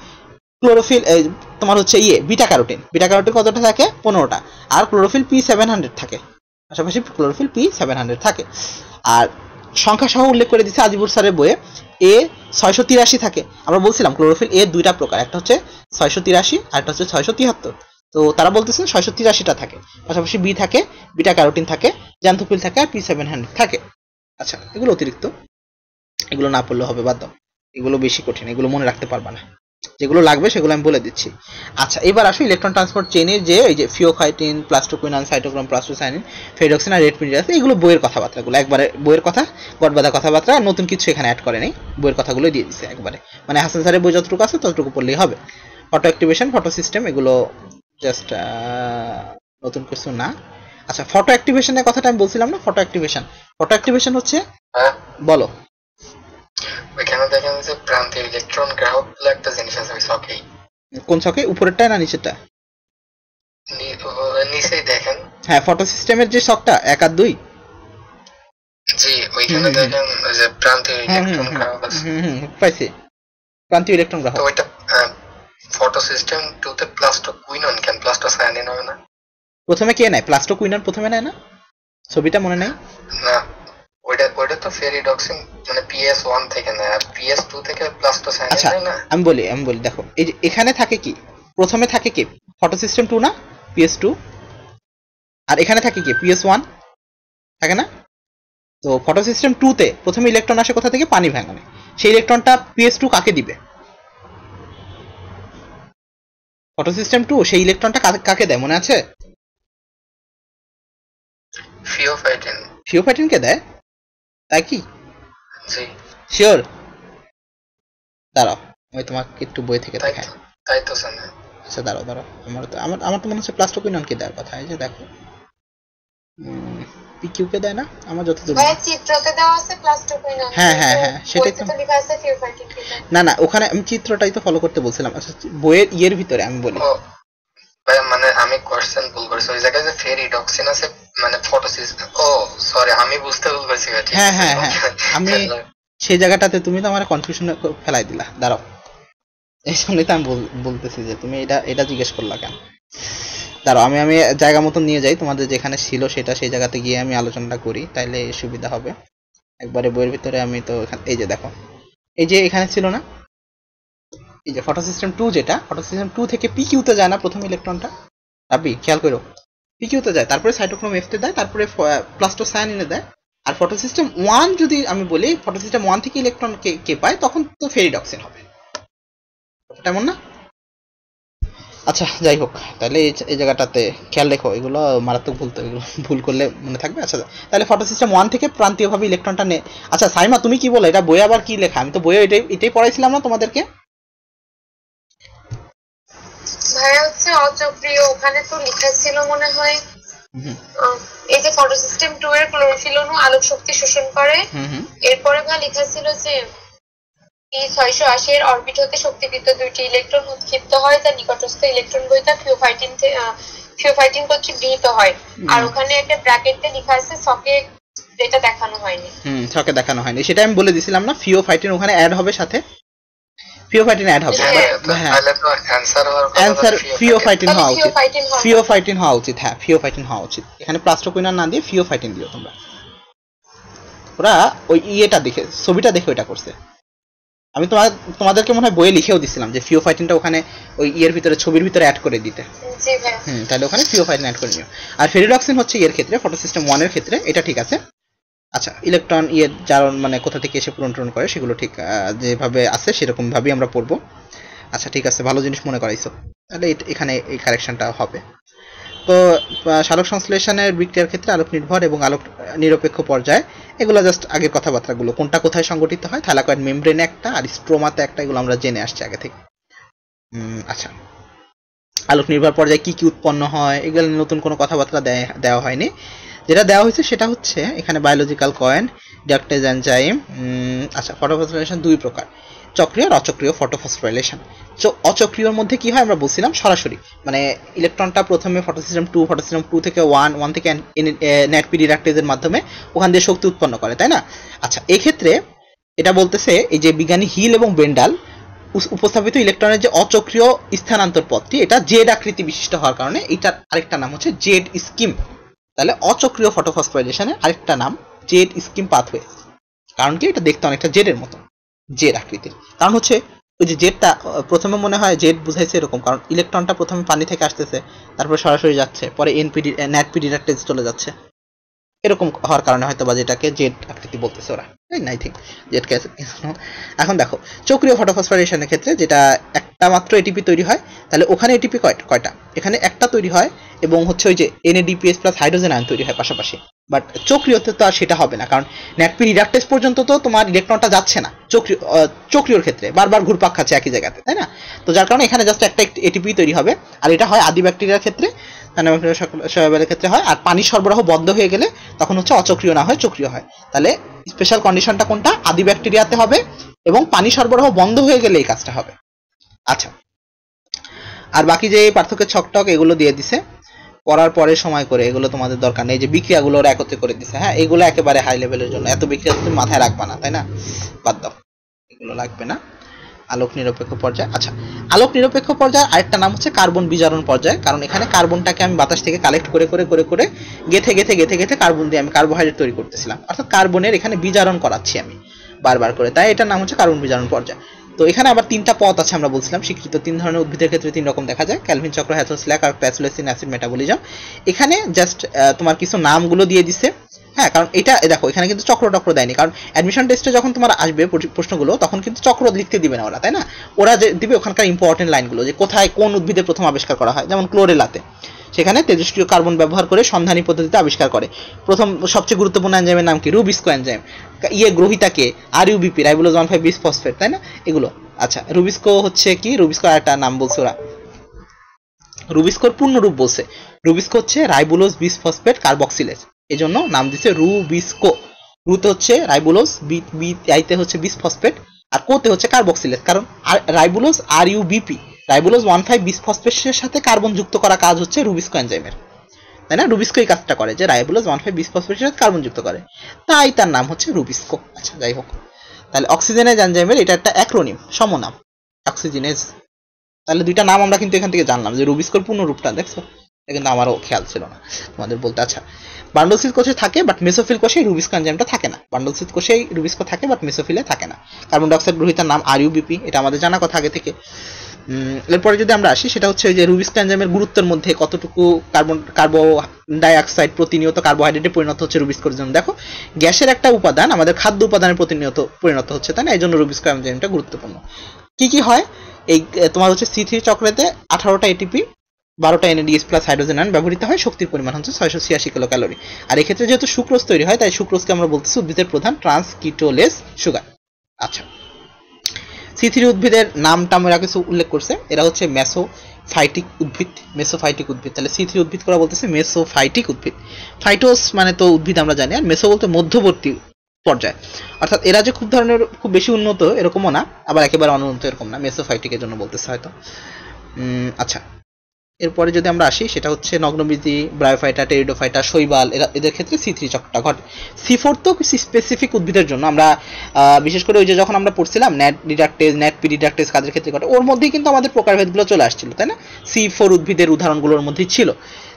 ক্লোরোফিল তোমার হচ্ছে বিটা ক্যারোটিন। বিটা ক্যারোটিন কতটা থাকে? 15টা। আর ক্লোরোফিল P700 থাকে, পাশাপাশি ক্লোরোফিল P700 থাকে। আর সংখ্যা সহ উল্লেখ করে দিচ্ছে আজিবুর স্যারের বইয়ে, এ 683 থাকে। আমরা বলছিলাম ক্লোরোফিল এ 2টা প্রকার, একটা হচ্ছে 683 আর একটা হচ্ছে 673। তো তারা বলতেছে 683টা থাকে, পাশাপাশি বি থাকে, বিটা ক্যারোটিন থাকে, জ্যান্থোফিল থাকে, আর P700 থাকে। আচ্ছা, এগুলো অতিরিক্ত, এগুলো না পড়লে হবে, বাদ দাও, এগুলো বেশি কঠিন, এগুলো মনে রাখতে পারবা না। যেগুলো লাগবে সেগুলো আমি বলে দিচ্ছি। আচ্ছা, এবার আসো ইলেকট্রন ট্রান্সপোর্ট চেইনের যে এই যে ফিওকাইটিন, প্লাস্টোকুইনান, সাইটোক্রোম, প্লাস্টোসায়ানিন, ফেরিডক্সিন আর রেড মিডিয়াস, এগুলো বইয়ের কথাবার্তাগুলো একবারে বইয়ের কথা, গড়বাদা কথাবার্তা, নতুন কিছু এখানে অ্যাড করে নেই, বইয়ের কথাগুলো দিয়ে দিচ্ছে একবারে, মানে হাসান স্যারের বই যতটুকু আছে ততটুকু পড়লেই হবে। ফটো অ্যাক্টিভেশন, ফটো সিস্টেম, এগুলো জাস্ট নতুন কিছু না। আচ্ছা, ফটো অ্যাক্টিভেশনের কথাটা আমি বলছিলাম না, ফটো অ্যাক্টিভেশন হচ্ছে, বলো। ওইখানে দেখেন যে প্রান্তীয় ইলেকট্রন গ্রাহক বলে একটা জিনিস আছে ওই ছকে। কোন ছকে? উপরেরটা না নিচেরটা? নিচেই দেখেন। হ্যাঁ, ফটো সিস্টেমের যে ছকটা 1 আর 2, জি, ওইখানে দেখেন যে প্রান্তীয় ইলেকট্রন গ্রাহক আছে। পাইছি, প্রান্তীয় ইলেকট্রন গ্রাহক। তো ওইটা ফটো সিস্টেম 2 তে প্লাস্টোকুইনান কেন প্লাস্টোসায়ানিন হবে না? প্রথমে কে নেয়? প্লাস্টোকুইনান প্রথমে নেয় না? ছবিটা মনে নেই না, ওইটা তো ফেরিডক্সিন মানে PS1 থেকে নেয়, আর PS2 থেকে প্লাস্টোসায়ানিন নেয় না। আমি বলি দেখো, এই যে এখানে থাকে কি, প্রথমে থাকে কি ফটো সিস্টেম 2 না PS2, আর এখানে থাকে কি PS1 থাকে না? তো ফটো সিস্টেম 2 তে প্রথমে ইলেকট্রন আসে কোথা থেকে? পানি ভাঙানে। সেই ইলেকট্রনটা PS2 কাকে দিবে? ফটো সিস্টেম 2 সেই ইলেকট্রনটা কাকে দেয় মনে আছে? ফিওফাইটিন কে দেয়, তাই কি? জি শিওর? দাঁড়াও, আমি তোমাকে একটু বই থেকে দেখাই। তাই তো জানি। আচ্ছা দাঁড়াও, আমার তো মনে হচ্ছে প্লাস্টোকুইনান কে দেওয়ার কথা। এই যে দেখো, পিকিউ কে দেয় না আমার যতদূর। ভাই চিত্রতে দেওয়া আছে প্লাস্টোকুইনান। হ্যাঁ, সেটাই তো লেখা আছে ফিওফাইটিন কে দেয়। না, ওখানে আমি চিত্রটাই তো ফলো করতে বলছিলাম। আচ্ছা, বইয়ের ইয়ের ভিতরে আমি বলি। ভাই মানে আমি কোশ্চেন ভুল করেছি, ওই জায়গায় যে ফেরিডক্সিন আছে মানে ফটোসিস্টেম। ও সরি, আমি বুঝতে ভুল করেছি। হ্যাঁ, আমি সেই জায়গাটাতে তুমি তো আমার কনফিউশনে ফেলাই দিলা। দাঁড়াও, এই জন্যই তো আমি বলতেছি যে তুমি এটা জিজ্ঞেস করলা কেন। দাঁড়াও, আমি জায়গা মতন নিয়ে যাই, তোমাদের যেখানে ছিল সেটা সেই জায়গাতে গিয়ে আমি আলোচনাটা করি, তাইলে সুবিধা হবে। একবারে বইয়ের ভিতরে আমি তো এই যে দেখো, এই যে এখানে ছিল না, এই যে ফটো সিস্টেম 2, যেটা ফটো সিস্টেম 2 থেকে পিকিউ তে যায় না প্রথম ইলেকট্রনটা? আপনি খেয়াল করো, পিকিউ তে যায়, তারপরে সাইটোক্রোম এফ তে দেয়, তারপরে প্লাস্টোসায়ানিনে দেয়, আর ফটোসিস্টেম 1 যদি আমি বলি ফটোসিস্টেম 1 থেকে ইলেকট্রন কে পায় তখন তো ফেরিডক্সিন হবে, তেমন না? আচ্ছা যাই হোক, তাহলে এই জায়গাটাতে খেয়াল রেখো, এগুলো মারাত্মক এগুলো ভুল করলে মনে থাকবে। আচ্ছা তাহলে ফটোসিস্টেম 1 থেকে প্রান্তীয়ভাবে ইলেকট্রনটা নে। আচ্ছা সাইমা তুমি কি বলো, এটা বইয়ে আবার কি লেখা? আমি তো বইয়ে এটাই পড়াইছিলাম না তোমাদেরকে? ভাইয়া হচ্ছে অচক্রিয়, ওখানে তো লেখা ছিল মনে হয় এই যে ফটোসিস্টেম 2 এর ক্লোরোফিল অণু আলোক শক্তি শোষণ করে। এরপরে ভাই লেখা ছিল যে E680 এর অরবিট হতে শক্তিবৃত্ত 2টি ইলেকট্রন উৎক্ষিপ্ত হয়, যা নিকটস্থ ইলেকট্রন বহিতা ফিওফাইটিন কর্তৃক গৃহীত হয়। আর ওখানে একটা ব্র্যাকেটে লেখা আছে সকে, এটা দেখানো হয়নি। সকে দেখানো হয়নি, সেটা আমি বলে দিছিলাম না, ফিওফাইটিন ওখানে অ্যাড হবে, সাথে ফিওফাইটিন অ্যাড হবে। তাহলে তো অ্যানসার ফিওফাইটিন হওয়া উচিত, ফিওফাইটিন হওয়া উচিত, হ্যাঁ ফিওফাইটিন হওয়া উচিত। এখানে প্লাস্টোকুইনার না দিয়ে ফিওফাইটিন দিও তোমরা। ওরা ওই ইয়েটা দেখে, ছবিটা দেখে ওইটা করছে। আমি তোমাদেরকে মনে হয় বইয়ে লিখেও দিছিলাম যে ফিওফাইটিনটা ওখানে ওই ইয়ের ভিতরে, ছবির ভিতরে অ্যাড করে দিতে। তাহলে ওখানে ফিওফাইটিন অ্যাড করে নিও। আর ফেরিডক্সিন হচ্ছে ইয়ের ক্ষেত্রে, ফটোসিস্টেম 1 এর ক্ষেত্রে এটা ঠিক আছে। আচ্ছা ইলেকট্রন ইয়ের জারণ মানে কোথা থেকে এসে পূরণ করে সেগুলো ঠিক যেভাবে আছে সেরকম ভাবেই আমরা পড়বো। আচ্ছা ঠিক আছে, ভালো জিনিস মনে করাইছো। তাহলে এখানে এই কারেকশনটা হবে। তো সালোক সংশ্লেষণের বিক্রিয়ার ক্ষেত্রে আলোক নির্ভর এবং আলোক নিরপেক্ষ পর্যায়ে, এগুলো জাস্ট আগের কথাবার্তাগুলো, কোনটা কোথায় সংগঠিত হয়, থাইলাকয়েড মেমব্রেনে একটা আর স্ট্রোমাতে একটা, এগুলো আমরা জেনে আসছি আগে থেকে। আচ্ছা আলোক নির্ভর পর্যায়ে কি কি উৎপন্ন হয় এগুলো নতুন কোনো কথাবার্তা দেওয়া হয়নি। যেটা দেওয়া হয়েছে সেটা হচ্ছে এখানে বায়োলজিক্যাল কয়েন, ডিডাকটেজ এনজাইম। আচ্ছা ফটোফসফোরাইলেশন 2 প্রকার, চক্রীয় আর অচক্রীয় ফটোফসফোরাইলেশন। অচক্রীয়র মধ্যে কি হয় আমরা বলছিলাম, সরাসরি মানে ইলেকট্রনটা প্রথমে ফটোসিস্টেম 2 থেকে 1 থেকে নেটপি ডিডাকটেজের মাধ্যমে ওখান দিয়ে শক্তি উৎপন্ন করে, তাই না? আচ্ছা এই ক্ষেত্রে এটা বলতেছে এই যে বিজ্ঞানী হিল এবং বেন্ডাল উপস্থাপিত ইলেকট্রনের যে অচক্রীয় স্থানান্তর পথটি, এটা জেড আকৃতি বিশিষ্ট হওয়ার কারণে এটার আরেকটা নাম হচ্ছে জেড স্কিম। তাহলে অচক্রীয় ফটোফসফোরাইলেশনের আরেকটা নাম জেড স্কিম পাথওয়ে। কারণ কি, এটা দেখতে অনেকটা জেডের মতো, জেড আকৃতির। কারণ হচ্ছে ওই যে জেডটা প্রথমে মনে হয় জেড বুঝাইছে এরকম, কারণ ইলেকট্রনটা প্রথমে পানি থেকে আসতেছে, তারপর সরাসরি যাচ্ছে, পরে নেটপি ডিডাকটেজ চলে যাচ্ছে, এরকম হওয়ার কারণে হয়তো বা যেটাকে জেড আকৃতি বলতেছে ওরা, আই থিঙ্ক জেড কে। এখন দেখো চক্রীয় ফটোফসফোরাইলেশনের ক্ষেত্রে যেটা একটা মাত্র এটিপি তৈরি হয়, তাহলে ওখানে এটিপি কয়টা, এখানে একটা তৈরি হয় এবং হচ্ছে ওই যে NADPH প্লাস হাইড্রোজেন আয়ন তৈরি হয় পাশাপাশি। বাট চক্রীয়তে তো আর সেটা হবে না, কারণ নেটপি রিডাকটেজ পর্যন্ত তো তোমার ইলেকট্রনটা যাচ্ছে না। চক্রীয়র ক্ষেত্রে বারবার ঘুরপাক খাচ্ছে একই জায়গাতে, তাই না? তো যার কারণে এখানে জাস্ট একটা এটিপি তৈরি হবে। আর এটা হয় আদি ব্যাকটেরিয়ার ক্ষেত্রে, শৈবালের ক্ষেত্রে হয়। আর পানি সরবরাহ বন্ধ হয়ে গেলে তখন হচ্ছে অচক্রীয় না হয় চক্রীয় হয়। তাহলে স্পেশাল কন্ডিশনটা কোনটা, আদি ব্যাকটেরিয়াতে হবে এবং পানি সরবরাহ বন্ধ হয়ে গেলে এই কাজটা হবে। আচ্ছা আর বাকি যে পার্থক্যের ছকটক এগুলো দিয়ে দিছে, পড়ার পরে সময় করে, এগুলো তোমাদের দরকার নেই। যে বিক্রিয়াগুলো ওরা একত্রে করে দিছে, হ্যাঁ এগুলো একেবারে হাই লেভেলের জন্য, এত বিক্রিয়া তুমি মাথায় রাখবা না, তাই না? বাদ দাও, এগুলো লাগবে না। আলোক নিরপেক্ষ পর্যায়, আচ্ছা আলোক নিরপেক্ষ পর্যায়ে আরেকটা নাম হচ্ছে কার্বন বিজারণ পর্যায়। কারণ এখানে কার্বনটাকে আমি বাতাস থেকে কালেক্ট করে গেথে কার্বন দিয়ে আমি কার্বোহাইড্রেট তৈরি করতেছিলাম, অর্থাৎ কার্বনের এখানে বিজারণ করাচ্ছি আমি বারবার করে, তাই এটার নাম হচ্ছে কার্বন বিজারণ পর্যায়। তো এখানে আবার 3টা পথ আছে, আমরা বলছিলাম স্বীকৃত 3 ধরনের উদ্ভিদের ক্ষেত্রে 3 রকম দেখা যায়, ক্যালভিন চক্র, হ্যাথোস স্ল্যাক আর প্যাসুলেসিন অ্যাসিড মেটাবলিজম। এখানে জাস্ট তোমার কিছু নামগুলো দিয়ে দিছে, হ্যাঁ কারণ এটা দেখো এখানে কিন্তু চক্র দেয়নি, কারণ অ্যাডমিশন টেস্টে যখন তোমার আসবে প্রশ্নগুলো তখন কিন্তু চক্র লিখতে দিবে না ওরা, তাই না? ওরা যে দিবে ওখানকার ইম্পর্টেন্ট লাইনগুলো, যে কোথায় কোন উদ্ভিদে প্রথম আবিষ্কার করা হয়। যেমন ক্লোরেলাতে সেখানে তেজস্ক্রিয় কার্বন ব্যবহার করে সন্ধানী পদ্ধতিতে আবিষ্কার করে। প্রথম সবচেয়ে গুরুত্বপূর্ণ এনজাইমের নাম কি, রুবিস্কো এনজাইম। গ্রহিতাকে RUBP, রাইবোলোজ 1,5 বিস ফসফেট, তাই না? এগুলো আচ্ছা রুবিস্কো হচ্ছে কি, রুবিস্কো একটা নাম বলছে ওরা, রুবিস্কোর পূর্ণ রূপ বলছে, রুবিস্কো হচ্ছে রাইবোলোজ বিস ফসফেট কার্বক্সিলেজ, এই জন্য নাম দিচ্ছে রুবিস্কো। রুতে হচ্ছে রাইবোলোজ, বিতে হচ্ছে বিস ফসফেট, আর কোতে হচ্ছে কার্বক্সিলেজ। কারণ রাইবোলোজ RUBP, রাইবোলোজ 1,5 বিস ফসফেটের সাথে কার্বন যুক্ত করা কাজ হচ্ছে রুবিস্কো এনজাইমের, তাই না? রুবিস্কো এই কাজটা করে, যে রাইবোলোজ 1,5 বিস ফসফেটের সাথে কার্বন যুক্ত করে, তাই তার নাম হচ্ছে রুবিস্কো। আচ্ছা যাই হোক, তাহলে অক্সিজেনেজ এনজাইমের এটা একটা অ্যাক্রোনিম, সমনাম অক্সিজেনেজ। তাহলে 2টা নাম আমরা কিন্তু এখান থেকে জানলাম, যে রুবিস্কোর পূর্ণ রূপটা দেখছো, এটা কিন্তু আমারও খেয়াল ছিল না তোমাদের বলতে। আচ্ছা বান্ডলসিল কোষে থাকে বাট মেসোফিল কোষে রুবিস্কো এনজাইমটা থাকে না, বান্ডলসিল কোষেই রুবিস্কো থাকে বাট মেসোফিলে থাকে না। কার্বন ডাইঅক্সাইড গ্রহিতার নাম RUBP, এটা আমাদের জানা কথা আগে থেকে। এরপরে যদি আমরা আসি সেটা হচ্ছে যে রুবিস্কো এনজাইমের গুরুত্বের মধ্যে কতটুকু কার্বন ডাইঅক্সাইড প্রতিনিয়ত কার্বোহাইড্রেটে পরিণত হচ্ছে রুবিস্কোর জন্য। দেখো গ্যাসের একটা উপাদান আমাদের খাদ্য উপাদানে প্রতিনিয়ত পরিণত হচ্ছে, তাই না? এই জন্য রুবিস্কো এনজাইমটা গুরুত্বপূর্ণ। কি হয় এই তোমার হচ্ছে C3 চক্রেতে 18টা এটিপি 12টা NADH প্লাস হাইড্রোজেন আয়ন ব্যবহৃত হয়, শক্তির পরিমাণ হচ্ছে 686 কিলো ক্যালোরি। আর এক্ষেত্রে যেহেতু সুক্রোজ তৈরি হয় তাই সুক্রোজকে আমরা বলতেছি উদ্ভিদের প্রধান ট্রান্সকিটোলেজ সুগার। আচ্ছা, C3 উদ্ভিদের নামটা আমরা কিছু উল্লেখ করছে, এরা হচ্ছে মেসোফাইটিক উদ্ভিদ। তাহলে C3 উদ্ভিদ করা বলতেছে মেসোফাইটিক উদ্ভিদ। ফাইটোস মানে তো উদ্ভিদ আমরা জানি, আর মেসো বলতে মধ্যবর্তী পর্যায়ে, অর্থাৎ এরা যে খুব বেশি উন্নত এরকমও না, আবার একেবারে অনুন্নত এরকম না, মেসোফাইটিকের জন্য বলতেছে হয়তো। আচ্ছা, এরপরে যদি আমরা আসি সেটা হচ্ছে নগ্নবীজি, ব্রায়োফাইটা, টেরিডোফাইটা, শৈবাল, এদের ক্ষেত্রে C3 চক্রটা ঘটে। C4 তো কিছু স্পেসিফিক উদ্ভিদের জন্য, আমরা বিশেষ করে ওই যে যখন আমরা পড়ছিলাম ন্যাট ডিডাক্টেজ, ন্যাট পি ডিডাক্টেজ কাদের ক্ষেত্রে ঘটে, ওর মধ্যেই কিন্তু আমাদের প্রকারভেদগুলো চলে আসছিল, তাই না? C4 উদ্ভিদের উদাহরণগুলোর মধ্যেই ছিল।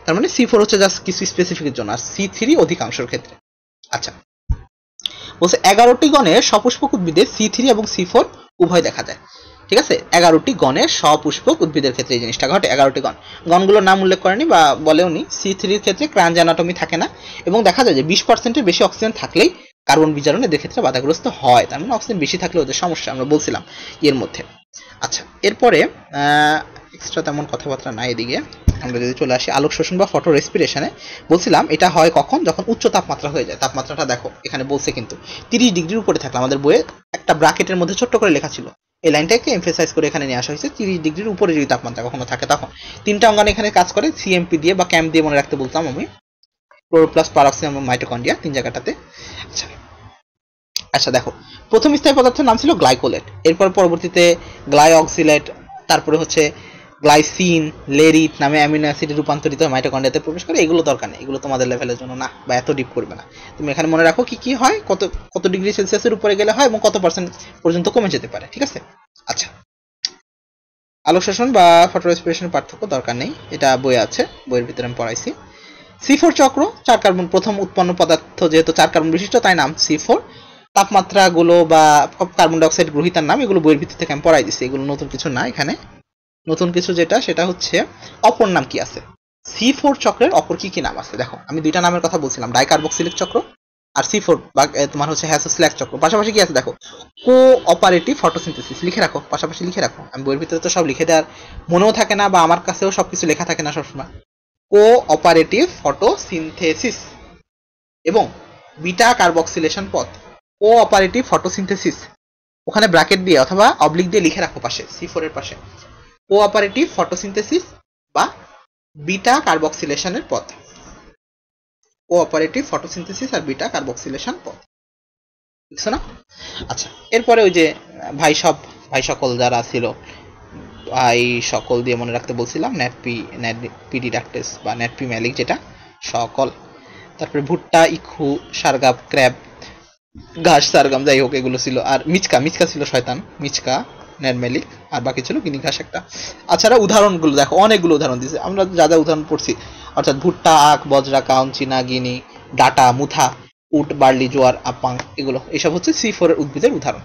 তার মানে C4 হচ্ছে জাস্ট কিছু স্পেসিফিকের জন্য, আর C3 অধিকাংশের ক্ষেত্রে। আচ্ছা, বলছে 11টি গণের সপুষ্পক উদ্ভিদে C3 এবং C4 উভয় দেখা যায়। ঠিক আছে, 11টি গণের সপুষ্পক উদ্ভিদের ক্ষেত্রে এই জিনিসটা ঘটে। 11টি গণগুলোর নাম উল্লেখ করেনি বা বলেওনি। C3-র ক্ষেত্রে ক্রাঞ্জ অ্যানাটমি থাকে না, এবং দেখা যায় যে 20%-এর বেশি অক্সিজেন থাকলেই কার্বন বিজারণ এদের ক্ষেত্রে বাধাগ্রস্ত হয়। তার মানে অক্সিজেন বেশি থাকলে ওদের সমস্যা, আমরা বলছিলাম এর মধ্যে। আচ্ছা, এরপরে এক্সট্রা তেমন কথাবার্তা নাই এদিকে। আমরা যদি চলে আসি আলোক শোষণ বা ফটো রেসপিরেশনে, বলছিলাম এটা হয় কখন, যখন উচ্চ তাপমাত্রা হয়ে যায়। তাপমাত্রাটা দেখো এখানে বলছে কিন্তু 30 ডিগ্রির উপরে থাকলে, আমাদের বইয়ে একটা ব্র্যাকেটের মধ্যে ছোট্ট করে লেখা ছিল, এই লাইনটাকে এমফেসাইজ করে এখানে নিয়ে আসা হয়েছে। 30 ডিগ্রির উপরে যদি তাপমাত্রা কখনো থাকে তখন 3টা অঙ্গাণু এখানে কাজ করে, CMP দিয়ে বা ক্যাম্প দিয়ে মনে রাখতে বলতাম আমি, ক্লোরোপ্লাস্ট, পারঅক্সিয়াম এবং মাইটোকন্ড্রিয়া, 3 জায়গাটাতে। আচ্ছা দেখো, প্রথম স্থায়ী পদার্থের নাম ছিল গ্লাইকোলেট, এরপর পরবর্তীতে গ্লাইঅক্সিলেট, তারপরে হচ্ছে গ্লাইসিন, লেরিট নামে অ্যামিনো অ্যাসিডে রূপান্তরিত হয়, মাইটোকন্ড্রিয়াতে প্রবেশ করে। এগুলো দরকার নেই, এগুলো তোমাদের লেভেলের জন্য না, বা এত ডিপ করবে না। তুমি এখানে মনে রাখো কি হয়, কত ডিগ্রি সেলসিয়াসের উপরে গেলে হয় এবং কত % পর্যন্ত কমে যেতে পারে। ঠিক আছে। আচ্ছা, আলোক শোষণ বা ফটো রেসপিরেশনের পার্থক্য দরকার নেই, এটা বইয়ে আছে, বইয়ের ভিতরে আমি পড়াইছি। C4 চক্র 4 কার্বন, প্রথম উৎপন্ন পদার্থ যেহেতু 4 কার্বন বিশিষ্ট তাই নাম C4। তাপমাত্রাগুলো বা কার্বন ডাইঅক্সাইড গ্রহীতার নাম, এগুলো বইয়ের ভিতর থেকে আমি পড়াই দিচ্ছি, এগুলো নতুন কিছু না। এখানে নতুন কিছু যেটা সেটা হচ্ছে অপর নাম কি আছে, C4 চক্রের অপর কি নাম আছে। দেখো আমি 2টা নামের কথা বলছিলাম, ডাইকার্বক্সিলিক চক্র আর C4 বা তোমার হচ্ছে হ্যাসোস্ল্যাক চক্র। পাশাপাশি কি আছে দেখো, কোঅপারেটিভ ফটোসিনথেসিস, লিখে রাখো, পাশাপাশি লিখে রাখো। আমি বইয়ের ভিতরে তো সব লিখে দেওয়ার মনেও থাকে না, বা আমার কাছেও সবকিছু লেখা থাকে না সবসময়। কোঅপারেটিভ ফটোসিনথেসিস এবং বিটা কার্বক্সিলেশন পথ। কোঅপারেটিভ ফটোসিনথেসিস ওখানে ব্র্যাকেট দিয়ে অথবা অবলিক দিয়ে লিখে রাখো পাশে, C4 এর পাশে, কোঅপারেটিভ ফটোসিনথেসিস বা বিটা কার্বক্সিলেশনের পথ। কোঅপারেটিভ ফটোসিনথেসিস আর বিটা কার্বক্সিলেশন পথ, বুঝছো না? আচ্ছা, এরপরে ওই যে ভাই সকল যারা ছিল, ভাই সকল দিয়ে মনে রাখতে বলছিলাম, ন্যাট পি ডিডাক্টেস বা ন্যাট পি ম্যালিক, যেটা সকল। তারপরে ভুট্টা, ইক্ষু, সারগাম, ক্র্যাব, ঘাস, সারগাম, যাই হোক এগুলো ছিল। আর মিচকা ছিল শয়তান, মিচকা, ন্যাট ম্যালিক, আর বাকি ছিল গিনি ঘাস একটা। আচ্ছা, উদাহরণগুলো দেখো, অনেকগুলো উদাহরণ দিয়েছে, আমরা যা উদাহরণ পড়ছি, অর্থাৎ ভুট্টা, আখ, বজরা, কাউন, চীনা, গিনি, ডাটা, মুথা, উট, বার্লি, জোয়ার, আপাং, এগুলো এইসব হচ্ছে C4 এর উদ্ভিদের উদাহরণ।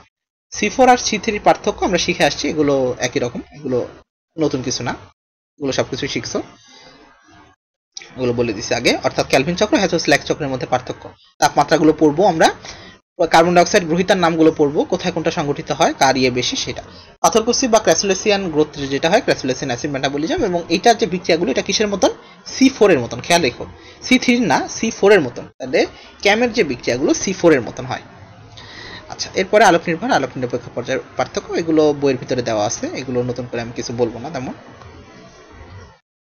C4 আর C3 পার্থক্য আমরা শিখে আসছি, এগুলো একই রকম, এগুলো নতুন কিছু না, এগুলো সবকিছু শিখছো, এগুলো বলে দিছি আগে। অর্থাৎ ক্যালভিন চক্র, হ্যাসোস্ল্যাক চক্রের মধ্যে পার্থক্য, তাপমাত্রাগুলো পড়বো আমরা, কার্বন ডাইঅক্সাইড গ্রহীতার নামগুলো পড়বো, কোথায় কোনটা সংগঠিত হয়, কার বেশি সেটা। পাথরকুচি বা ক্র্যাসুলেসিয়ান গ্রোথ যেটা হয়, ক্র্যাসুলেসিয়ান অ্যাসিড মেটাবলিজম, এবং এইটার যে বিক্রিয়াগুলো এটা কিসের মতন, C4 এর মতন, খেয়াল রেখো, C3 না, C4 এর মতন। তাহলে ক্যামের যে বিক্রিয়াগুলো C4 এর মতন হয়। আচ্ছা, এরপরে আলোক নিরপেক্ষ পর্যায়ের পার্থক্য, এগুলো বইয়ের ভিতরে দেওয়া আছে, এগুলো নতুন করে আমি কিছু বলবো না তেমন,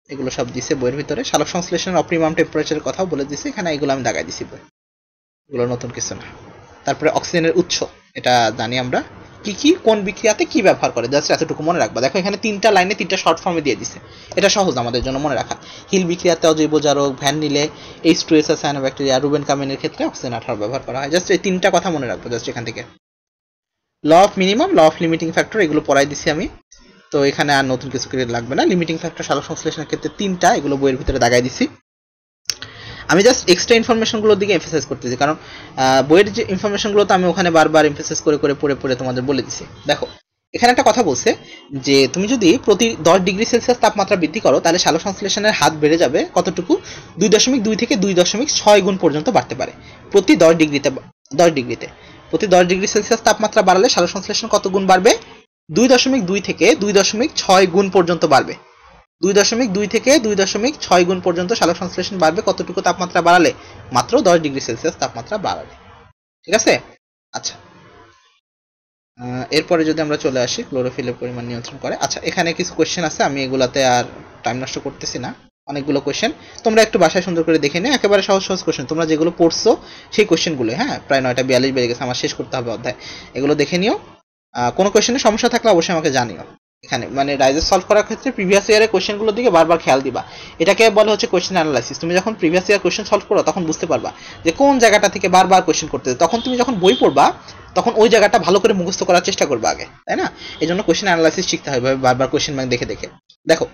এগুলো সব দিছে বইয়ের ভিতরে। সালোক সংশ্লেষণের অপটিমাম টেম্পারেচারের কথাও বলে দিছে এখানে, এগুলো আমি দাগাই দিছি বই, এগুলো নতুন কিছু না। তারপরে অক্সিজেনের উৎস, এটা জানি আমরা, কি কোন বিক্রিয়াতে কি ব্যবহার করে, জাস্ট এতটুকু মনে রাখবা। দেখো এখানে 3টা লাইনে 3টা শর্ট ফর্মে দিয়ে দিছে, এটা সহজ আমাদের জন্য মনে রাখা। হিল বিক্রিয়াতে অজৈব জারক, ভ্যান নিলে H2SO সায়ানোব্যাকটেরিয়া, রুবেন কামিনের ক্ষেত্রে অক্সিজেন 18 ব্যবহার করা হয়। জাস্ট এই 3টা কথা মনে রাখবো জাস্ট এখান থেকে। Law of minimum, law of limiting factor, এগুলো পড়াই দিছি আমি, তো এখানে আর নতুন কিছু করে লাগবে না। লিমিটিং ফ্যাক্টর সালোক সংশ্লেষণের ক্ষেত্রে 3টা, এগুলো বইয়ের ভিতরে দাগাই দিছি। আমি জাস্ট এক্সট্রা ইনফরমেশনগুলোর দিকে এমফাসাইজ করতেছি, কারণ বইয়ের যে ইনফরমেশনগুলো তো আমি ওখানে বারবার এমফাসাইজ করে পড়ে তোমাদের বলে দিছি। দেখো এখানে একটা কথা বলছে যে তুমি যদি প্রতি 10 ডিগ্রি সেলসিয়াস তাপমাত্রা বৃদ্ধি করো তাহলে সালোক সংশ্লেষণের হার বেড়ে যাবে কতটুকু 2.2 থেকে 2.6 গুণ পর্যন্ত বাড়তে পারে প্রতি 10 ডিগ্রিতে প্রতি 10 ডিগ্রি সেলসিয়াস তাপমাত্রা বাড়ালে সালোক সংশ্লেষণ কত গুণ বাড়বে 2.2 থেকে 2.6 গুণ পর্যন্ত বাড়বে 2.2 থেকে 2.6 গুণ পর্যন্ত সালোক সংশ্লেষণ বাড়বে কতটুকু তাপমাত্রা বাড়ালে মাত্র 10 ডিগ্রি সেলসিয়াস তাপমাত্রা বাড়ালে ঠিক আছে আচ্ছা এরপরে যদি আমরা চলে আসি ক্লোরোফিলের পরিমাণ নিয়ন্ত্রণ করে আচ্ছা এখানে কিছু কোশ্চেন আছে আমি এগুলাতে আর টাইম নষ্ট করতেছি না অনেকগুলো কোশ্চেন তোমরা একটু বাসায় সুন্দর করে দেখে নিও একেবারে সহজ সহজ কোশ্চেন তোমরা যেগুলো পড়ছো সেই কোশ্চেনগুলো হ্যাঁ প্রায় 9:42 বেজে গেছে আমার শেষ করতে হবে অধ্যায় এগুলো দেখে নিও কোনো কোশ্চেনে সমস্যা থাকলে অবশ্যই আমাকে জানিও এখানে মানে রাইজেস সলভ করার ক্ষেত্রে প্রিভিয়াস ইয়ারের কোশ্চেনগুলোর দিকে বারবার খেয়াল দিবা এটাকে বলা হচ্ছে কোশ্চেন অ্যানালাইসিস তুমি যখন প্রিভিয়াস ইয়ার কোশ্চেন সলভ করো তখন বুঝতে পারবা যে কোন জায়গাটা থেকে বারবার কোশ্চেন করতে তখন তুমি যখন বই পড়বা তখন ওই জায়গাটা ভালো করে মুখস্থ করার চেষ্টা করবে আগে তাই না এইজন্য কোশ্চেন অ্যানালাইসিস শিখতে হবে বারবার কোশ্চেন ব্যাংক দেখে দেখে দেখো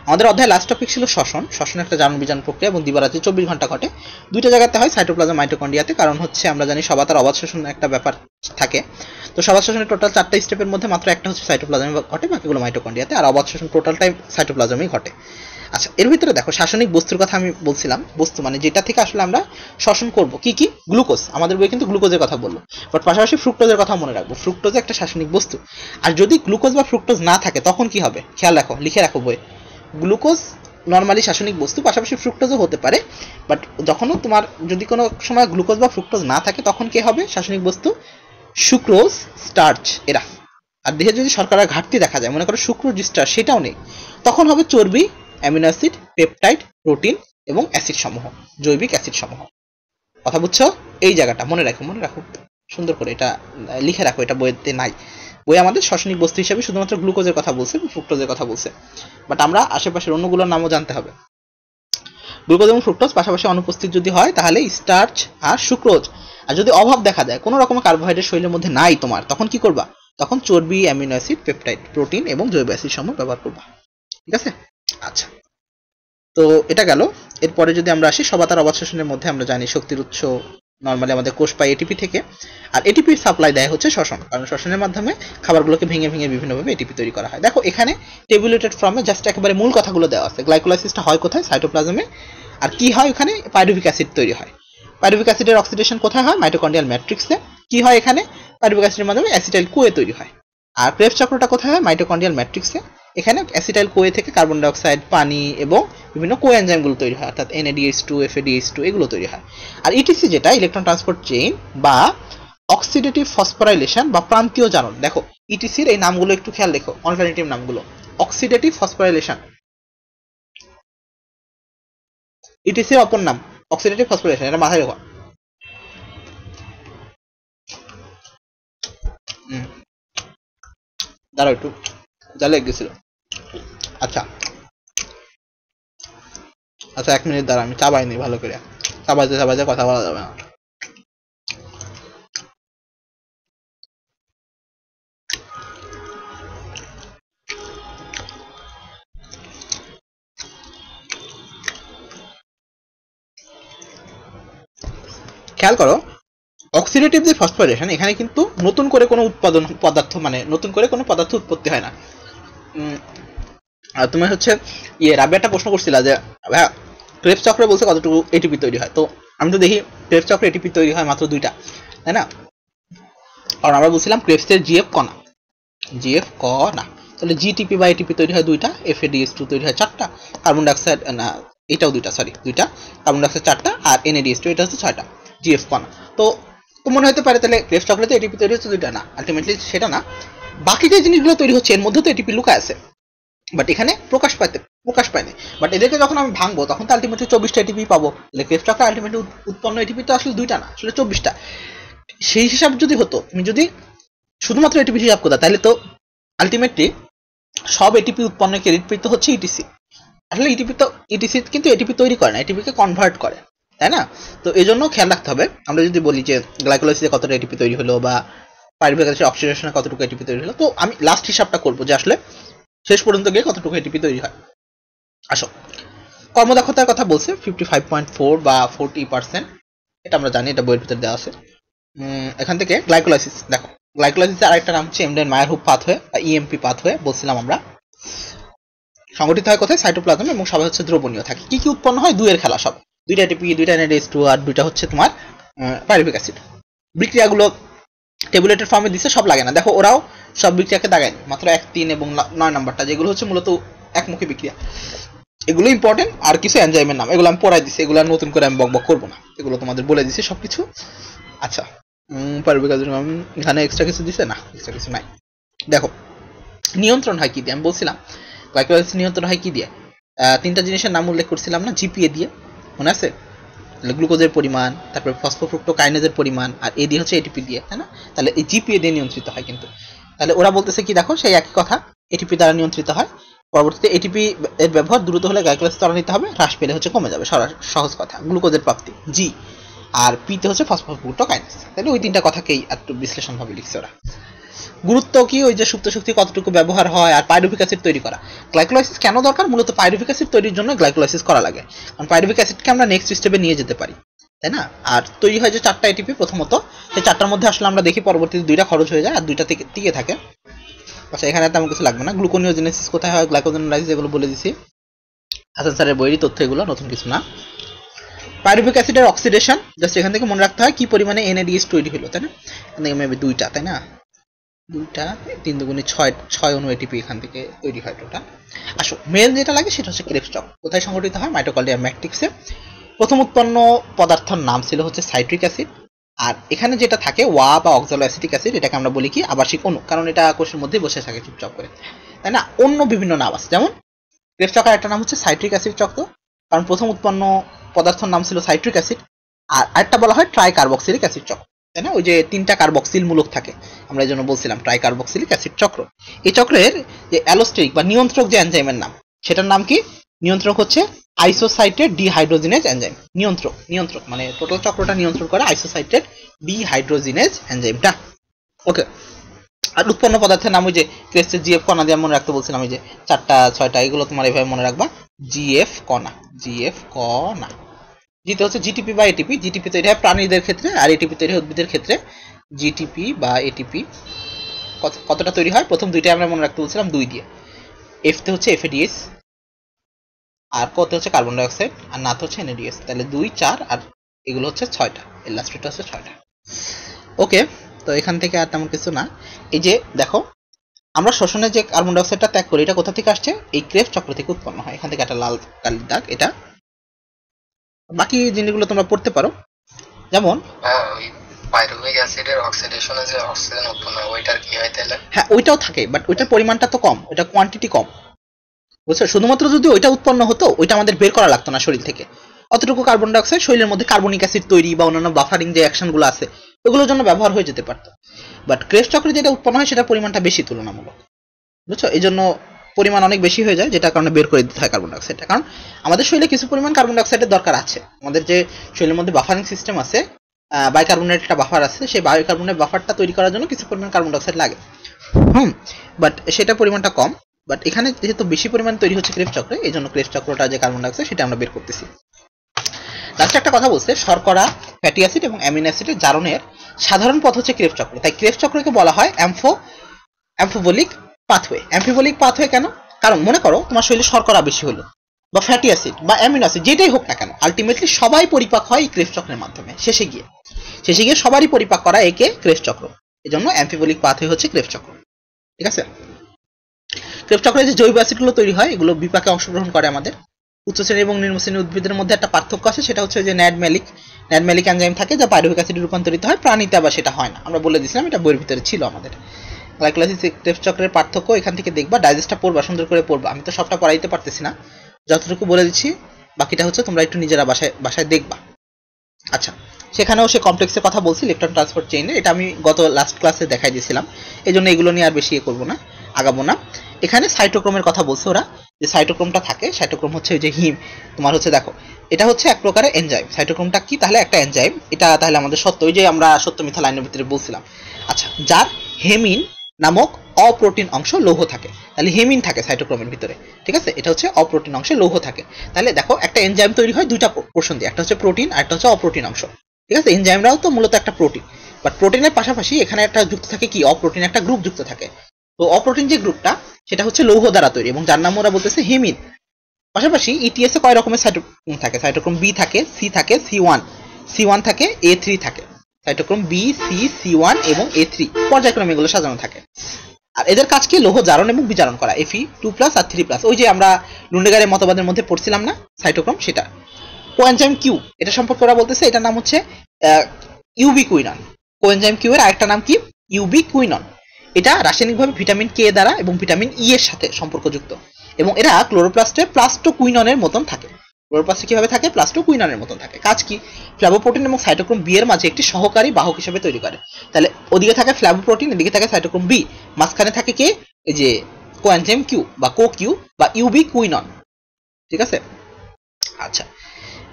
আমাদের অধ্যায় লাস্ট টপিক ছিল শ্বসন একটা জারণ বিজারণ প্রক্রিয়া এবং দিবারাত্রি 24 ঘন্টা ঘটে দুইটা জায়গাতে হয় সাইটোপ্লাজম মাইটোকন্ড্রিয়াতে কারণ হচ্ছে আমরা জানি সবার তার অবাধ শ্বসন একটা ব্যাপার থাকে তো সবাদ শ্বসনের টোটাল 4টা স্টেপের মধ্যে মাত্র একটা হচ্ছে সাইটোপ্লাজমে ঘটে বাকিগুলো মাইটোকন্ড্রিয়াতে আর অবাধ শ্বসন টোটালটাই সাইটোপ্লাজমেই ঘটে আচ্ছা এর ভিতরে দেখো শাসনিক বস্তুর কথা আমি বলছিলাম বস্তু মানে যেটা থেকে আসলে আমরা শ্বসন করব কি কি গ্লুকোজ আমাদের বই কিন্তু গ্লুকোজের কথা বললো বাট পাশাপাশি ফ্রুক্টোজের কথা মনে রাখবো ফ্রুক্টোজ একটা শাসনিক বস্তু আর যদি গ্লুকোজ বা ফ্রুক্টোজ না থাকে তখন কি হবে খেয়াল রাখো লিখে রাখো বই গ্লুকোজ নরমালি শাসনিক বস্তু পাশাপাশি ফ্রুক্টোজও হতে পারে বাট যখনও তোমার যদি কোনো সময় গ্লুকোজ বা ফ্রুক্টোজ না থাকে তখন কি হবে শাসনিক বস্তু সুক্রোজ স্টার্চ এরা আর দেহে যদি শর্করা ঘাটতি দেখা যায় মনে করো সুক্রোজ স্টার্চ সেটাও নেই তখন হবে চর্বি অ্যামিনো অ্যাসিড পেপটাইড প্রোটিন এবং অ্যাসিড সমূহ জৈবিক অ্যাসিড সমূহ কথা বুঝছো এই জায়গাটা মনে রাখো সুন্দর করে এটা লিখে রাখো এটা বইতে নাই বই আমাদের শাসনিক বস্তু হিসেবে শুধুমাত্র গ্লুকোজের কথা বলছে ফ্রুক্টোজের কথা বলছে বাট আমরা আশেপাশের অন্যগুলোর নামও জানতে হবে গ্লুকোজ এবং ফ্রুক্টোজ পাশাপাশি অনুপস্থিত যদি হয় তাহলে স্টার্চ আর সুক্রোজ আর যদি অভাব দেখা যায় কোনো রকমের কার্বোহাইড্রেট শরীরের মধ্যে নাই তোমার তখন কি করবা তখন চর্বি অ্যামিনো অ্যাসিড পেপটাইড প্রোটিন এবং জৈব অ্যাসিড সমূহ ব্যবহার করবা ঠিক আছে আচ্ছা তো এটা গেল এরপরে যদি আমরা আসি সবাতার অবাধ শ্বসনের মধ্যে আমরা জানি শক্তির উৎস নরমালি আমাদের কোষ পায় এটিপি থেকে আর এটিপির সাপ্লাই দেয় হচ্ছে শ্বসন কারণ শ্বসনের মাধ্যমে খাবারগুলোকে ভেঙে ভেঙে বিভিন্নভাবে এটিপি তৈরি করা হয় দেখো এখানে টেবুলেটেড ফর্মে জাস্ট একেবারে মূল কথাগুলো দেওয়া আছে গ্লাইকোলাইসিসটা হয় কোথায় সাইটোপ্লাজমে আর কি হয় ওখানে পাইরুভিক অ্যাসিড তৈরি হয় পাইরুভিক অ্যাসিডের অক্সিডেশন কোথায় হয় মাইটোকন্ড্রিয়াল ম্যাট্রিক্সে কি হয় এখানে পাইরুভিক অ্যাসিডের মাধ্যমে অ্যাসিটাইল কোয়ে তৈরি হয় আর ক্রেবস চক্রটা কোথায় হয় মাইটোকন্ড্রিয়াল ম্যাট্রিক্সে এখানে অ্যাসিটাইল কোয়ে থেকে কার্বন ডাই অক্সাইড পানি এবং বিভিন্ন কোএনজাইমগুলো তৈরি হয় অর্থাৎ NADH2 FADH2 এগুলো তৈরি হয় আর ইটিসি যেটা ইলেকট্রন ট্রান্সপোর্ট চেইন বা অক্সিডেটিভ ফসফোরাইলেশন বা প্রান্তীয় জারণ দেখো ইটিসির এই নামগুলো একটু খেয়াল রেখো অল্টারনেটিভ নামগুলো অক্সিডেটিভ ফসফোরাইলেশন ইটিসির অপর নাম অক্সিডেটিভ ফসফোরাইলেশন এটা মাথায় রেখো দাঁড়াও একটু জালে গেছিল আচ্ছা 1 মিনিট দাঁড়া আমি চাবাই নি ভালো করে চাবাইতে কথা বলা যাবে না খেয়াল করো অক্সিডেটিভ যে ফসফোরাইলেশন এখানে কিন্তু নতুন করে কোনো উৎপাদন পদার্থ মানে নতুন করে কোনো পদার্থ উৎপত্তি হয় না আর তুমি হচ্ছে রাবিয়াটা প্রশ্ন করছিলা যে ভাইয়া ক্রেবস চক্রে বলছে কতটুকু এটিপি তৈরি হয় তো আমি তো দেখি ক্রেবস চক্রে এটিপি তৈরি হয় মাত্র 2টা তাই না আর আমরা বলছিলাম ক্রেবসের জিএফ কণা তাহলে জিটিপি বা এটিপি তৈরি হয় 2টা FADH2 তৈরি হয় 4টা কার্বন ডাই অক্সাইড না এটাও 2টা কার্বন ডাই অক্সাইড 4টা আর NADH2 এটা হচ্ছে 6টা জিএফ কণা তো মনে হতে পারে তাহলে ক্রেবস চক্রে তো এটিপি তৈরি হচ্ছে 2টা না আলটিমেটলি সেটা না বাকি যে জিনিসগুলো তৈরি হচ্ছে এর মধ্যে তো এটিপি লুকায় আছে বাট এখানে প্রকাশ পায়নি বাট এদেরকে যখন আমি ভাঙবো তখন তো আলটিমেটলি 24টা এটিপি পাবো তাহলে ক্রেবস চক্রে আলটিমেটলি উৎপন্ন এটিপি তো আসলে 2টা না আসলে 24টা সেই হিসাব যদি হতো তুমি যদি শুধুমাত্র এটিপি হিসাব করতে তাহলে তো আলটিমেটলি সব এটিপি উৎপন্নের ক্রেডিট পেতে হচ্ছে ইটিসি আসলে ইটিসি কিন্তু এটিপি তৈরি করে না এটিপিকে কনভার্ট করে তাই না তো এই জন্য খেয়াল রাখতে হবে আমরা যদি বলি যে গ্লাইকোলাইসিসে কতটা এটিপি তৈরি হলো বা পাইরুভিক অ্যাসিড অক্সিডেশনে কতটুকু এটিপি তৈরি হলো তো আমি লাস্ট হিসাবটা করবো যে আসলে শেষ পর্যন্ত গিয়ে কতটুকু এটিপি তৈরি হয় আসো কর্মদক্ষতার কথা বলছে 55.4 বা 40% এটা আমরা জানি এটা বইয়ের ভিতরে দেওয়া আছে এখান থেকে গ্লাইকোলাইসিস দেখো গ্লাইকোলাইসিসের আরেকটা নাম হচ্ছে এমডেন-মায়ার-হুপ পাথওয়ে বা ইএমপি পাথওয়ে বলছিলাম আমরা। সংগঠিত হয় কোথায়? সাইটোপ্লাজমে, এবং সবাই হচ্ছে দ্রবণীয় থাকে। কি কি উৎপন্ন হয়? দুইয়ের খেলা সব, দুইটা এটিপি, দুইটা NADH2 আর দুইটা হচ্ছে তোমার পাইরুভিক অ্যাসিড। বিক্রিয়াগুলো টেবুলেটেড ফর্মে দিছে, সব লাগে না। দেখো ওরাও সব বিক্রিয়াকে দাগায়নি, মাত্র 1, 3 এবং 9 নাম্বারটা যেগুলো হচ্ছে মূলত একমুখী বিক্রিয়া, এগুলো ইম্পর্টেন্ট। আর কিছু এনজাইমের নাম এগুলো আমি পড়াই দিছি, এগুলো নতুন করে আমি বকবক করবো না, এগুলো তোমাদের বলে দিছি সবকিছু। আচ্ছা, পাইরুভিক অ্যাসিড এখানে এক্সট্রা কিছু দিছে না? এক্সট্রা কিছু নাই। দেখো নিয়ন্ত্রণ হয় কি দিয়ে? আমি বলছিলাম গ্লাইকোলাইসিস নিয়ন্ত্রণ হয় কি দিয়ে? তিনটা জিনিসের নাম উল্লেখ করছিলাম না? জিপিএ দিয়ে, মনে আছে? গ্লুকোজের পরিমাণ, তারপরে ফসফোফ্রুক্টোকাইনেজের পরিমাণ, আর এ দিয়ে হচ্ছে এটিপি দিয়ে, তাই না? তাহলে এই জিপিএ দিয়ে নিয়ন্ত্রিত হয় কিন্তু। তাহলে ওরা বলতেছে কি, দেখো সেই একই কথা, এটিপি দ্বারা নিয়ন্ত্রিত হয়। পরবর্তীতে এটিপি এর ব্যবহার দ্রুত হলে গ্লাইকোলাইসিস ত্বরান্বিত হবে, হ্রাস পেলে হচ্ছে কমে যাবে, সহজ কথা। গ্লুকোজের প্রাপ্তি জি, আর পিতে হচ্ছে ফসফোফ্রুক্টোকাইনেজ। তাহলে ওই তিনটা কথাকেই একটু বিশ্লেষণভাবে লিখছে ওরা। গুরুত্ব কি? ওই যে সুপ্ত শক্তি কতটুকু ব্যবহার হয়, আর পাইরুভিক অ্যাসিড তৈরি করা। গ্লাইকোলাইসিস কেন দরকার? মূলত পাইরুভিক অ্যাসিড তৈরির জন্য গ্লাইকোলাইসিস করা লাগে, কারণ পাইরুভিক অ্যাসিডকে আমরা নেক্সট স্টেপে নিয়ে যেতে পারি, তাই না? আর তৈরি হয় যে 4টা এটিপি প্রথমত, সেই 4টার মধ্যে আসলে আমরা দেখি পরবর্তীতে 2টা খরচ হয়ে যায় আর 2টা টিকে থাকে। আচ্ছা, এখানে তেমন কিছু লাগবে না। গ্লুকোনিওজেনেসিস কোথায় হয়, গ্লাইকোজেনোলাইসিস, এগুলো বলে দিছি, হাসান স্যারের বইয়েরই তথ্য এগুলো, নতুন কিছু না। পাইরুভিক অ্যাসিডের অক্সিডেশন, জাস্ট এখান থেকে মনে রাখতে হয় কি পরিমাণে NADH তৈরি হলো, তাই না? এখান থেকে মেবি 2টা, তাই না? 2টা, 3 দুগুণে 6 অণু এটিপি এখান থেকে তৈরি হয় টোটাল। আসো, মেন যেটা লাগে সেটা হচ্ছে ক্রেবস চক্র। কোথায় সংঘটিত হয়? মাইটোকন্ড্রিয়া ম্যাট্রিক্সে। প্রথম উৎপন্ন পদার্থের নাম ছিল হচ্ছে সাইট্রিক অ্যাসিড। আর এখানে যেটা থাকে ওয়া বা অক্সালো অ্যাসিটিক অ্যাসিড, এটাকে আমরা বলি কি আবাসিক অণু, কারণ এটা কোষের মধ্যে বসে থাকে চুপচাপ করে, তাই না? অন্য বিভিন্ন নাম আছে, যেমন ক্রেবস চক্রের একটা নাম হচ্ছে সাইট্রিক অ্যাসিড চক্র, কারণ প্রথম উৎপন্ন পদার্থের নাম ছিল সাইট্রিক অ্যাসিড। আর আরেকটা বলা হয় ট্রাইকার্বক্সিলিক অ্যাসিড চক্র, তাই না? ওই যে 3টা কার্বক্সিল মূলক থাকে, আমরা এই জন্য বলছিলাম ট্রাইকার্বক্সিলিক অ্যাসিড চক্র। এই চক্রের যে অ্যালোস্টেরিক বা নিয়ন্ত্রক যে এনজাইমের নাম, সেটার নাম কি? নিয়ন্ত্রক হচ্ছে আইসোসাইটেড ডিহাইড্রোজিনেজ এনজাইম। নিয়ন্ত্রক মানে টোটাল চক্রটা নিয়ন্ত্রণ করে আইসোসাইটেড ডিহাইড্রোজিনেজ এনজাইমটা। ওকে, আর উৎপন্ন পদার্থের নাম ওই যে ক্রেস্টের জিএফ কণা দিয়ে মনে রাখতে বলছিলাম, ওই যে 4টা 6টা, এগুলো তোমার এইভাবে মনে রাখবা, জিএফ কণা। জিতে হচ্ছে জিটিপি বা এটিপি। জিটিপি তৈরি হয় প্রাণীদের ক্ষেত্রে, আর এটিপি তৈরি হয় উদ্ভিদের ক্ষেত্রে। জিটিপি বা এটিপি কতটা তৈরি হয়? প্রথম 2টাই আমরা মনে রাখতে বলছিলাম 2 দিয়ে। এফতে হচ্ছে এফএডিএস, আর কতে হচ্ছে কার্বন ডাইঅক্সাইড, আর নাতে হচ্ছে এনএডিএস। তাহলে 2, 4 আর এগুলো হচ্ছে 6টা, এর লাস্টটা হচ্ছে 6টা। ওকে, তো এখান থেকে আর তেমন কিছু না। এই যে দেখো, আমরা শোষণে যে কার্বন ডাইঅক্সাইডটা ত্যাগ করি, এটা কোথা থেকে আসছে? এই ক্রেবস চক্র থেকে উৎপন্ন হয়। এখান থেকে একটা লাল কালির দাগ, এটা। বাকি জিনিসগুলো তোমরা পড়তে পারো, যেমন পাইরুভিক অ্যাসিডের অক্সিডেশনে যে অক্সিজেন উৎপন্ন হয়, ওইটার কি হয় তাহলে? হ্যাঁ, ওইটাও থাকে, বাট ওইটার পরিমাণটা তো কম, ওইটা কোয়ান্টিটি কম, বুঝছো? শুধুমাত্র যদি ওইটা উৎপন্ন হতো, ওইটা আমাদের বের করা লাগতো না শরীর থেকে। অতটুকু কার্বন ডাইঅক্সাইড শরীরের মধ্যে কার্বনিক অ্যাসিড তৈরি বা অন্যান্য বাফারিং যে অ্যাকশনগুলো আছে, ওগুলোর জন্য ব্যবহার হয়ে যেতে পারতো। বাট ক্রেবস চক্রে যেটা উৎপন্ন হয়, সেটার পরিমাণটা বেশি তুলনামূলক, বুঝছো? এই জন্য পরিমাণ অনেক বেশি হয়ে যায়, যেটার কারণে বের করে দিতে হয় কার্বন ডাইঅক্সাইডটা। কারণ আমাদের শরীরে কিছু পরিমাণ কার্বন ডাইঅক্সাইডের দরকার আছে। আমাদের যে শরীরের মধ্যে বাফারিং সিস্টেম আছে, বাইকার্বনেট একটা বাফার আছে, সেই বাইকার্বনেট বাফারটা তৈরি করার জন্য কিছু পরিমাণ কার্বন ডাইঅক্সাইড লাগে। বাট সেটা পরিমাণটা কম। বাট এখানে যেহেতু বেশি পরিমাণ তৈরি হচ্ছে ক্রেবস চক্রে, এই জন্য ক্রেবস চক্রটা যে কার্বন ডাইঅক্সাইড, সেটা আমরা বের করতেছি। লাস্টে একটা কথা বলছে, শর্করা, ফ্যাটি অ্যাসিড এবং অ্যামিনো অ্যাসিডের জারণের সাধারণ পথ হচ্ছে ক্রেবস চক্র। তাই ক্রেবস চক্রকে বলা হয় অ্যাম্ফোবলিক পাথওয়ে। অ্যাম্ফিবলিক পাথওয়ে কেন? কারণ মনে করো তোমার শরীরে শর্করা বেশি হলো, বা ফ্যাটি অ্যাসিড বা অ্যামিনো অ্যাসিড, যেটাই হোক না কেন, আলটিমেটলি সবাই পরিপাক হয় এই ক্রেবস চক্রের মাধ্যমে। শেষে গিয়ে সবারই পরিপাক করা একে ক্রেবস চক্র। এই জন্য অ্যাম্ফিবলিক পাথওয়ে হচ্ছে ক্রেবস চক্র, ঠিক আছে? ক্রেবস চক্রে যে জৈব অ্যাসিডগুলো তৈরি হয়, এগুলো বিপাকে অংশগ্রহণ করে আমাদের। উচ্চ শ্রেণী এবং নিম্ন শ্রেণী উদ্ভিদের মধ্যে একটা পার্থক্য আছে, সেটা হচ্ছে যে ন্যাডমেলিক এনজাইম থাকে, যা পাইরুভিক অ্যাসিডে রূপান্তরিত হয়। প্রাণীতে আবার সেটা হয় না, আমরা বলে দিয়েছিলাম, এটা বইয়ের ভিতরে ছিল আমাদের। গ্লাইকোলাইসিস ক্রেবস চক্রের পার্থক্য এখান থেকে দেখবা, ডাইজেস্টটা পড়বা, সুন্দর করে পড়বা। আমি তো সবটা পড়াইতে পারতেছি না, যতটুকু বলে দিচ্ছি, বাকিটা হচ্ছে তোমরা একটু নিজেরা বাসায় দেখবা। আচ্ছা, সেখানেও সে কমপ্লেক্সের কথা বলছি, ইলেকট্রন ট্রান্সপোর্ট চেইনে, এটা আমি গত লাস্ট ক্লাসে দেখাই দিয়েছিলাম, এই জন্য এগুলো নিয়ে আর বেশি করবো না, আগাবো না। এখানে সাইটোক্রোমের কথা বলছে ওরা, যে সাইটোক্রোমটা থাকে। সাইটোক্রোম হচ্ছে ওই যে তোমার হচ্ছে দেখো, এটা হচ্ছে এক প্রকারের এনজাইম। সাইটোক্রোমটা কি? তাহলে একটা এনজাইম, এটা তাহলে আমাদের সত্য, ওই যে আমরা সত্য মিথ্যা লাইনের ভিতরে বলছিলাম। আচ্ছা, যার হেমিন নামক অপ্রোটিন অংশ লৌহ থাকে, তাহলে হেমিন থাকে সাইটোক্রোমের ভিতরে, ঠিক আছে? এটা হচ্ছে অপ্রোটিন অংশে লৌহ থাকে। তাহলে দেখো, একটা এনজাইম তৈরি হয় 2টা পোর্শন দিয়ে, একটা হচ্ছে প্রোটিন আর একটা হচ্ছে অপ্রোটিন অংশ, ঠিক আছে? এনজাইমরাও তো মূলত একটা প্রোটিন। বাট প্রোটিনের পাশাপাশি এখানে একটা যুক্ত থাকে কি, অপ্রোটিন একটা গ্রুপ যুক্ত থাকে। তো অপ্রোটিন যে গ্রুপটা সেটা হচ্ছে লৌহ দ্বারা তৈরি এবং যার নাম ওরা বলতেছে হেমিন। পাশাপাশি ইটিএস এ কয় রকমের সাইটোক্রোম থাকে? সাইটোক্রোম বি থাকে, সি থাকে, সি1 থাকে, A3 থাকে। সাইটোক্রোম বি, সি, সি1 এবং A3 পর্যায়ক্রমে এগুলো সাজানো থাকে। আর এদের কাজ কি? লৌহ জারণ এবং বিজারণ করা। Fe2+ আর 3+, ওই যে আমরা লুন্ডেগারের মতবাদের মধ্যে পড়ছিলাম না সাইটোক্রোম, সেটা। কোএনজাইম কিউ, এটা সম্পর্কে ওরা বলতেছে এটার নাম হচ্ছে ইউবিকুইনন। কোএনজাইম কিউ এর আরেকটা নাম কি? ইউবিকুইনন। এটা রাসায়নিকভাবে ভিটামিন কে দ্বারা এবং ভিটামিন ই এর সাথে সম্পর্কযুক্ত এবং এরা ক্লোরোপ্লাস্টে প্লাস্টোকুইননের মতন থাকে। ক্লোরোপ্লাস্টে কিভাবে থাকে? প্লাস্টোকুইননের মতন থাকে। কাজ কি? ফ্ল্যাভোপ্রোটিন এবং সাইটোক্রোম বি এর মাঝে একটি সহকারী বাহক হিসেবে তৈরি করে। তাহলে ওদিকে থাকে ফ্ল্যাভোপ্রোটিন, এদিকে থাকে সাইটোক্রোম বি, মাঝখানে থাকে কে? এই যে কোএনজাইম কিউ বা কোকিউ বা ইউবিকুইনন। ঠিক আছে? আচ্ছা,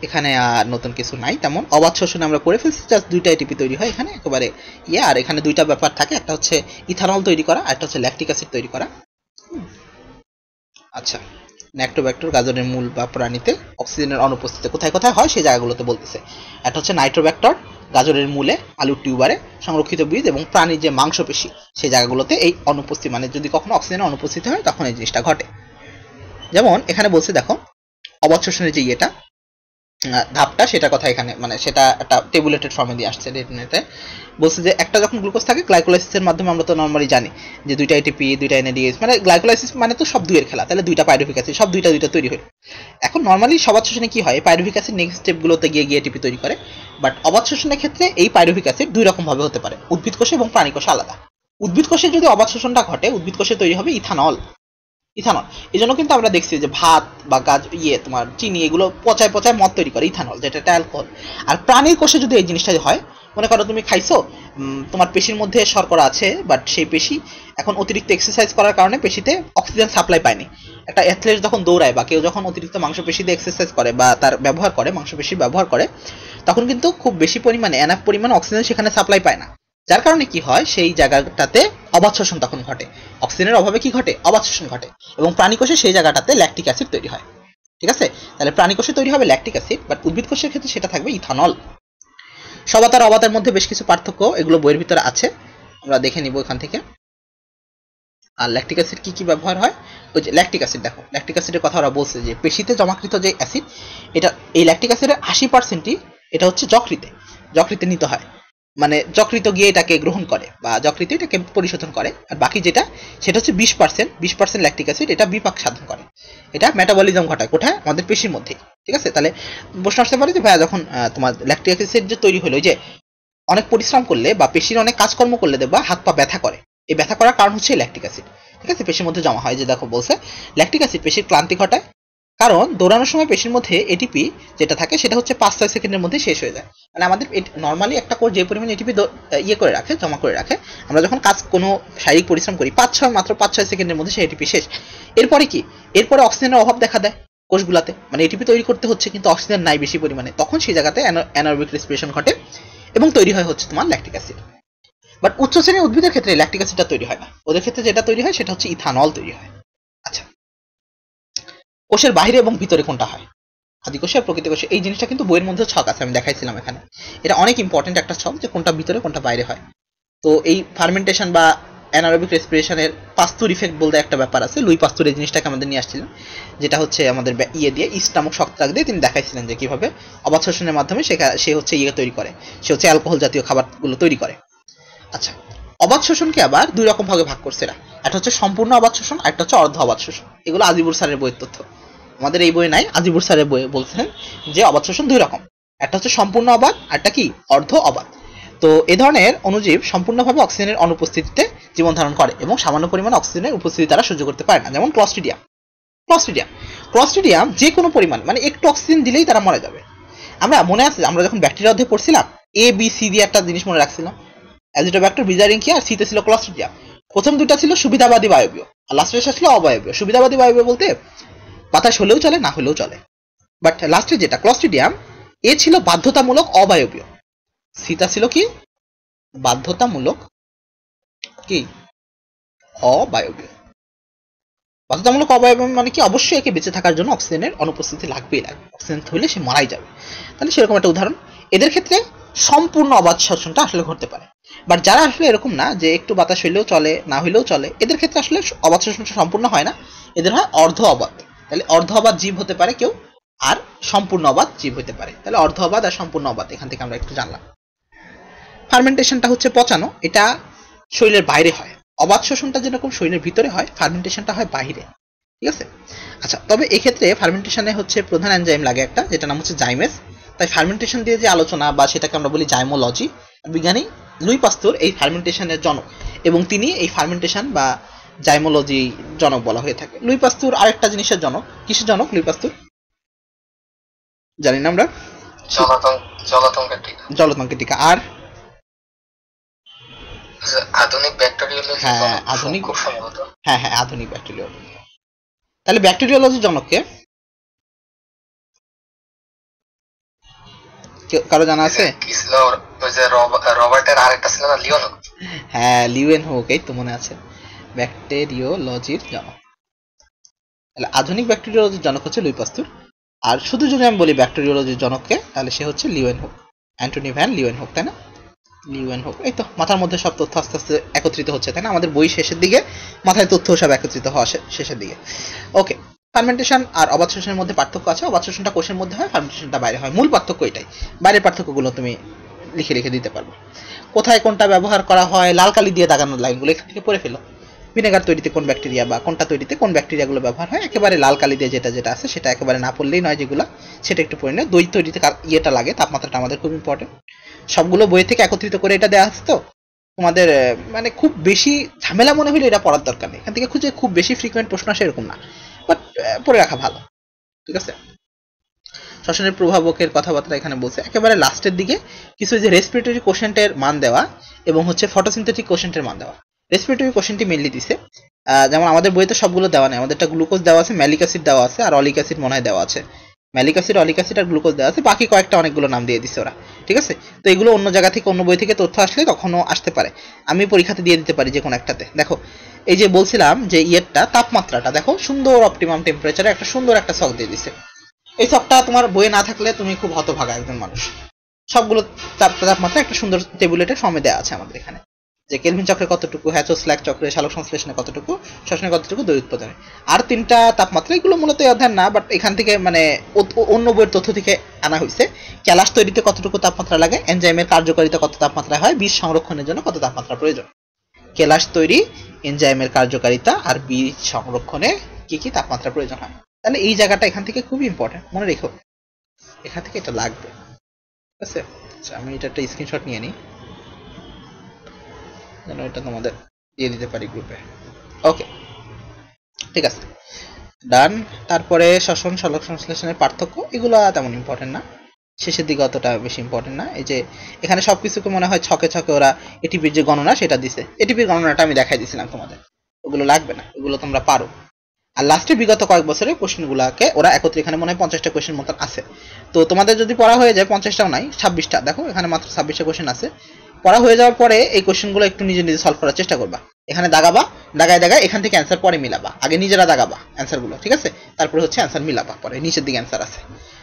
এখানে আর নতুন কিছু নাই তেমন। অবাধ শোষণে আমরা করে ফেলছি, জাস্ট দুইটা এটিপি তৈরি হয় এখানে একেবারে আর এখানে দুইটা ব্যাপার থাকে, একটা হচ্ছে ইথানল তৈরি করা আর একটা হচ্ছে ল্যাকটিক অ্যাসিড তৈরি করা। আচ্ছা, ন্যাক্টোব্যাক্টর গাজরের মূল বা প্রাণীতে অক্সিজেনের অনুপস্থিতি কোথায় কোথায় হয় সেই জায়গাগুলোতে বলতেছে। একটা হচ্ছে নাইট্রোব্যাক্টর গাজরের মূলে, আলুর টিউবারে, সংরক্ষিত বীজ এবং প্রাণীর যে মাংসপেশি সেই জায়গাগুলোতে এই অনুপস্থিতি, মানে যদি কখনো অক্সিজেনের অনুপস্থিতি হয় তখন এই জিনিসটা ঘটে। যেমন এখানে বলছে দেখো অবাধ শোষণের যে ইয়েটা ধাপটা, সেটা কথা এখানে মানে সেটা একটা টেবুলেটেড ফর্মে দিয়ে আসছে। ডেটনেতে বলছে যে একটা যখন গ্লুকোজ থাকে গ্লাইকোলাইসিসের মাধ্যমে আমরা তো নরমালি জানি যে দুইটা এটিপি দুইটা এনএডিএস, মানে গ্লাইকোলাইসিস মানে তো সব দুইয়ের খেলা, তাহলে দুইটা পাইরুভিক অ্যাসিড, সব দুইটা তৈরি হয়। এখন নরমালি সবাদ শোষণে কি হয়? পাইরুভিক অ্যাসিড নেক্সট স্টেপগুলোতে গিয়ে এটিপি তৈরি করে। বাট অবাধ শোষণের ক্ষেত্রে এই পাইরুভিক অ্যাসিড দুই রকম ভাবে হতে পারে, উদ্ভিদ কোষে এবং প্রাণী কোষে আলাদা। উদ্ভিদ কোষে যদি অবাধ শোষণটা ঘটে, উদ্ভিদ কোষে তৈরি হবে ইথানল। এই জন্য কিন্তু আমরা দেখছি যে ভাত বা তোমার চিনি এগুলো পচায় পচায় মদ তৈরি করে ইথানল, যেটা একটা অ্যালকোহল। আর প্রাণীর কোষে যদি এই জিনিসটা হয়, মনে করো তুমি খাইছো, তোমার পেশির মধ্যে শর্করা আছে, বাট সেই পেশি এখন অতিরিক্ত এক্সারসাইজ করার কারণে পেশিতে অক্সিজেন সাপ্লাই পায়নি। একটা অ্যাথলেট যখন দৌড়ায় বা কেউ যখন অতিরিক্ত মাংসপেশি দিয়ে এক্সারসাইজ করে বা তার ব্যবহার করে, মাংসপেশি ব্যবহার করে, তখন কিন্তু খুব বেশি পরিমাণে এনাফ পরিমাণে অক্সিজেন সেখানে সাপ্লাই পায় না। যার কারণে কি হয়? সেই জায়গাটাতে অবাধ শোষণ তখন ঘটে। অক্সিজেনের অভাবে কি ঘটে? অবাধ শোষণ ঘটে এবং প্রাণী কোষে সেই জায়গাটাতে ল্যাকটিক অ্যাসিড তৈরি হয়। ঠিক আছে? তাহলে প্রাণী কোষে তৈরি হবে ল্যাকটিক অ্যাসিড, বাট উদ্ভিদ কোষের ক্ষেত্রে সেটা থাকবে ইথানল। সবাত আর অবাতের মধ্যে বেশ কিছু পার্থক্য এগুলো বইয়ের ভিতরে আছে, আমরা দেখে নিব এখান থেকে। আর ল্যাকটিক অ্যাসিড কি কি ব্যবহার হয়? ওই যে ল্যাকটিক অ্যাসিড, দেখো ল্যাকটিক অ্যাসিডের কথা ওরা বলছে যে পেশিতে জমাকৃত যে অ্যাসিড, এটা এই ল্যাকটিক অ্যাসিডের 80%ই এটা হচ্ছে যকৃতে নিতে হয়, মানে যকৃত গিয়ে এটাকে গ্রহণ করে বা যকৃতে এটাকে পরিশোধন করে। আর বাকি যেটা সেটা হচ্ছে 20% ল্যাকটিক অ্যাসিড এটা বিপাক সাধন করে, এটা মেটাবলিজম ঘটায়। কোথায়? আমাদের পেশির মধ্যে। ঠিক আছে? তাহলে প্রশ্ন আসতে পারে যে ভাইয়া যখন তোমার ল্যাকটিক অ্যাসিড যে তৈরি হলো, যে অনেক পরিশ্রম করলে বা পেশির অনেক কাজকর্ম করলে দেখবা হাত পা ব্যথা করে, এই ব্যথা করার কারণ হচ্ছে ল্যাকটিক অ্যাসিড। ঠিক আছে? পেশির মধ্যে জমা হয়, যে দেখো বলছে ল্যাকটিক অ্যাসিড পেশির ক্লান্তি ঘটায়, কারণ দৌড়ানোর সময় পেশির মধ্যে এটিপি যেটা থাকে সেটা হচ্ছে 5-6 সেকেন্ডের মধ্যে শেষ হয়ে যায়। মানে আমাদের নর্মালি একটা কোষ যে পরিমাণ এটিপি করে রাখে, জমা করে রাখে, আমরা যখন কোনো শারীরিক পরিশ্রম করি মাত্র 5-6 সেকেন্ডের মধ্যে সেই এটিপি শেষ। এরপরে কি? এরপরে অক্সিজেনের অভাব দেখা দেয় কোষগুলাতে, মানে এটিপি তৈরি করতে হচ্ছে কিন্তু অক্সিজেন নাই বেশি পরিমাণে, তখন সেই জায়গাতে অ্যানারোবিক রেসপিরেশন ঘটে এবং তৈরি হয় হচ্ছে তোমার ল্যাকটিক অ্যাসিড। বাট উচ্চ শ্রেণীর উদ্ভিদের ক্ষেত্রে ল্যাকটিক অ্যাসিডটা তৈরি হয় না, ওদের ক্ষেত্রে যেটা তৈরি হয় সেটা হচ্ছে ইথানল তৈরি হয়। আচ্ছা, কোষের বাইরে এবং ভিতরে কোনটা হয়? আদি কোষে আর প্রকৃতি কোষে। এই জিনিসটা কিন্তু বইয়ের মধ্যে ছক আছে, আমি দেখাইছিলাম এখানে। এটা অনেক ইম্পর্টেন্ট একটা ছক, যে কোনটা ভিতরে কোনটা বাইরে হয়। তো এই ফার্মেন্টেশন বা অ্যানারোবিক রেসপিরেশনের পাস্তুর ইফেক্ট বলতে একটা ব্যাপার আছে, লুই পাস্তুর এই জিনিসটাকে আমাদের নিয়ে আসছিলেন, যেটা হচ্ছে আমাদের দিয়ে ইস্ট নামক শক্তরাগ দিয়ে তিনি দেখাইছিলেন যে কিভাবে অবাধ শোষণের মাধ্যমে সে হচ্ছে তৈরি করে, সে হচ্ছে অ্যালকোহল জাতীয় খাবারগুলো তৈরি করে। আচ্ছা, অবাধ শোষণকে আবার দুই রকম ভাগে ভাগ করছে এরা, একটা হচ্ছে সম্পূর্ণ অবাধ শোষণ, একটা হচ্ছে অর্ধ অবাধ শোষণ। এগুলো আজিবুর স্যারের বইয়ের তথ্য, আমাদের এই বই নাই। আজিবুর স্যারের বইয়ে বলছেন যে অবাধ শোষণ দুই রকম, একটা হচ্ছে সম্পূর্ণ অবাধ, একটা কি অর্ধ অবাধ। তো এই ধরনের অণুজীব সম্পূর্ণভাবে অক্সিজেনের অনুপস্থিতিতে জীবন ধারণ করে এবং সামান্য পরিমাণ অক্সিজেনের উপস্থিতি তারা সহ্য করতে পারে না, যেমন ক্লস্ট্রিডিয়াম যে কোনো পরিমাণ, মানে একটু অক্সিজেন দিলেই তারা মরে যাবে। আমরা মনে আছে আমরা যখন ব্যাকটেরিয়া অধ্যায়ে পড়ছিলাম, A-B-C দিয়ে একটা জিনিস মনে রাখছিলাম, অ্যাজিটোব্যাক্টর, বিজারিঙ্কিয়া আর সিতে ছিল ক্লস্ট্রিডিয়াম। প্রথম দুইটা ছিল সুবিধাবাদী বায়বীয় আর লাস্টের ছিল অবায়বীয়। সুবিধাবাদী বায়বীয় বলতে বাতাস হলেও চলে, না হলেও চলে। বাট লাস্টে যেটা ক্লস্ট্রিডিয়াম, এ ছিল বাধ্যতামূলক অবায়বীয়, সিটা ছিল কি বাধ্যতামূলক কি অবায়বীয়। বাধ্যতামূলক অবায়বীয় মানে কি? অবশ্যই একে বেঁচে থাকার জন্য অক্সিজেনের অনুপস্থিতি লাগবেই লাগবে, অক্সিজেন হলে সে মারাই যাবে। তাহলে সেরকম একটা উদাহরণ। এদের ক্ষেত্রে সম্পূর্ণ অবাধ শ্বসনটা আসলে ঘটতে পারে। বাট যারা আসলে এরকম না, যে একটু বাতাস হইলেও চলে না হইলেও চলে, এদের ক্ষেত্রে আসলে অবাধ শ্বসনটা সম্পূর্ণ হয় না, এদের হয় অর্ধ অবাধ। তাহলে অর্ধ অবাধ জীব হতে পারে কেউ, আর সম্পূর্ণ অবাধ জীব হতে পারে। তাহলে অর্ধ অবাধ আর সম্পূর্ণ অবাধ এখান থেকে আমরা একটু জানলাম। ফার্মেন্টেশনটা হচ্ছে পচানো, এটা শরীরের বাইরে হয়। অবাধ শ্বসনটা যেরকম শরীরের ভিতরে হয়, ফার্মেন্টেশনটা হয় বাইরে, ঠিক আছে। আচ্ছা, তবে এক্ষেত্রে ফার্মেন্টেশনে হচ্ছে প্রধান এনজাইম লাগে একটা, যেটা নাম হচ্ছে জাইমেস। তাই ফার্মেন্টেশন দিয়ে যে আলোচনা বা সেটাকে আমরা বলি জাইমোলজি। বিজ্ঞানী লুই পাস্তুর এই ফার্মেন্টেশনের জনক, এবং তিনি এই ফার্মেন্টেশন বা জাইমোলজি জনক বলা হয়ে থাকে। লুই পাস্তুর আরেকটা জিনিসের জনক, কিসের জনক লুই পাস্তুর জানি না আমরা, জলতঙ্কের টিকা। আর আধুনিক ব্যাকটেরিওলজি, হ্যাঁ আধুনিক, হ্যাঁ হ্যাঁ আধুনিক ব্যাকটেরিওলজি। তাহলে ব্যাকটেরিওলজির জনককে কারো জানা আছে? রবার্টের আরেকটা ছিল না, লিওনহুক। হ্যাঁ লিউয়েনহুক, এই তো মনে আছে, ব্যাকটেরিওলজির জনক। তাহলে আধুনিক ব্যাকটেরিওলজির জনক হচ্ছে লুই পাস্তুর। আর শুধু যদি আমি বলি ব্যাকটেরিওলজির জনককে, তাহলে সে হচ্ছে লিউয়েনহুক, অ্যান্টনি ভ্যান লিউয়েনহুক, তাই না? লিউয়েনহুক। এই তো মাথার মধ্যে সব তথ্য আস্তে আস্তে একত্রিত হচ্ছে, তাই না? আমাদের বই শেষের দিকে মাথায় তথ্য সব একত্রিত হওয়া শেষের দিকে। ওকে, ফার্মেন্টেশন আর অবাধ শ্বসনের মধ্যে পার্থক্য আছে। অবাধ শ্বসনটা কোষের মধ্যে হয়, ফার্মেন্টেশনটা বাইরে হয়। মূল পার্থক্য এটাই, বাইরের পার্থক্যগুলো তুমি লিখে লিখে দিতে পারবে। কোথায় কোনটা ব্যবহার করা হয়, লাল কালি দিয়ে দাগানোর লাইনগুলো এখান থেকে পড়ে ফেলো। ভিনেগার তৈরিতে কোন ব্যাকটেরিয়া বা কোনটা তৈরিতে কোন ব্যাকটেরিয়াগুলো ব্যবহার হয়, একেবারে লাল কালি দিয়ে যেটা যেটা আছে সেটা একেবারে না পড়লেই নয়, যেগুলো সেটা একটু পড়ে নেয়। দই তৈরিতে ইয়েটা লাগে, তাপমাত্রাটা আমাদের খুব ইম্পর্টেন্ট। সবগুলো বই থেকে একত্রিত করে এটা দেওয়া আছে, তো তোমাদের মানে খুব বেশি ঝামেলা মনে হলে এটা পড়ার দরকার নেই। এখান থেকে খুঁজে খুব বেশি ফ্রিকোয়েন্ট প্রশ্ন আসে এরকম না, বাট পড়ে রাখা ভালো, ঠিক আছে। শ্বসনের প্রভাবকের কথাবার্তা এখানে বলছে একেবারে লাস্টের দিকে। কিছু যে রেসপিরেটরি কোশেন্টের মান দেওয়া এবং হচ্ছে ফটোসিনথেটিক কোশেন্টের মান দেওয়া। রেসপিরেটরি কোশেন্টই মেনলি দিছে, যেমন আমাদের বইতে সবগুলো দেওয়া নেই, আমাদেরটা গ্লুকোজ দেওয়া আছে, ম্যালিক অ্যাসিড দেওয়া আছে, আর অলিক অ্যাসিড মনে হয় দেওয়া আছে। ম্যালিক অ্যাসিড, অলিক অ্যাসিড আর গ্লুকোজ দেওয়া আছে, বাকি কয়েকটা অনেকগুলো নাম দিয়ে দিছে ওরা, ঠিক আছে। তো এগুলো অন্য জায়গা থেকে অন্য বই থেকে তথ্য আসলে তখনও আসতে পারে, আমি পরীক্ষাতে দিয়ে দিতে পারি যে কোনো একটাতে। দেখো এই যে বলছিলাম যে ইয়েরটা তাপমাত্রাটা দেখো, সুন্দর অপটিমাম টেম্পারেচারে একটা সুন্দর একটা ছক দিয়ে দিছে। এই ছকটা তোমার বইয়ে না থাকলে তুমি খুব হতভাগা একজন মানুষ। সবগুলো তাপমাত্রা একটা সুন্দর টেবুলেটের ফর্মে দেওয়া আছে আমাদের এখানে, যে কেলভিন চক্রে কতটুকু, হ্যাচো স্ল্যাক চক্রে সালোক সংশ্লেষণে কতটুকু, শ্বসনে কতটুকু, দই উৎপাদনে। আর তিনটা তাপমাত্রা, এগুলো মূলত অধ্যায় না, বাট এখান থেকে মানে অন্য বইয়ের তথ্য থেকে আনা হয়েছে। ক্যালাস তৈরিতে কতটুকু তাপমাত্রা লাগে, এনজাইমের কার্যকারিতা কত তাপমাত্রা হয়, বীজ সংরক্ষণের জন্য কত তাপমাত্রা প্রয়োজন। কেলাস তৈরি, এনজাইমের কার্যকারিতা আর বীজ সংরক্ষণে কি কি তাপমাত্রা প্রয়োজন হয়। তাহলে এই জায়গাটা এখান থেকে খুবই ইম্পর্টেন্ট, মনে রেখো, এখান থেকে এটা লাগবে, ঠিক আছে। আচ্ছা আমি এটা একটা স্ক্রিনশট নিয়ে নিই, যেন এটা তোমাদের দিয়ে দিতে পারি গ্রুপে। ওকে ঠিক আছে, ডান। তারপরে শ্বসন সালোক সংশ্লেষণের পার্থক্য, এগুলো তেমন ইম্পর্টেন্ট না, শেষের দিকে অতটা বেশি ইম্পর্টেন্ট না। এই যে এখানে সবকিছুকে মনে হয় ছকে ছকে ওরা এটিপির যে গণনা সেটা দিছে, এটিপির গণনাটা আমি দেখাই দিয়েছিলাম তোমাদের, ওগুলো লাগবে না, ওগুলো তোমরা পারো। আর লাস্টে বিগত কয়েক বছরের কোশ্চেনগুলোকে ওরা একত্রে, এখানে মনে হয় 50টা কোশ্চেন মতন আছে। তো তোমাদের যদি পড়া হয়ে যায়, 50টাও নাই, 26টা, দেখো এখানে মাত্র 26টা কোশ্চেন আছে। পড়া হয়ে যাওয়ার পরে এই কোশ্চেনগুলো একটু নিজে নিজে সলভ করার চেষ্টা করবা, এখানে দাগাবা, দাগায় এখান থেকে অ্যান্সার পরে মিলাবা, আগে নিজেরা দাগাবা অ্যান্সারগুলো, ঠিক আছে, তারপরে হচ্ছে অ্যান্সার মিলাবা, পরে নিচের দিকে অ্যান্সার আছে।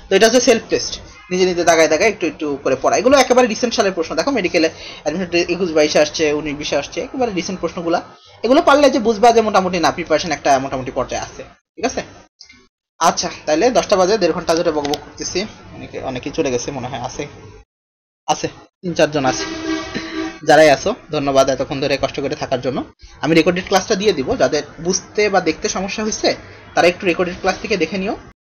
তো এটা হচ্ছে সেলফ টেস্ট, নিজে নিজে দাগায় একটু একটু করে পড়া। এগুলো একেবারে রিসেন্ট সালের প্রশ্ন, দেখো মেডিকেলে অ্যাডমিশন 21-22 আসছে, 19-20 আসছে, একেবারে রিসেন্ট প্রশ্নগুলা। এগুলো পারলে যে বুঝবা যে মোটামুটি না, প্রিপারেশন একটা মোটামুটি পর্যায়ে আছে, ঠিক আছে। আচ্ছা তাহলে 10টা বাজে, 1.5 ঘন্টা ধরে বকবক করতেছি, অনেকেই চলে গেছে মনে হয়, আছে 3-4 জন আছে। যারাই আসো ধন্যবাদ এতক্ষণ ধরে কষ্ট করে থাকার জন্য। আমি রেকর্ডেড ক্লাসটা দিয়ে দিব, যাদের বুঝতে বা দেখতে সমস্যা হয়েছে তারা একটু রেকর্ডেড ক্লাস থেকে দেখে নিও।